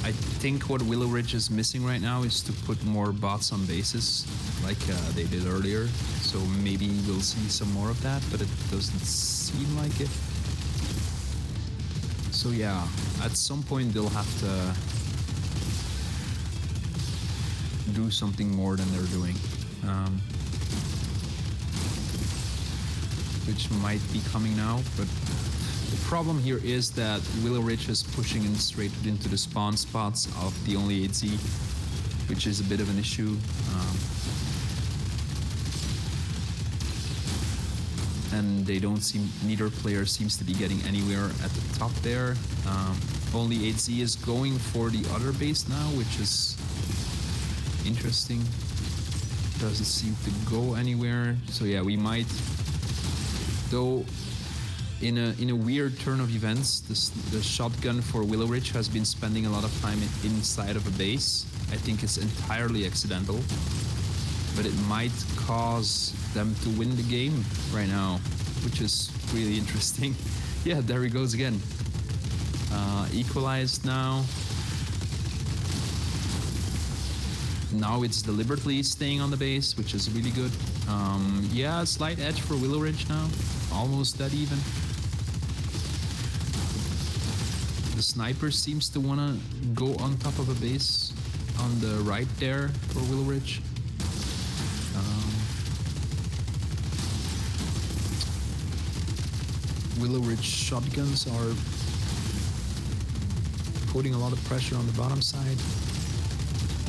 I think what Willow Ridge is missing right now is to put more bots on bases, like they did earlier. So maybe we'll see some more of that, but it doesn't seem like it. So yeah, at some point they'll have to do something more than they're doing. Which might be coming now, but The problem here is that Willow Ridge is pushing in straight into the spawn spots of the only 8Z, which is a bit of an issue. And they don't seem, neither player seems to be getting anywhere at the top there. Only 8Z is going for the other base now, which is interesting. Doesn't seem to go anywhere. So yeah, we might, though, in a weird turn of events, the shotgun for Willow Ridge has been spending a lot of time inside of a base. I think it's entirely accidental, but it might cause them to win the game right now, which is really interesting. Yeah, there he goes again. Equalized now. Now it's deliberately staying on the base, which is really good. Yeah, slight edge for Willow Ridge now. Almost that even. The sniper seems to want to go on top of a base on the right there for Willow Ridge. Willow Ridge shotguns are putting a lot of pressure on the bottom side.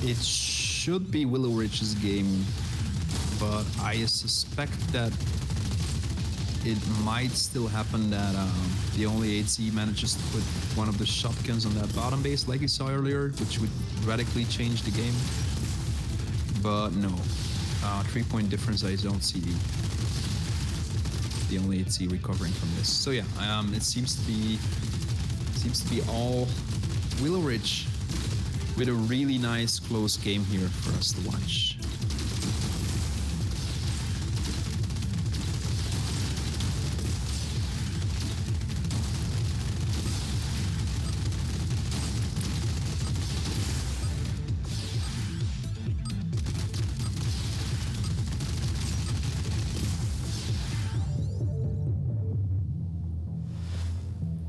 It should be Willow Ridge's game, but I suspect that it might still happen that the only 8Z manages to put one of the shotguns on that bottom base like you saw earlier, which would radically change the game. But no, 3-point difference, I don't see the only 8Z recovering from this. So yeah, it seems to be all Willow Ridge with a really nice close game here for us to watch.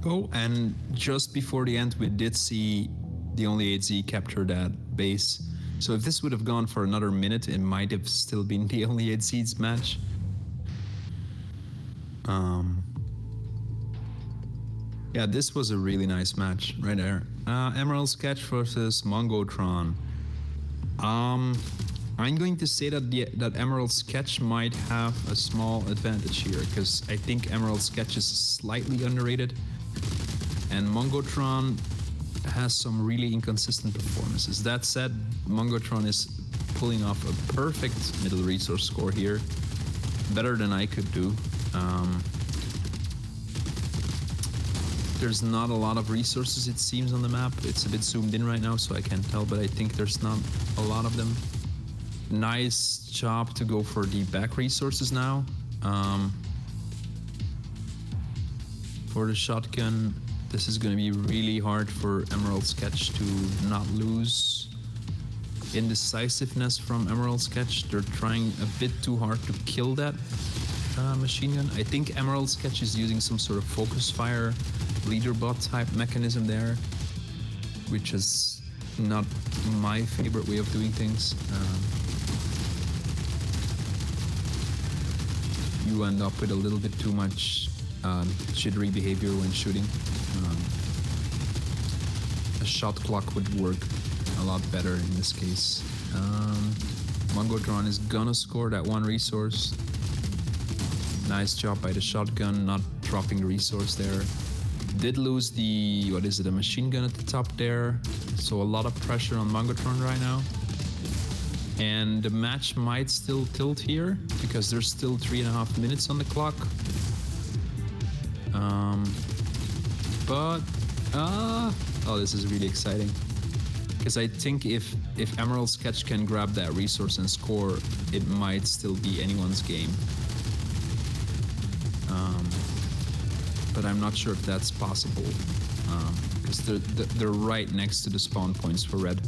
Oh, and just before the end, we did see the only 8Z capture that base. So if this would have gone for another minute, it might have still been the only 8Z's match. Yeah, this was a really nice match right there. Emerald Sketch versus Mongotron. I'm going to say that Emerald Sketch might have a small advantage here, because I think Emerald Sketch is slightly underrated, and Mongotron has some really inconsistent performances. That said, Mongotron is pulling off a perfect middle resource score here, better than I could do. There's not a lot of resources, it seems, on the map. It's a bit zoomed in right now, so I can't tell, but I think there's not a lot of them. Nice job to go for the back resources now. For the shotgun, this is going to be really hard for Emerald Sketch to not lose. Indecisiveness from Emerald Sketch. They're trying a bit too hard to kill that machine gun. I think Emerald Sketch is using some sort of focus fire leader bot type mechanism there, which is not my favorite way of doing things. You end up with a little bit too much jittery behavior when shooting. A shot clock would work a lot better in this case. Mongotron is gonna score that one resource. Nice job by the shotgun, not dropping the resource there. Did lose the, what is it, a machine gun at the top there. So a lot of pressure on Mongotron right now. And the match might still tilt here, because there's still 3.5 minutes on the clock. Oh, this is really exciting. Because I think if Emerald Sketch can grab that resource and score, it might still be anyone's game. But I'm not sure if that's possible, because they're right next to the spawn points for red,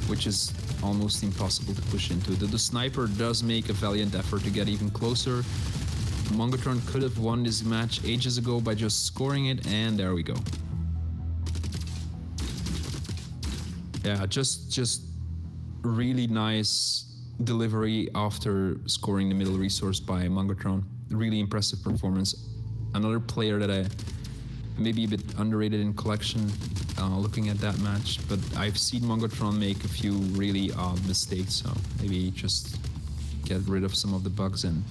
which is almost impossible to push into. The sniper does make a valiant effort to get even closer. Mongotron could have won this match ages ago by just scoring it, and there we go. Yeah, just really nice delivery after scoring the middle resource by Mongotron. Really impressive performance. Another player that maybe a bit underrated in collection, looking at that match. But I've seen Mongotron make a few really odd mistakes, so maybe just get rid of some of the bugs in.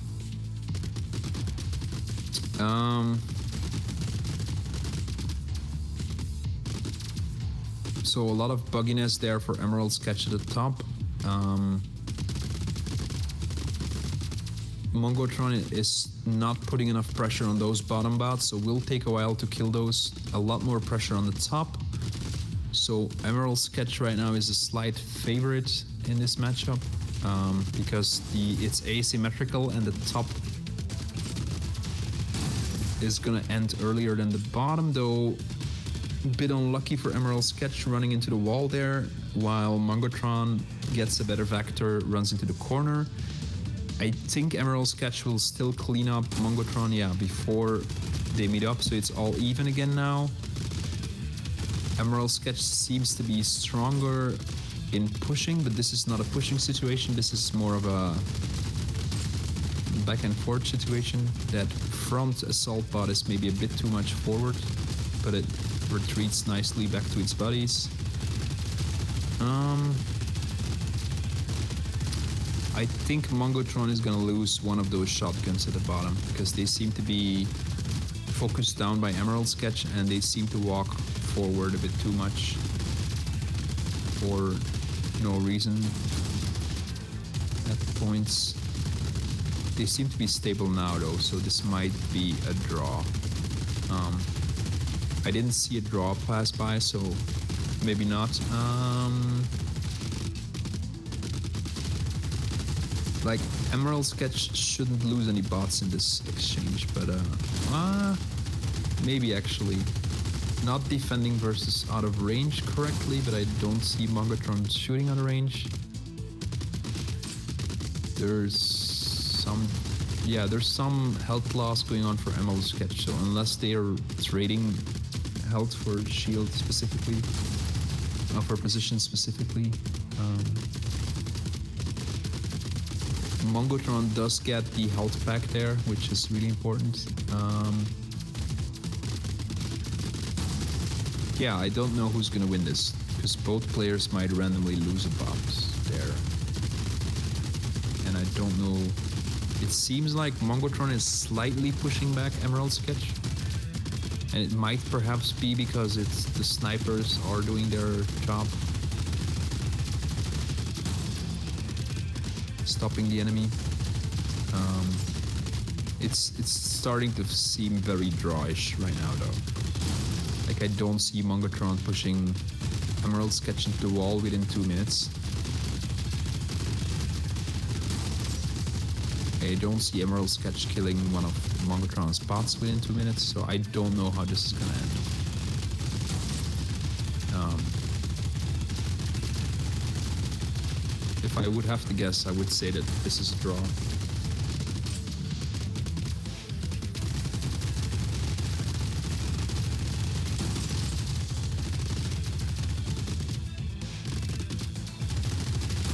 So a lot of bugginess there for Emerald Sketch at the top. Mongotron is not putting enough pressure on those bottom bots, so will take a while to kill those. A lot more pressure on the top. So Emerald Sketch right now is a slight favorite in this matchup because it's asymmetrical and the top is gonna end earlier than the bottom, though a bit unlucky for Emerald Sketch running into the wall there, while Mongotron gets a better vector, runs into the corner. I think Emerald Sketch will still clean up Mongotron, before they meet up, so it's all even again now. Emerald Sketch seems to be stronger in pushing, but this is not a pushing situation, this is more of a back and forth situation. That front assault bot is maybe a bit too much forward, but it retreats nicely back to its buddies. I think Mongotron is gonna lose one of those shotguns at the bottom because they seem to be focused down by Emerald Sketch and they seem to walk forward a bit too much for no reason at points. They seem to be stable now though, so this might be a draw. I didn't see a draw pass by, so maybe not. Like, Emerald Sketch shouldn't lose any bots in this exchange, but maybe actually. Not defending versus out of range correctly, but I don't see Mongotron shooting out of range. There's some health loss going on for Emerald Sketch, so unless they are trading health for shield specifically, for position specifically, Mongotron does get the health pack there, which is really important. Yeah, I don't know who's gonna win this, because both players might randomly lose a bot there. And I don't know. It seems like Mongotron is slightly pushing back Emerald Sketch. And it might perhaps be because it's the snipers are doing their job, stopping the enemy. It's starting to seem very drawish right now though. Like, I don't see Mongotron pushing Emerald Sketch into the wall within 2 minutes. I don't see Emerald Sketch killing one of Mongotron's bots within 2 minutes, so I don't know how this is gonna end. If I would have to guess, I would say that this is a draw.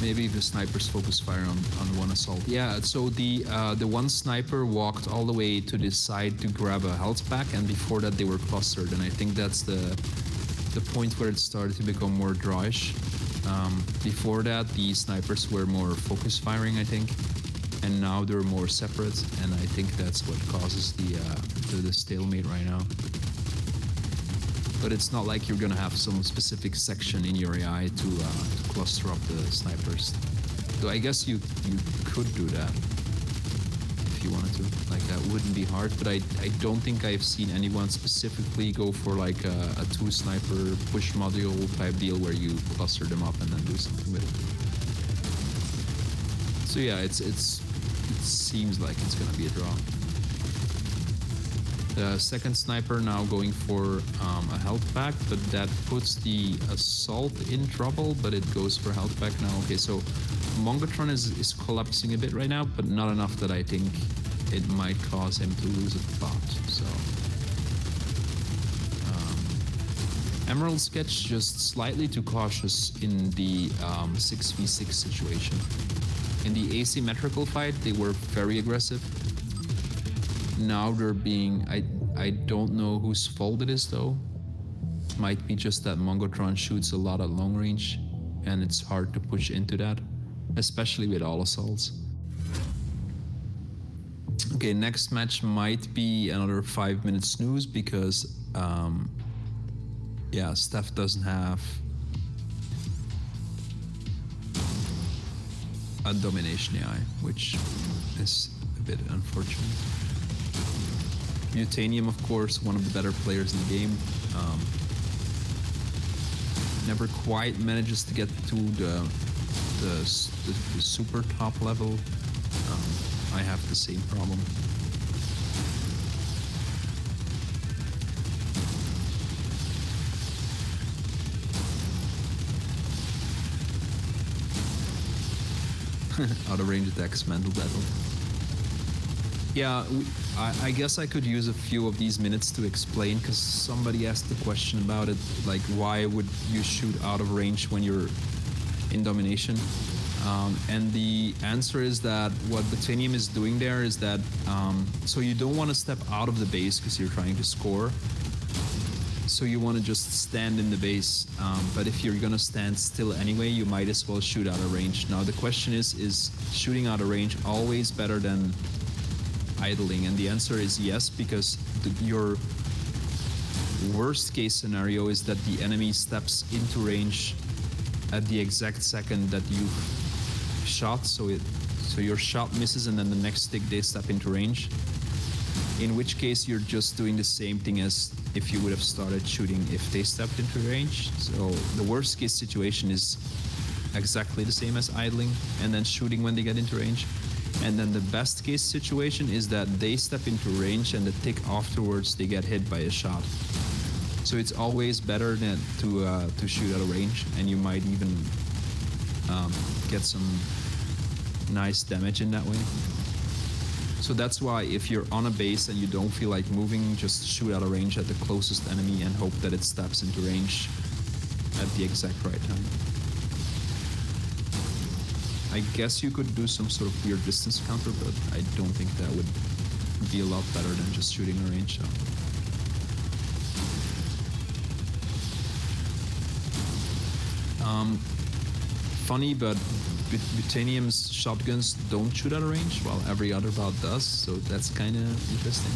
Maybe the snipers focus fire on one assault. Yeah, so the one sniper walked all the way to this side to grab a health pack, and before that they were clustered, and I think that's the point where it started to become more drawish. Before that, the snipers were more focus firing, I think, and now they're more separate, and I think that's what causes the stalemate right now. But it's not like you're gonna have some specific section in your AI to cluster up the snipers. So I guess you could do that if you wanted to. Like, that wouldn't be hard, but I don't think I've seen anyone specifically go for like a 2 sniper push module type deal where you cluster them up and then do something with it. So yeah, it seems like it's gonna be a draw. The second sniper now going for a health pack, but that puts the assault in trouble, but it goes for health pack now. Okay, so Mongotron is collapsing a bit right now, but not enough that I think it might cause him to lose a bot. So Emerald Sketch just slightly too cautious in the 6v6 situation. In the asymmetrical fight, they were very aggressive. Now they're being, I don't know whose fault it is though. Might be just that Mongotron shoots a lot at long range, and it's hard to push into that, especially with all assaults. Okay, next match might be another 5-minute snooze because, yeah, Steph doesn't have a domination AI, which is a bit unfortunate. Mutanium, of course, one of the better players in the game. Never quite manages to get to the super top level. I have the same problem. Out of range attacks, mental battle. Yeah, I guess I could use a few of these minutes to explain, because somebody asked the question about it, like why would you shoot out of range when you're in domination? And the answer is that what Botanium is doing there is that, so you don't want to step out of the base because you're trying to score. So you want to just stand in the base, but if you're gonna stand still anyway, you might as well shoot out of range. Now the question is shooting out of range always better than idling? And the answer is yes, because your worst case scenario is that the enemy steps into range at the exact second that you've shot, so your shot misses and then the next tick they step into range. In which case you're just doing the same thing as if you would have started shooting if they stepped into range. So the worst case situation is exactly the same as idling and then shooting when they get into range. And then the best case situation is that they step into range and the tick afterwards they get hit by a shot. So it's always better than to shoot out of range, and you might even get some nice damage in that way. So that's why if you're on a base and you don't feel like moving, just shoot out of range at the closest enemy and hope that it steps into range at the exact right time. I guess you could do some sort of weird distance counter, but I don't think that would be a lot better than just shooting a range shot. Funny, but Butanium's shotguns don't shoot out of range, while every other bot does, so that's kind of interesting.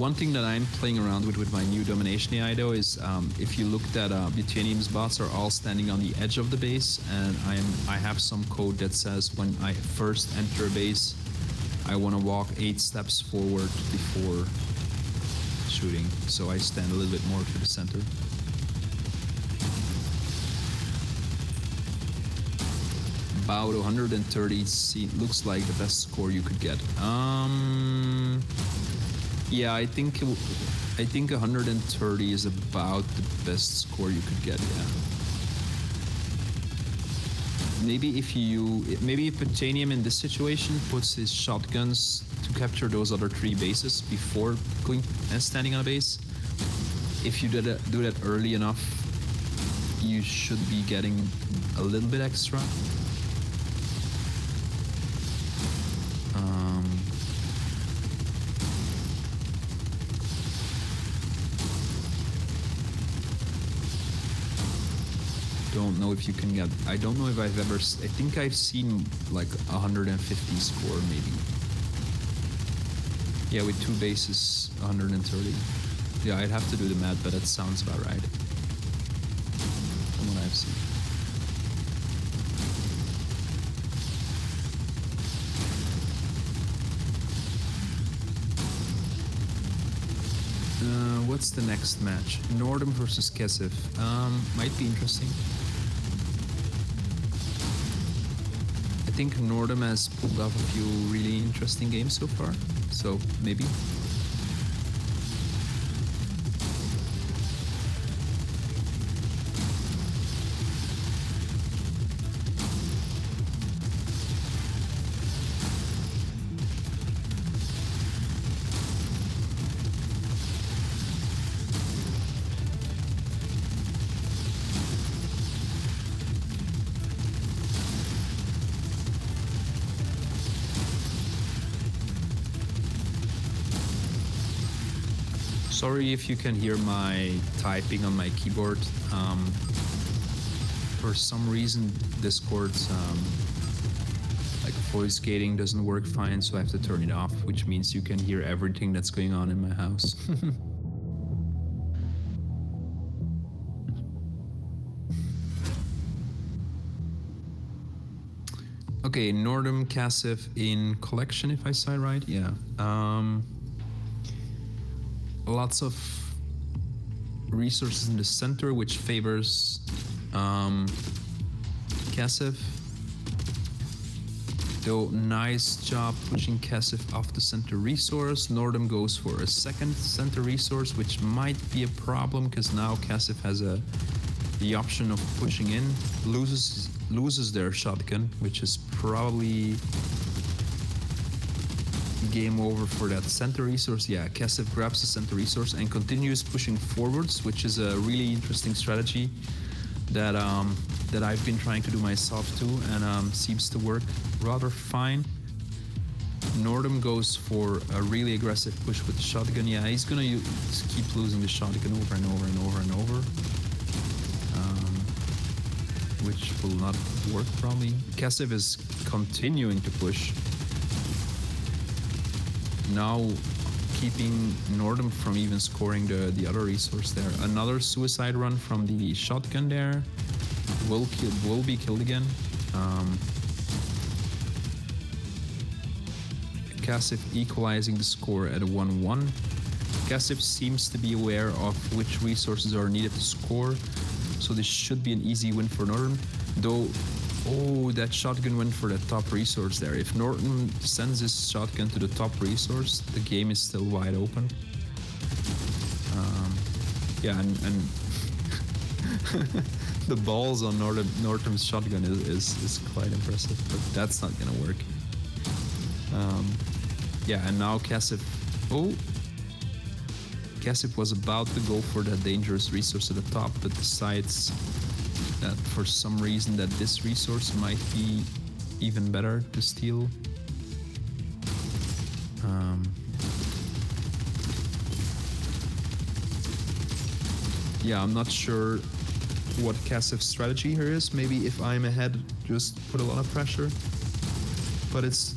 One thing that I'm playing around with my new domination AI though is if you looked at Butanium's bots are all standing on the edge of the base, and I have some code that says when I first enter a base, I want to walk 8 steps forward before shooting, so I stand a little bit more to the center. About 130 looks like the best score you could get. Yeah, I think 130 is about the best score you could get. Yeah. Maybe if Botanium in this situation puts his shotguns to capture those other 3 bases before going and standing on a base. If you do that early enough, you should be getting a little bit extra. Don't know if you can get. I don't know if I've ever. I think I've seen like 150 score maybe. Yeah, with 2 bases, 130. Yeah, I'd have to do the math, but that sounds about right. From what I've seen. What's the next match? Nordum versus Kesef. Might be interesting. I think Nordum has pulled off a few really interesting games so far, so maybe. Sorry if you can hear my typing on my keyboard. For some reason, Discord's like voice gating doesn't work fine, so I have to turn it off, which means you can hear everything that's going on in my house. Okay, Nordum Cassif in collection, if I saw it right. Yeah. Lots of resources in the center, which favors Cassif. Though nice job pushing Cassif off the center resource. Nordum goes for a second center resource, which might be a problem because now Cassif has the option of pushing in, loses their shotgun, which is probably game over for that center resource. Yeah, Cassif grabs the center resource and continues pushing forwards, which is a really interesting strategy that that I've been trying to do myself too, and seems to work rather fine. Nordum goes for a really aggressive push with the shotgun. Yeah, he's gonna keep losing the shotgun over and over and over and over, which will not work probably. Cassif is continuing to push, now keeping Nordum from even scoring the other resource there. Another suicide run from the shotgun there will be killed again. Cassif equalizing the score at a 1-1. Cassif seems to be aware of which resources are needed to score, so this should be an easy win for Nordum. Though, oh, that shotgun went for the top resource there. If Nordum sends his shotgun to the top resource, the game is still wide open. Yeah, and the balls on Nordum's shotgun is quite impressive, but that's not gonna work. Yeah, and now Cassif. Oh, Cassif was about to go for that dangerous resource at the top, but decides that for some reason that this resource might be even better to steal. Yeah, I'm not sure what Cassif's strategy here is. Maybe if I'm ahead, just put a lot of pressure. But it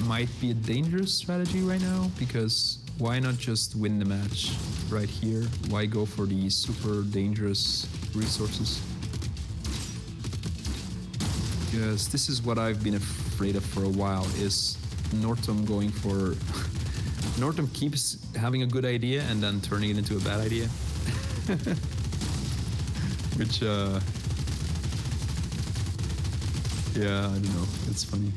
might be a dangerous strategy right now, because why not just win the match right here? Why go for the super dangerous resources? Because this is what I've been afraid of for a while, is Nordum going for... Nordum keeps having a good idea and then turning it into a bad idea. Which, yeah, I don't know, it's funny.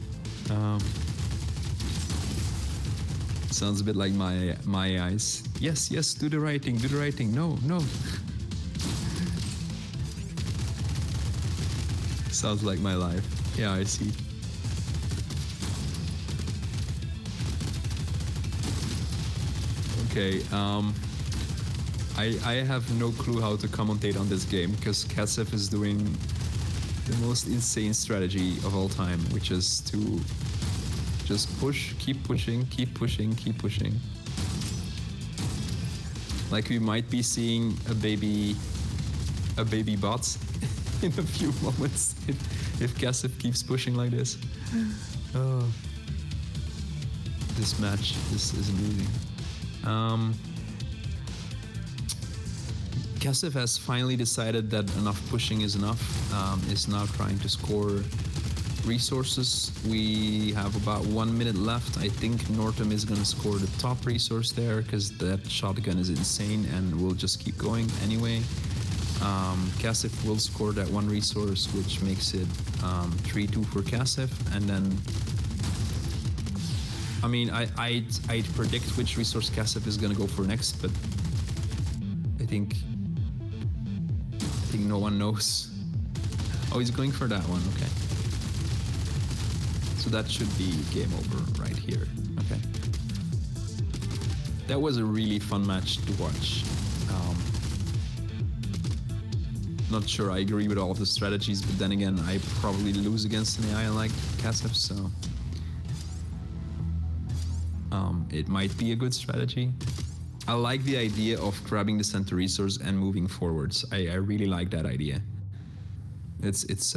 Sounds a bit like my eyes. Yes, do the right thing, no. Sounds like my life. Yeah, I see. Okay, I have no clue how to commentate on this game, because Cassif is doing the most insane strategy of all time, which is to just push, keep pushing. Like we might be seeing a baby bot in a few moments if Cassif keeps pushing like this. Oh, this match is amazing. Cassif has finally decided that enough pushing is enough, is now trying to score resources. We have about 1 minute left. I think Nordum is going to score the top resource there, because that shotgun is insane and will just keep going anyway. Cassif will score that one resource, which makes it 3-2 for Cassif, and then I mean, I'd predict which resource Cassif is going to go for next, but I think no one knows. Oh, he's going for that one, okay. So that should be game over right here, okay. That was a really fun match to watch. Not sure I agree with all of the strategies, but then again, I probably lose against an AI like Cassif, so it might be a good strategy. I like the idea of grabbing the center resource and moving forwards. I really like that idea. It's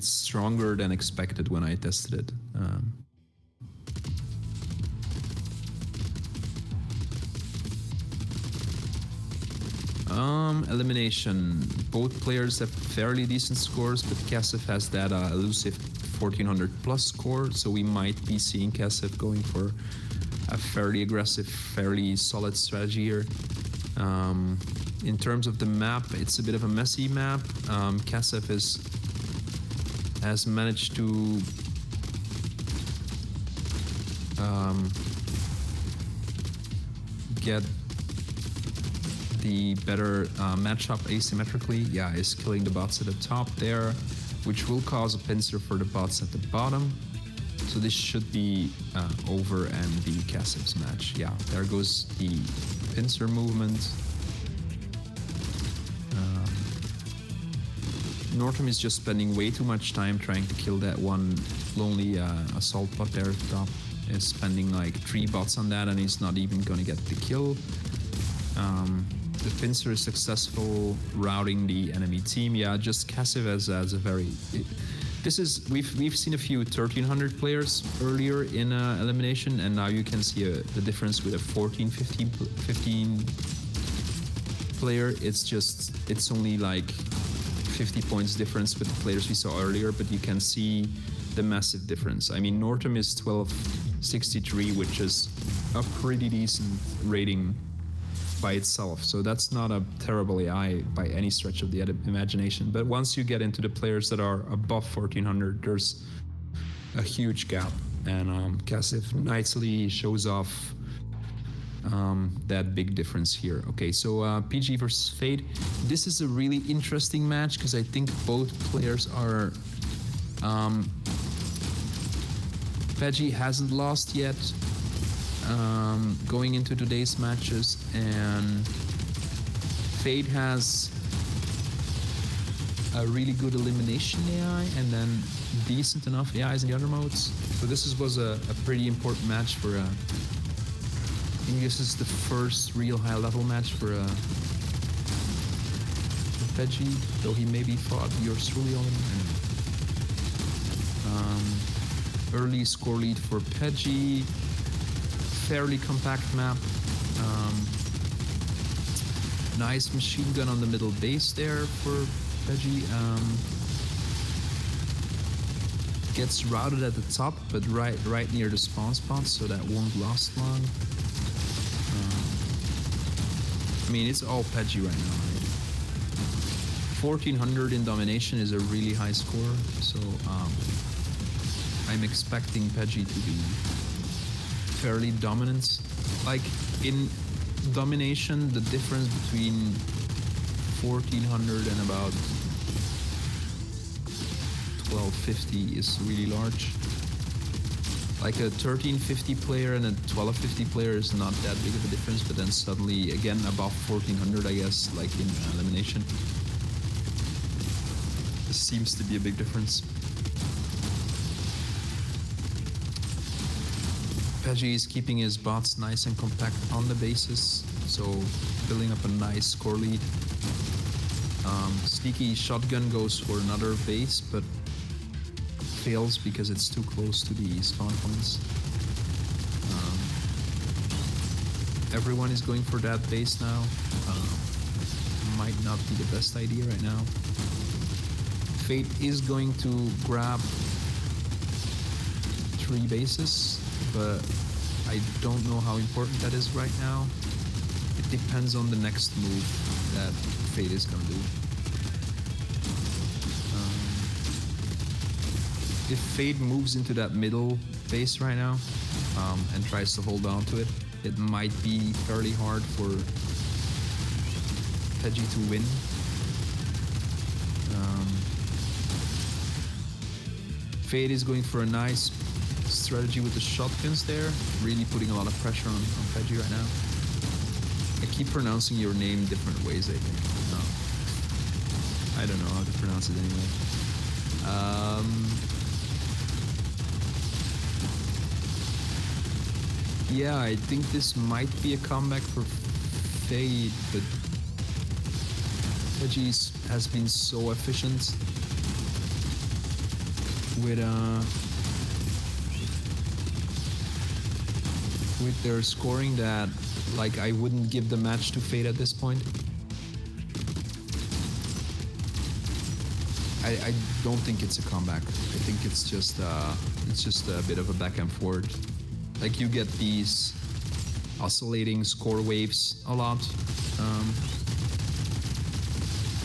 stronger than expected when I tested it. Elimination. Both players have fairly decent scores, but Kasif has that elusive 1400 plus score, so we might be seeing Kasif going for a fairly aggressive, fairly solid strategy here. In terms of the map, it's a bit of a messy map. Kasif has managed to get the better matchup asymmetrically. Yeah, is killing the bots at the top there, which will cause a pincer for the bots at the bottom. So this should be over and be Kasif's match. Yeah, there goes the pincer movement. Northam is just spending way too much time trying to kill that one lonely assault bot there at the top. Is spending like 3 bots on that and he's not even gonna get the kill. The pincer is successful routing the enemy team. Yeah, just Kasif as a very... This is we've seen a few 1300 players earlier in elimination, and now you can see the difference with a 15 player. It's only like 50 points difference with the players we saw earlier, but you can see the massive difference. I mean, Northam is 1263, which is a pretty decent rating by itself, so that's not a terrible AI by any stretch of the imagination. But once you get into the players that are above 1400, there's a huge gap, and Kasif nicely shows off that big difference here. Okay, so PG versus Fade. This is a really interesting match because I think both players are... Peggy hasn't lost yet going into today's matches, and Fade has a really good elimination AI and then decent enough AIs in the other modes. So this was a pretty important match for I think this is the first real high level match for Peggy, though he maybe fought yours truly on him. Early score lead for Peggy. Fairly compact map. Nice machine gun on the middle base there for Peggy. Gets routed at the top, but right near the spawn spot, so that won't last long. I mean, it's all Peggy right now, right? 1400 in domination is a really high score, so I'm expecting Peggy to be fairly dominant. Like in domination, the difference between 1400 and about 1250 is really large. Like a 1350 player and a 1250 player is not that big of a difference, but then suddenly again above 1400, I guess, like in elimination, this seems to be a big difference. Peggy is keeping his bots nice and compact on the bases, so building up a nice score lead. Sneaky shotgun goes for another base, but fails because it's too close to the spawn points. Everyone is going for that base now. Might not be the best idea right now. Fate is going to grab 3 bases, but I don't know how important that is right now. It depends on the next move that Fate is gonna do. If Fate moves into that middle base right now and tries to hold on to it, it might be fairly hard for Peggy to win. Fate is going for a nice strategy with the shotguns there, really putting a lot of pressure on Peggy right now. I keep pronouncing your name different ways, I think. No. I don't know how to pronounce it anyway. Yeah, I think this might be a comeback for Fade, but Veggies has been so efficient with their scoring that like I wouldn't give the match to Fade at this point. I don't think it's a comeback. I think it's just a bit of a back and forth. Like you get these oscillating score waves a lot.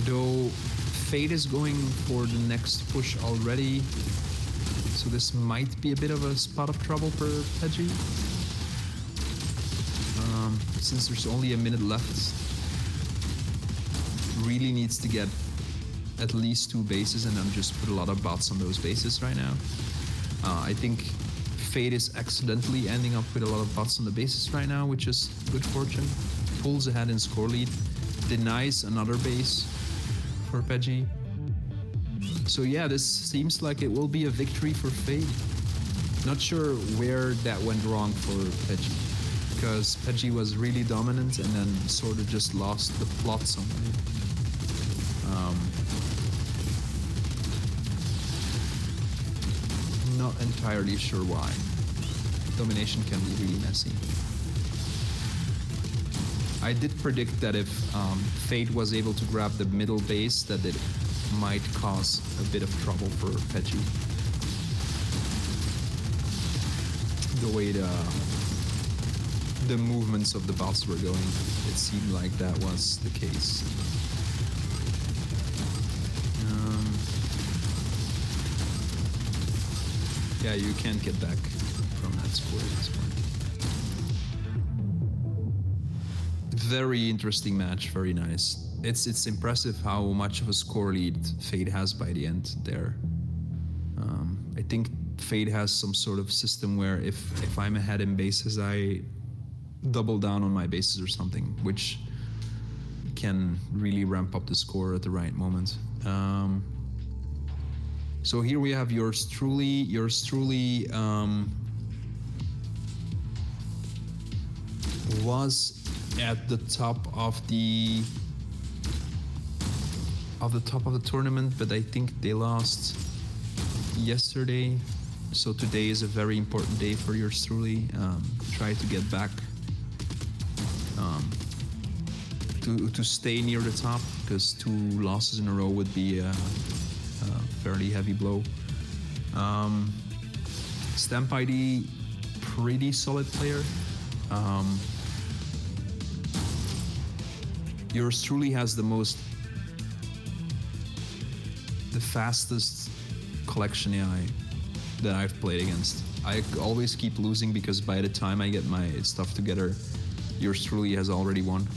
Though Fade is going for the next push already, so this might be a bit of a spot of trouble for Peggy. Since there's only a minute left, really needs to get at least 2 bases and then just put a lot of bots on those bases right now. I think Fade is accidentally ending up with a lot of bots on the bases right now, which is good fortune. Pulls ahead in score lead, denies another base for Peggy. So yeah, this seems like it will be a victory for Fade. Not sure where that went wrong for Peggy, because Peggy was really dominant and then sort of just lost the plot somewhere. Not entirely sure why. Domination can be really messy. I did predict that if Fade was able to grab the middle base, that it might cause a bit of trouble for Peggy. The way the movements of the bots were going, it seemed like that was the case. Yeah, you can't get back from that score at this point. Very interesting match, very nice. It's impressive how much of a score lead Fade has by the end there. I think Fade has some sort of system where if I'm ahead in bases, I double down on my bases or something, which can really ramp up the score at the right moment. So here we have yours truly was at the top of the tournament, but I think they lost yesterday. So today is a very important day for yours truly. Try to get back to stay near the top, because 2 losses in a row would be a fairly heavy blow. Stamp ID, pretty solid player. Yours truly has the fastest collection AI that I've played against. I always keep losing because by the time I get my stuff together, yours truly has already won.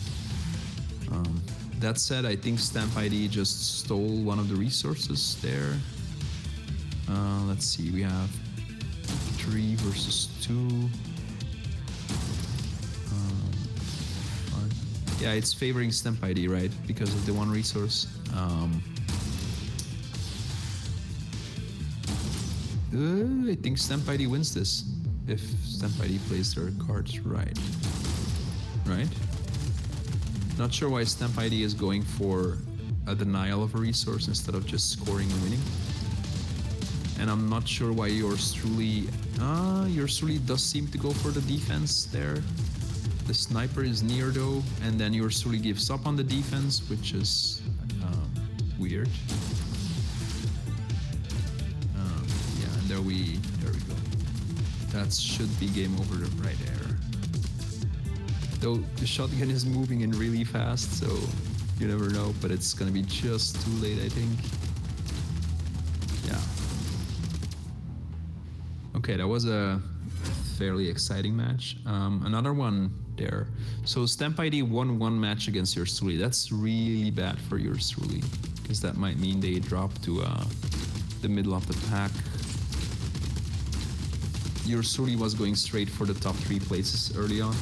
That said, I think Stamp ID just stole one of the resources there. Let's see, we have 3 versus 2. Yeah, it's favoring Stamp ID, right? Because of the one resource. I think Stamp ID wins this if Stamp ID plays their cards right. Right? Not sure why Stamp ID is going for a denial of a resource instead of just scoring and winning. And I'm not sure why yours truly does seem to go for the defense there. The sniper is near though, and then yours truly gives up on the defense, which is weird. Yeah, and there we go. That should be game over right there. Though the shotgun is moving in really fast, so you never know, but it's gonna be just too late, I think. Yeah. Okay, that was a fairly exciting match. Another one there. So Stamp ID won 1 match against yours truly. That's really bad for yours truly, because that might mean they drop to the middle of the pack. Yours truly was going straight for the top 3 places early on.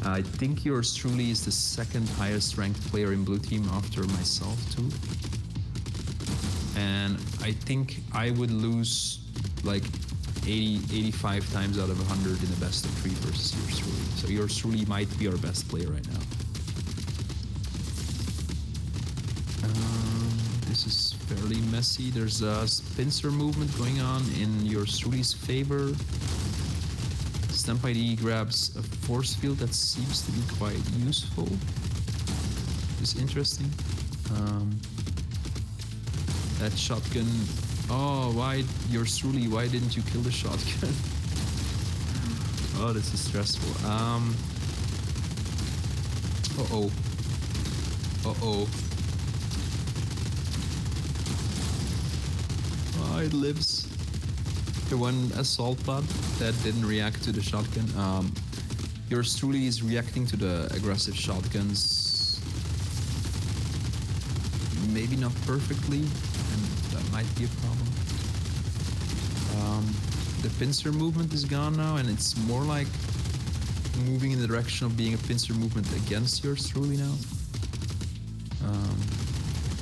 I think yours truly is the 2nd highest ranked player in blue team after myself too. And I think I would lose like 85 times out of 100 in the best of 3 versus yours truly. So yours truly might be our best player right now. This is fairly messy. There's a pincer movement going on in yours truly's favor. Stamp ID grabs a force field that seems to be quite useful. It's interesting. That shotgun. Oh, why yours truly? Why didn't you kill the shotgun? Oh, this is stressful. Uh-oh. Uh-oh. Oh, it lives. The one assault bot that didn't react to the shotgun. Yours truly is reacting to the aggressive shotguns. Maybe not perfectly, and that might be a problem. The pincer movement is gone now, and it's more like moving in the direction of being a pincer movement against yours truly now.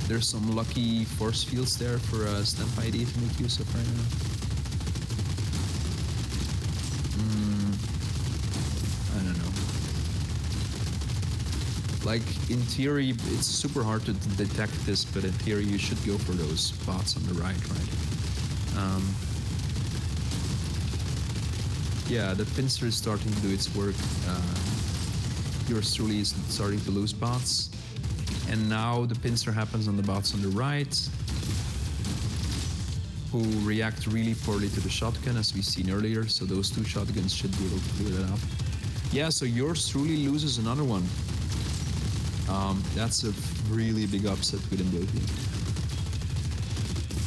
There's some lucky force fields there for Stamp ID to make use of right now. I don't know. Like, in theory, it's super hard to detect this, but in theory you should go for those spots on the right? Yeah, the pincer is starting to do its work. Yours truly is starting to lose bots. And now the pincer happens on the bots on the right, who react really poorly to the shotgun, as we've seen earlier. So those 2 shotguns should be able to clear that up. Yeah, so yours truly loses another one. That's a really big upset within blue team.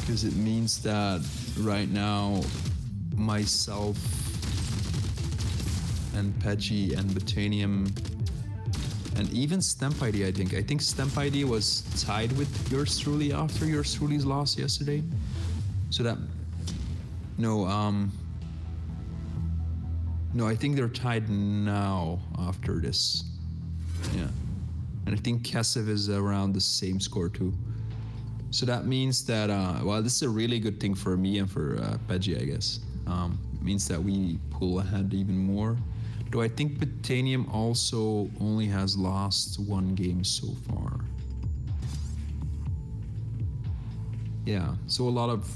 Because it means that right now, myself and Peggy and Botanium and even Stamp ID, I think. I think Stamp ID was tied with yours truly after yours truly's loss yesterday. So that... No, I think they're tied now after this. Yeah. And I think Kessev is around the same score too. So that means that, well, this is a really good thing for me and for Peggy, I guess. It means that we pull ahead even more. Though I think Botanium also only has lost 1 game so far. Yeah, so a lot of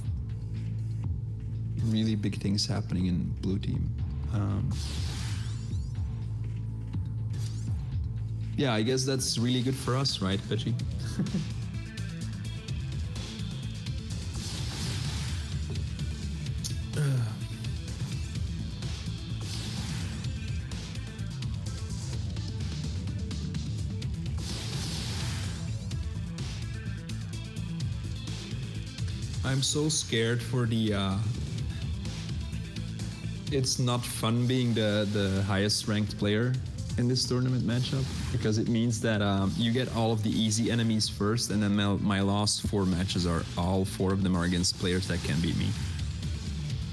really big things happening in blue team. Yeah, I guess that's really good for us, right, Peggy? I'm so scared for the... It's not fun being the highest ranked player in this tournament matchup, because it means that you get all of the easy enemies first, and then my last 4 matches are all 4 of them are against players that can beat me.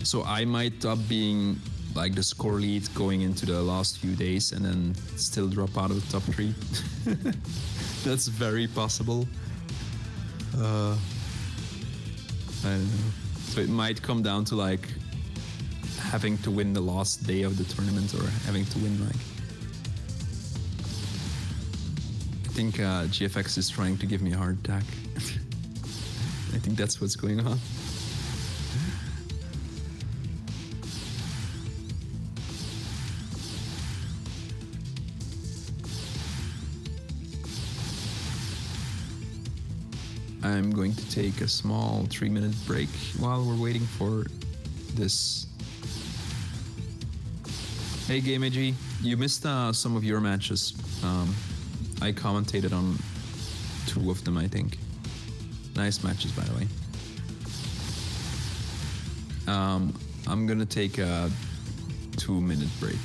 So I might up being like the score lead going into the last few days and then still drop out of the top 3. That's very possible. I don't know. So it might come down to like having to win the last day of the tournament, or having to win like... I think GFX is trying to give me a heart attack. I think that's what's going on. I'm going to take a small 3-minute break while we're waiting for this. Hey GameAG, you missed some of your matches. I commentated on 2 of them, I think. Nice matches, by the way. I'm gonna take a 2-minute break.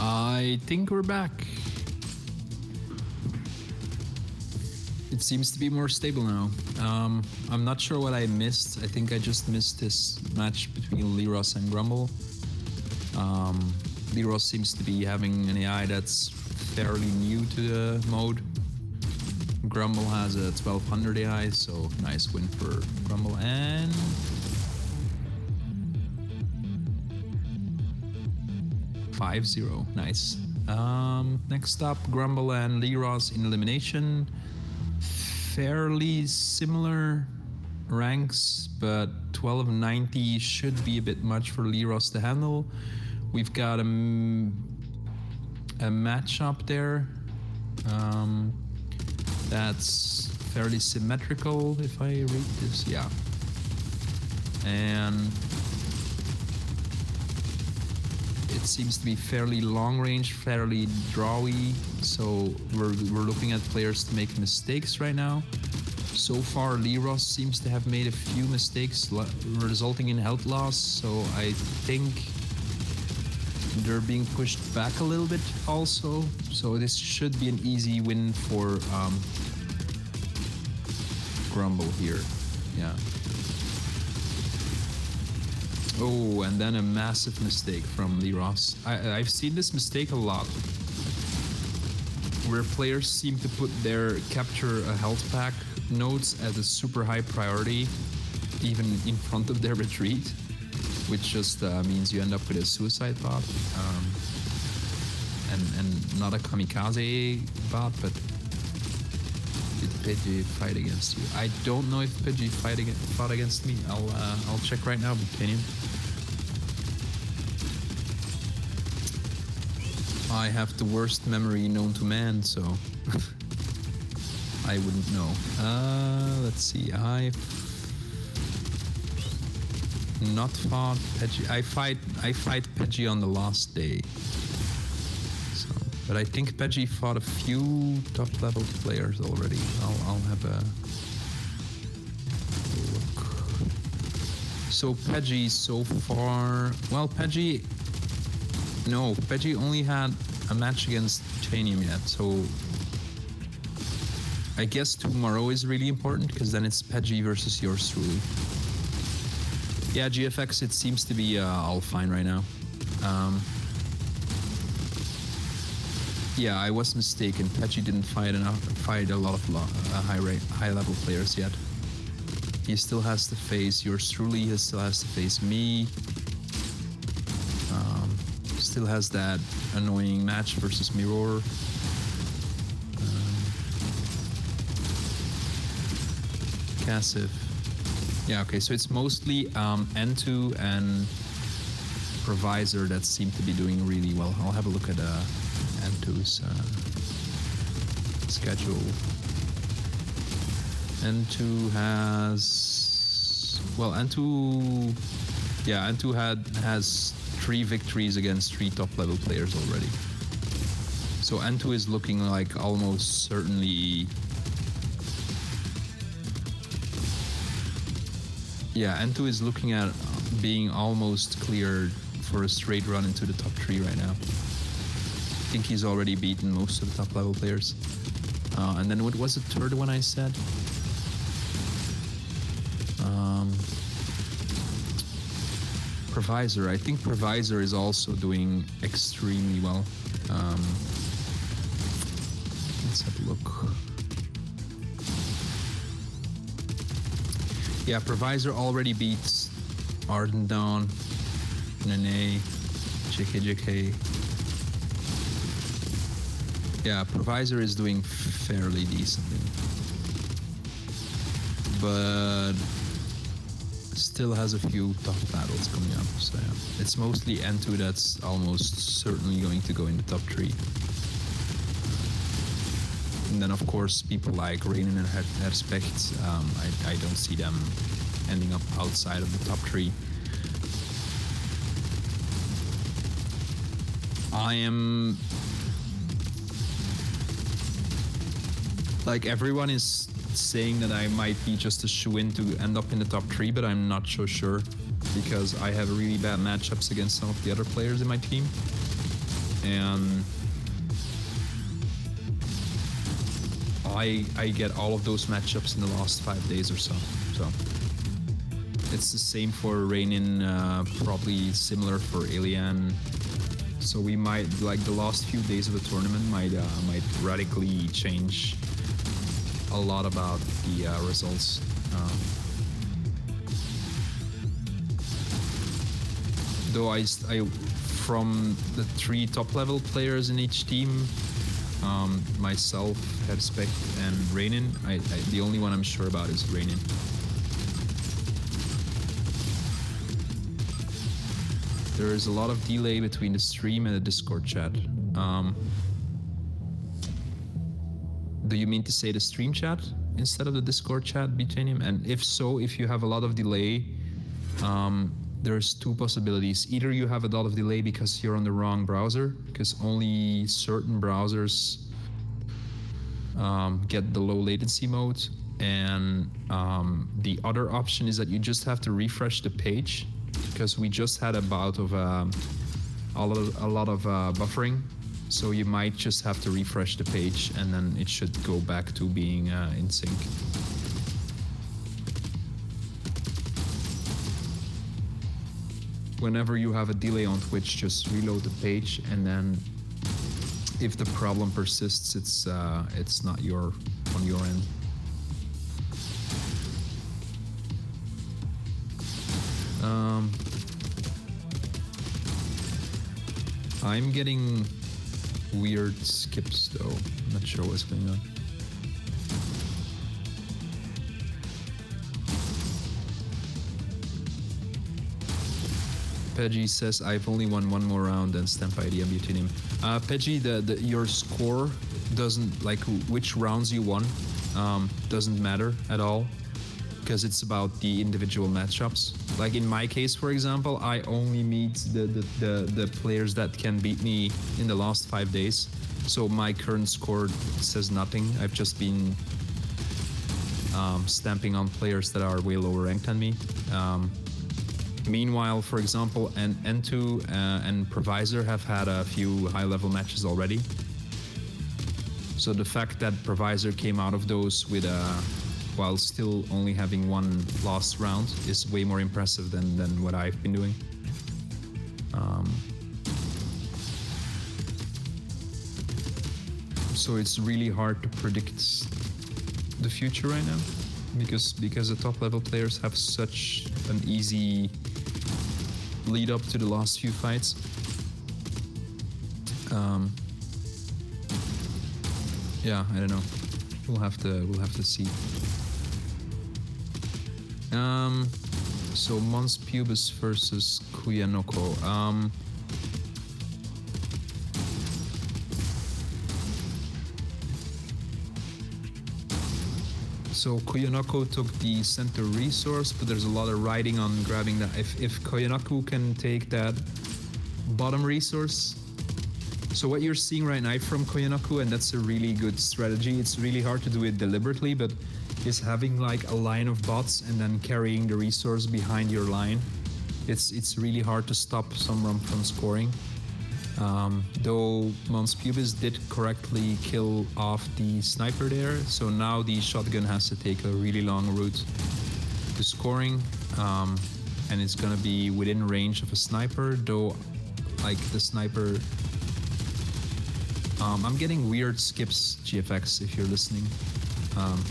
I think we're back. It seems to be more stable now. I'm not sure what I missed. I think I just missed this match between Liros and Grumble. Liros seems to be having an AI that's fairly new to the mode. Grumble has a 1200 AI, so nice win for Grumble. And 5-0, nice. Next up, Grumble and Liros in elimination. Fairly similar ranks, but 1290 should be a bit much for Liros to handle. We've got a matchup there that's fairly symmetrical, if I read this, yeah. And it seems to be fairly long range, fairly drawy, so we're looking at players to make mistakes right now. So far, Liros seems to have made a few mistakes resulting in health loss, so I think they're being pushed back a little bit also. So this should be an easy win for Grumble here, yeah. Oh, and then a massive mistake from Liros. I've seen this mistake a lot, where players seem to put their capture a health pack nodes as a super high priority, even in front of their retreat, which just means you end up with a suicide bot, and not a kamikaze bot, but did Pidgey fight against you? I don't know if Pidgey fought against me. I'll check right now, Butanium. I have the worst memory known to man, so I wouldn't know. Let's see. I've not fought Pidgey. I fight Pidgey on the last day. So, but I think Pidgey fought a few top level players already. I'll have a look. So Pidgey so far, well, Pidgey only had a match against Titanium yet, so I guess tomorrow is really important, because then it's Pidgey versus yours truly. Yeah, GFX, it seems to be all fine right now. Yeah, I was mistaken. Pidgey didn't fight a lot of high level players yet. He still has to face yours truly. He still has to face me. Still has that annoying match versus Mirror. Cassive. Yeah, okay, so it's mostly N2 and Provisor that seem to be doing really well. I'll have a look at N2's schedule. N2 has... Well, N2 has 3 victories against 3 top level players already. So N2 is looking like almost certainly... Yeah, N2 is looking at being almost cleared for a straight run into the top 3 right now. I think he's already beaten most of the top level players. And then what was the third one I said? Provisor. I think Provisor is also doing extremely well. Let's have a look. Yeah, Provisor already beats Arden Dawn, Nene, JK. Yeah, Provisor is doing fairly decently. But still has a few tough battles coming up, so yeah. It's mostly N2 that's almost certainly going to go in the top 3. And then of course people like Rainen and Herspect, I don't see them ending up outside of the top 3. I am... Like, everyone is saying that I might be just a shoo-in to end up in the top 3, but I'm not so sure, because I have really bad matchups against some of the other players in my team. and I get all of those matchups in the last 5 days or so. So it's the same for Reinin, probably similar for Alien. So we might, like, the last few days of the tournament might radically change a lot about the results. Though I from the 3 top level players in each team, myself, Herspect, and Reinin, the only one I'm sure about is Reinin. There is a lot of delay between the stream and the Discord chat. Do you mean to say the stream chat instead of the Discord chat between him? And if so, if you have a lot of delay, there's 2 possibilities. Either you have a lot of delay because you're on the wrong browser, because only certain browsers get the low latency mode, and the other option is that you just have to refresh the page, because we just had a bout of a lot of buffering, so you might just have to refresh the page and then it should go back to being in sync. Whenever you have a delay on Twitch, just reload the page, and then if the problem persists, it's not on your end. I'm getting weird skips though. I'm not sure what's going on. Peggy says I've only won 1 more round and Stamp ID and between him. Peggy, your score doesn't, like, which rounds you won, doesn't matter at all, because it's about the individual matchups. Like in my case, for example, I only meet the players that can beat me in the last 5 days. So my current score says nothing. I've just been stamping on players that are way lower ranked than me. Meanwhile, for example, N2 and Provisor have had a few high-level matches already. So the fact that Provisor came out of those with while still only having 1 lost round is way more impressive than what I've been doing. So it's really hard to predict the future right now, because the top level players have such an easy lead up to the last few fights. Yeah, I don't know. We'll have to see. So Mons Pubis versus Kuyanoko. So Koyonoko took the center resource, but there's a lot of riding on grabbing that. If Koyonoko can take that bottom resource, so what you're seeing right now from Koyonoko, and that's a really good strategy, it's really hard to do it deliberately, but is having like a line of bots and then carrying the resource behind your line. It's really hard to stop someone from scoring. Though Mons Pubis did correctly kill off the sniper there, so now the shotgun has to take a really long route to scoring, and it's gonna be within range of a sniper, though like the sniper... I'm getting weird skips, GFX, if you're listening.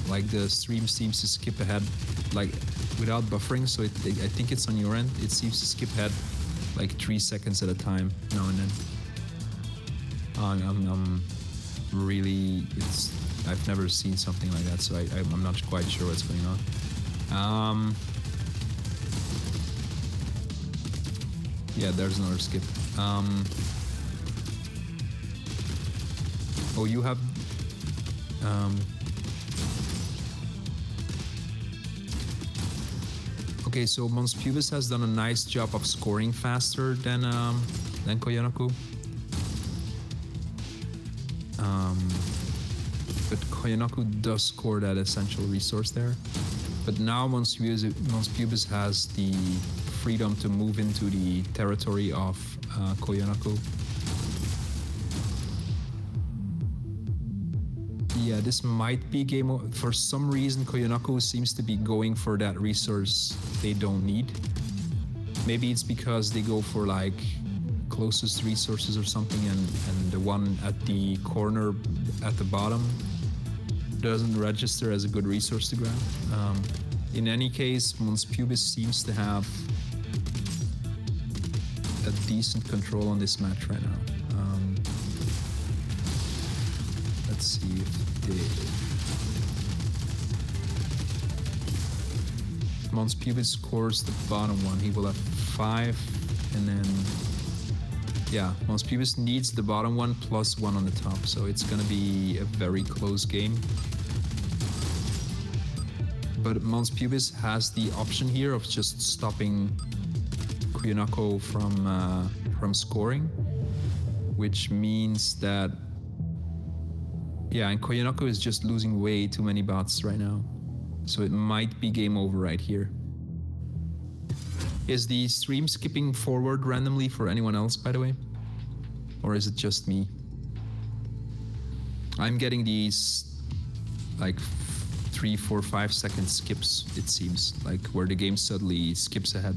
Like the stream seems to skip ahead, like without buffering, so I think it's on your end. It seems to skip ahead like 3 seconds at a time now and then. I'm really, I've never seen something like that, so I'm not quite sure what's going on. Yeah, there's another skip. Oh, you have... Okay, so Mons Pubis has done a nice job of scoring faster than Koyonoko. But Koyonoko does score that essential resource there. But now Mons Pubis has the freedom to move into the territory of Koyonoko. Yeah, this might be game over. For some reason, Koyonoko seems to be going for that resource they don't need. Maybe it's because they go for like closest resources or something, and the one at the corner at the bottom doesn't register as a good resource to grab. In any case, Mons Pubis seems to have a decent control on this match right now. Let's see if Mons Pubis scores the bottom one. He will have 5, and then yeah, Mons Pubis needs the bottom one plus 1 on the top, so it's gonna be a very close game. But Mons Pubis has the option here of just stopping Koyonoko from scoring, which means that yeah, and Koyonoko is just losing way too many bots right now, so it might be game over right here. Is the stream skipping forward randomly for anyone else, by the way? Or is it just me? I'm getting these like 3, 4, 5 second skips, it seems, like where the game suddenly skips ahead.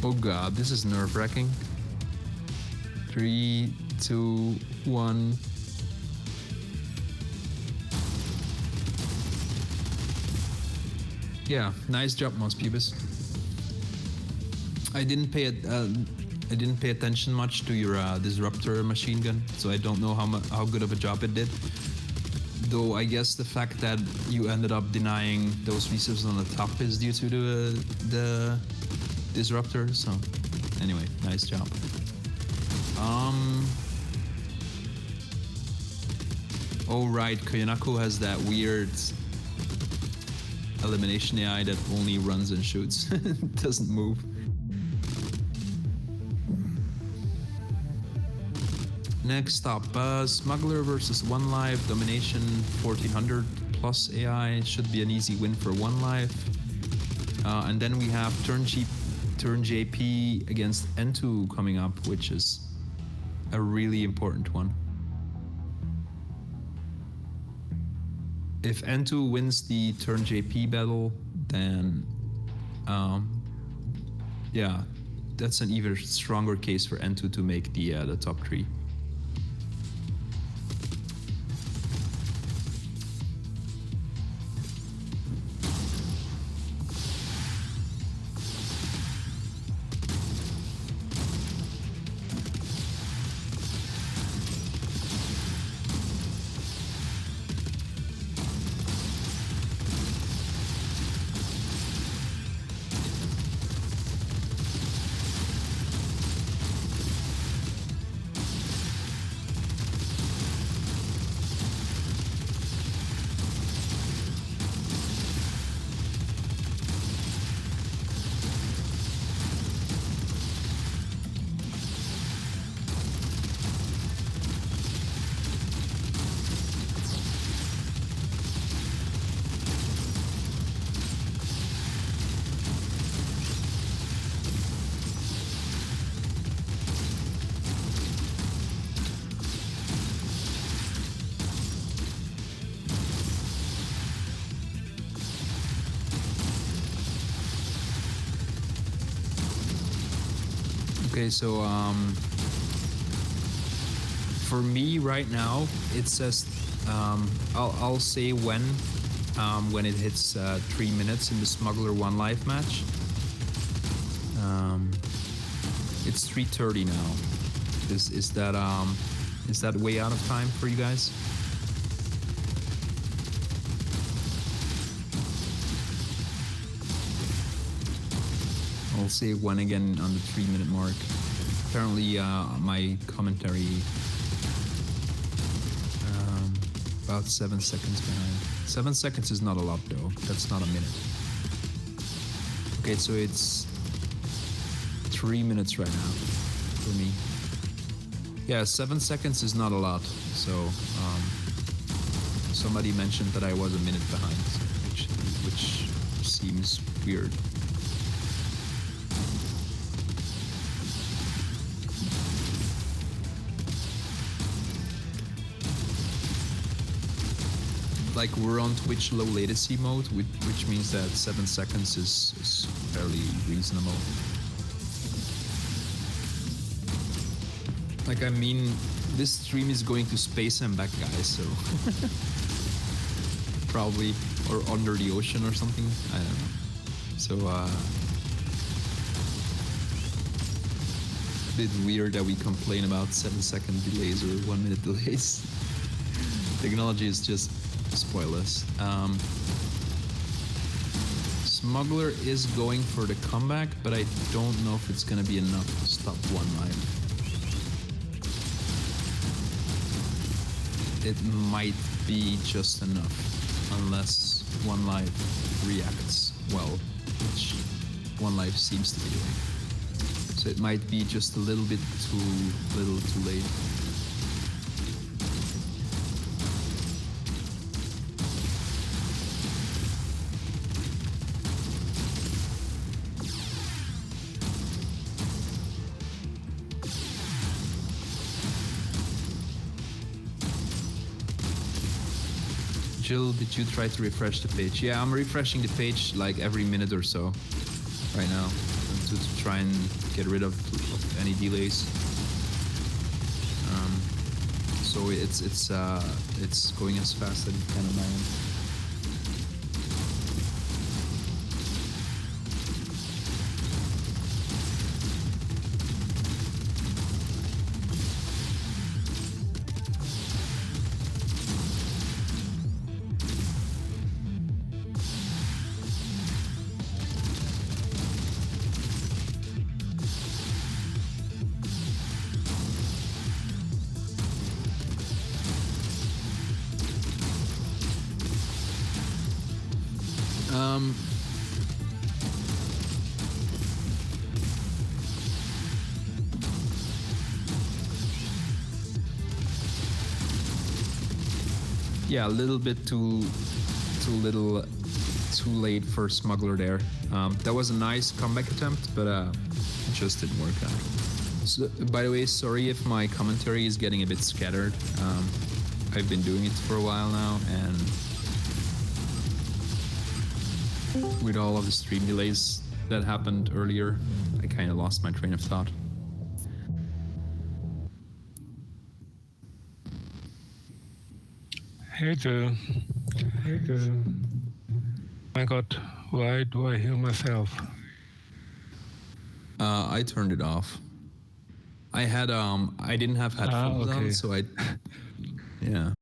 Oh god, this is nerve-wracking. 3, 2, 1. Yeah, nice job, Mons Pubis. I didn't pay attention much to your disruptor machine gun, so I don't know how good of a job it did. Though I guess the fact that you ended up denying those resources on the top is due to the disruptor. So anyway, nice job. Oh right, Koyonoko has that weird elimination AI that only runs and shoots, doesn't move. Next up, Smuggler versus 1 Life, Domination 1400 plus AI, should be an easy win for 1 Life. And then we have Turn JP against N2 coming up, which is a really important one. If N2 wins the Turn JP battle, then yeah, that's an even stronger case for N2 to make the top 3. Okay, so for me right now, it says I'll say when it hits 3 minutes in the Smuggler 1 Life match. It's 3:30 now. Is that way out of time for you guys? I'll say one again on the 3-minute mark. Apparently, my commentary about 7 seconds behind. 7 seconds is not a lot though. That's not a minute. Okay, so it's 3 minutes right now for me. Yeah, 7 seconds is not a lot. So somebody mentioned that I was a minute behind, which seems weird. Like we're on Twitch low latency mode, which means that 7 seconds is fairly reasonable. Like, I mean, this stream is going to space and back, guys, so probably, or under the ocean or something, I don't know. So, bit weird that we complain about 7-second delays or 1 minute delays. Technology is just spoil us. Smuggler is going for the comeback, but I don't know if it's gonna be enough to stop one life. It might be just enough, unless one life reacts well, which one life seems to be doing. So it might be just a little bit too late. Jill, did you try to refresh the page? Yeah, I'm refreshing the page like every minute or so right now to try and get rid of any delays. So it's going as fast as it can on my end. Yeah, a little bit too late for Smuggler there. That was a nice comeback attempt, but it just didn't work out. So, by the way, sorry if my commentary is getting a bit scattered. I've been doing it for a while now, and with all of the stream delays that happened earlier, I kind of lost my train of thought. Hey Joe. Hey Joe. My God, why do I hear myself? I turned it off. I had I didn't have headphones on, so yeah.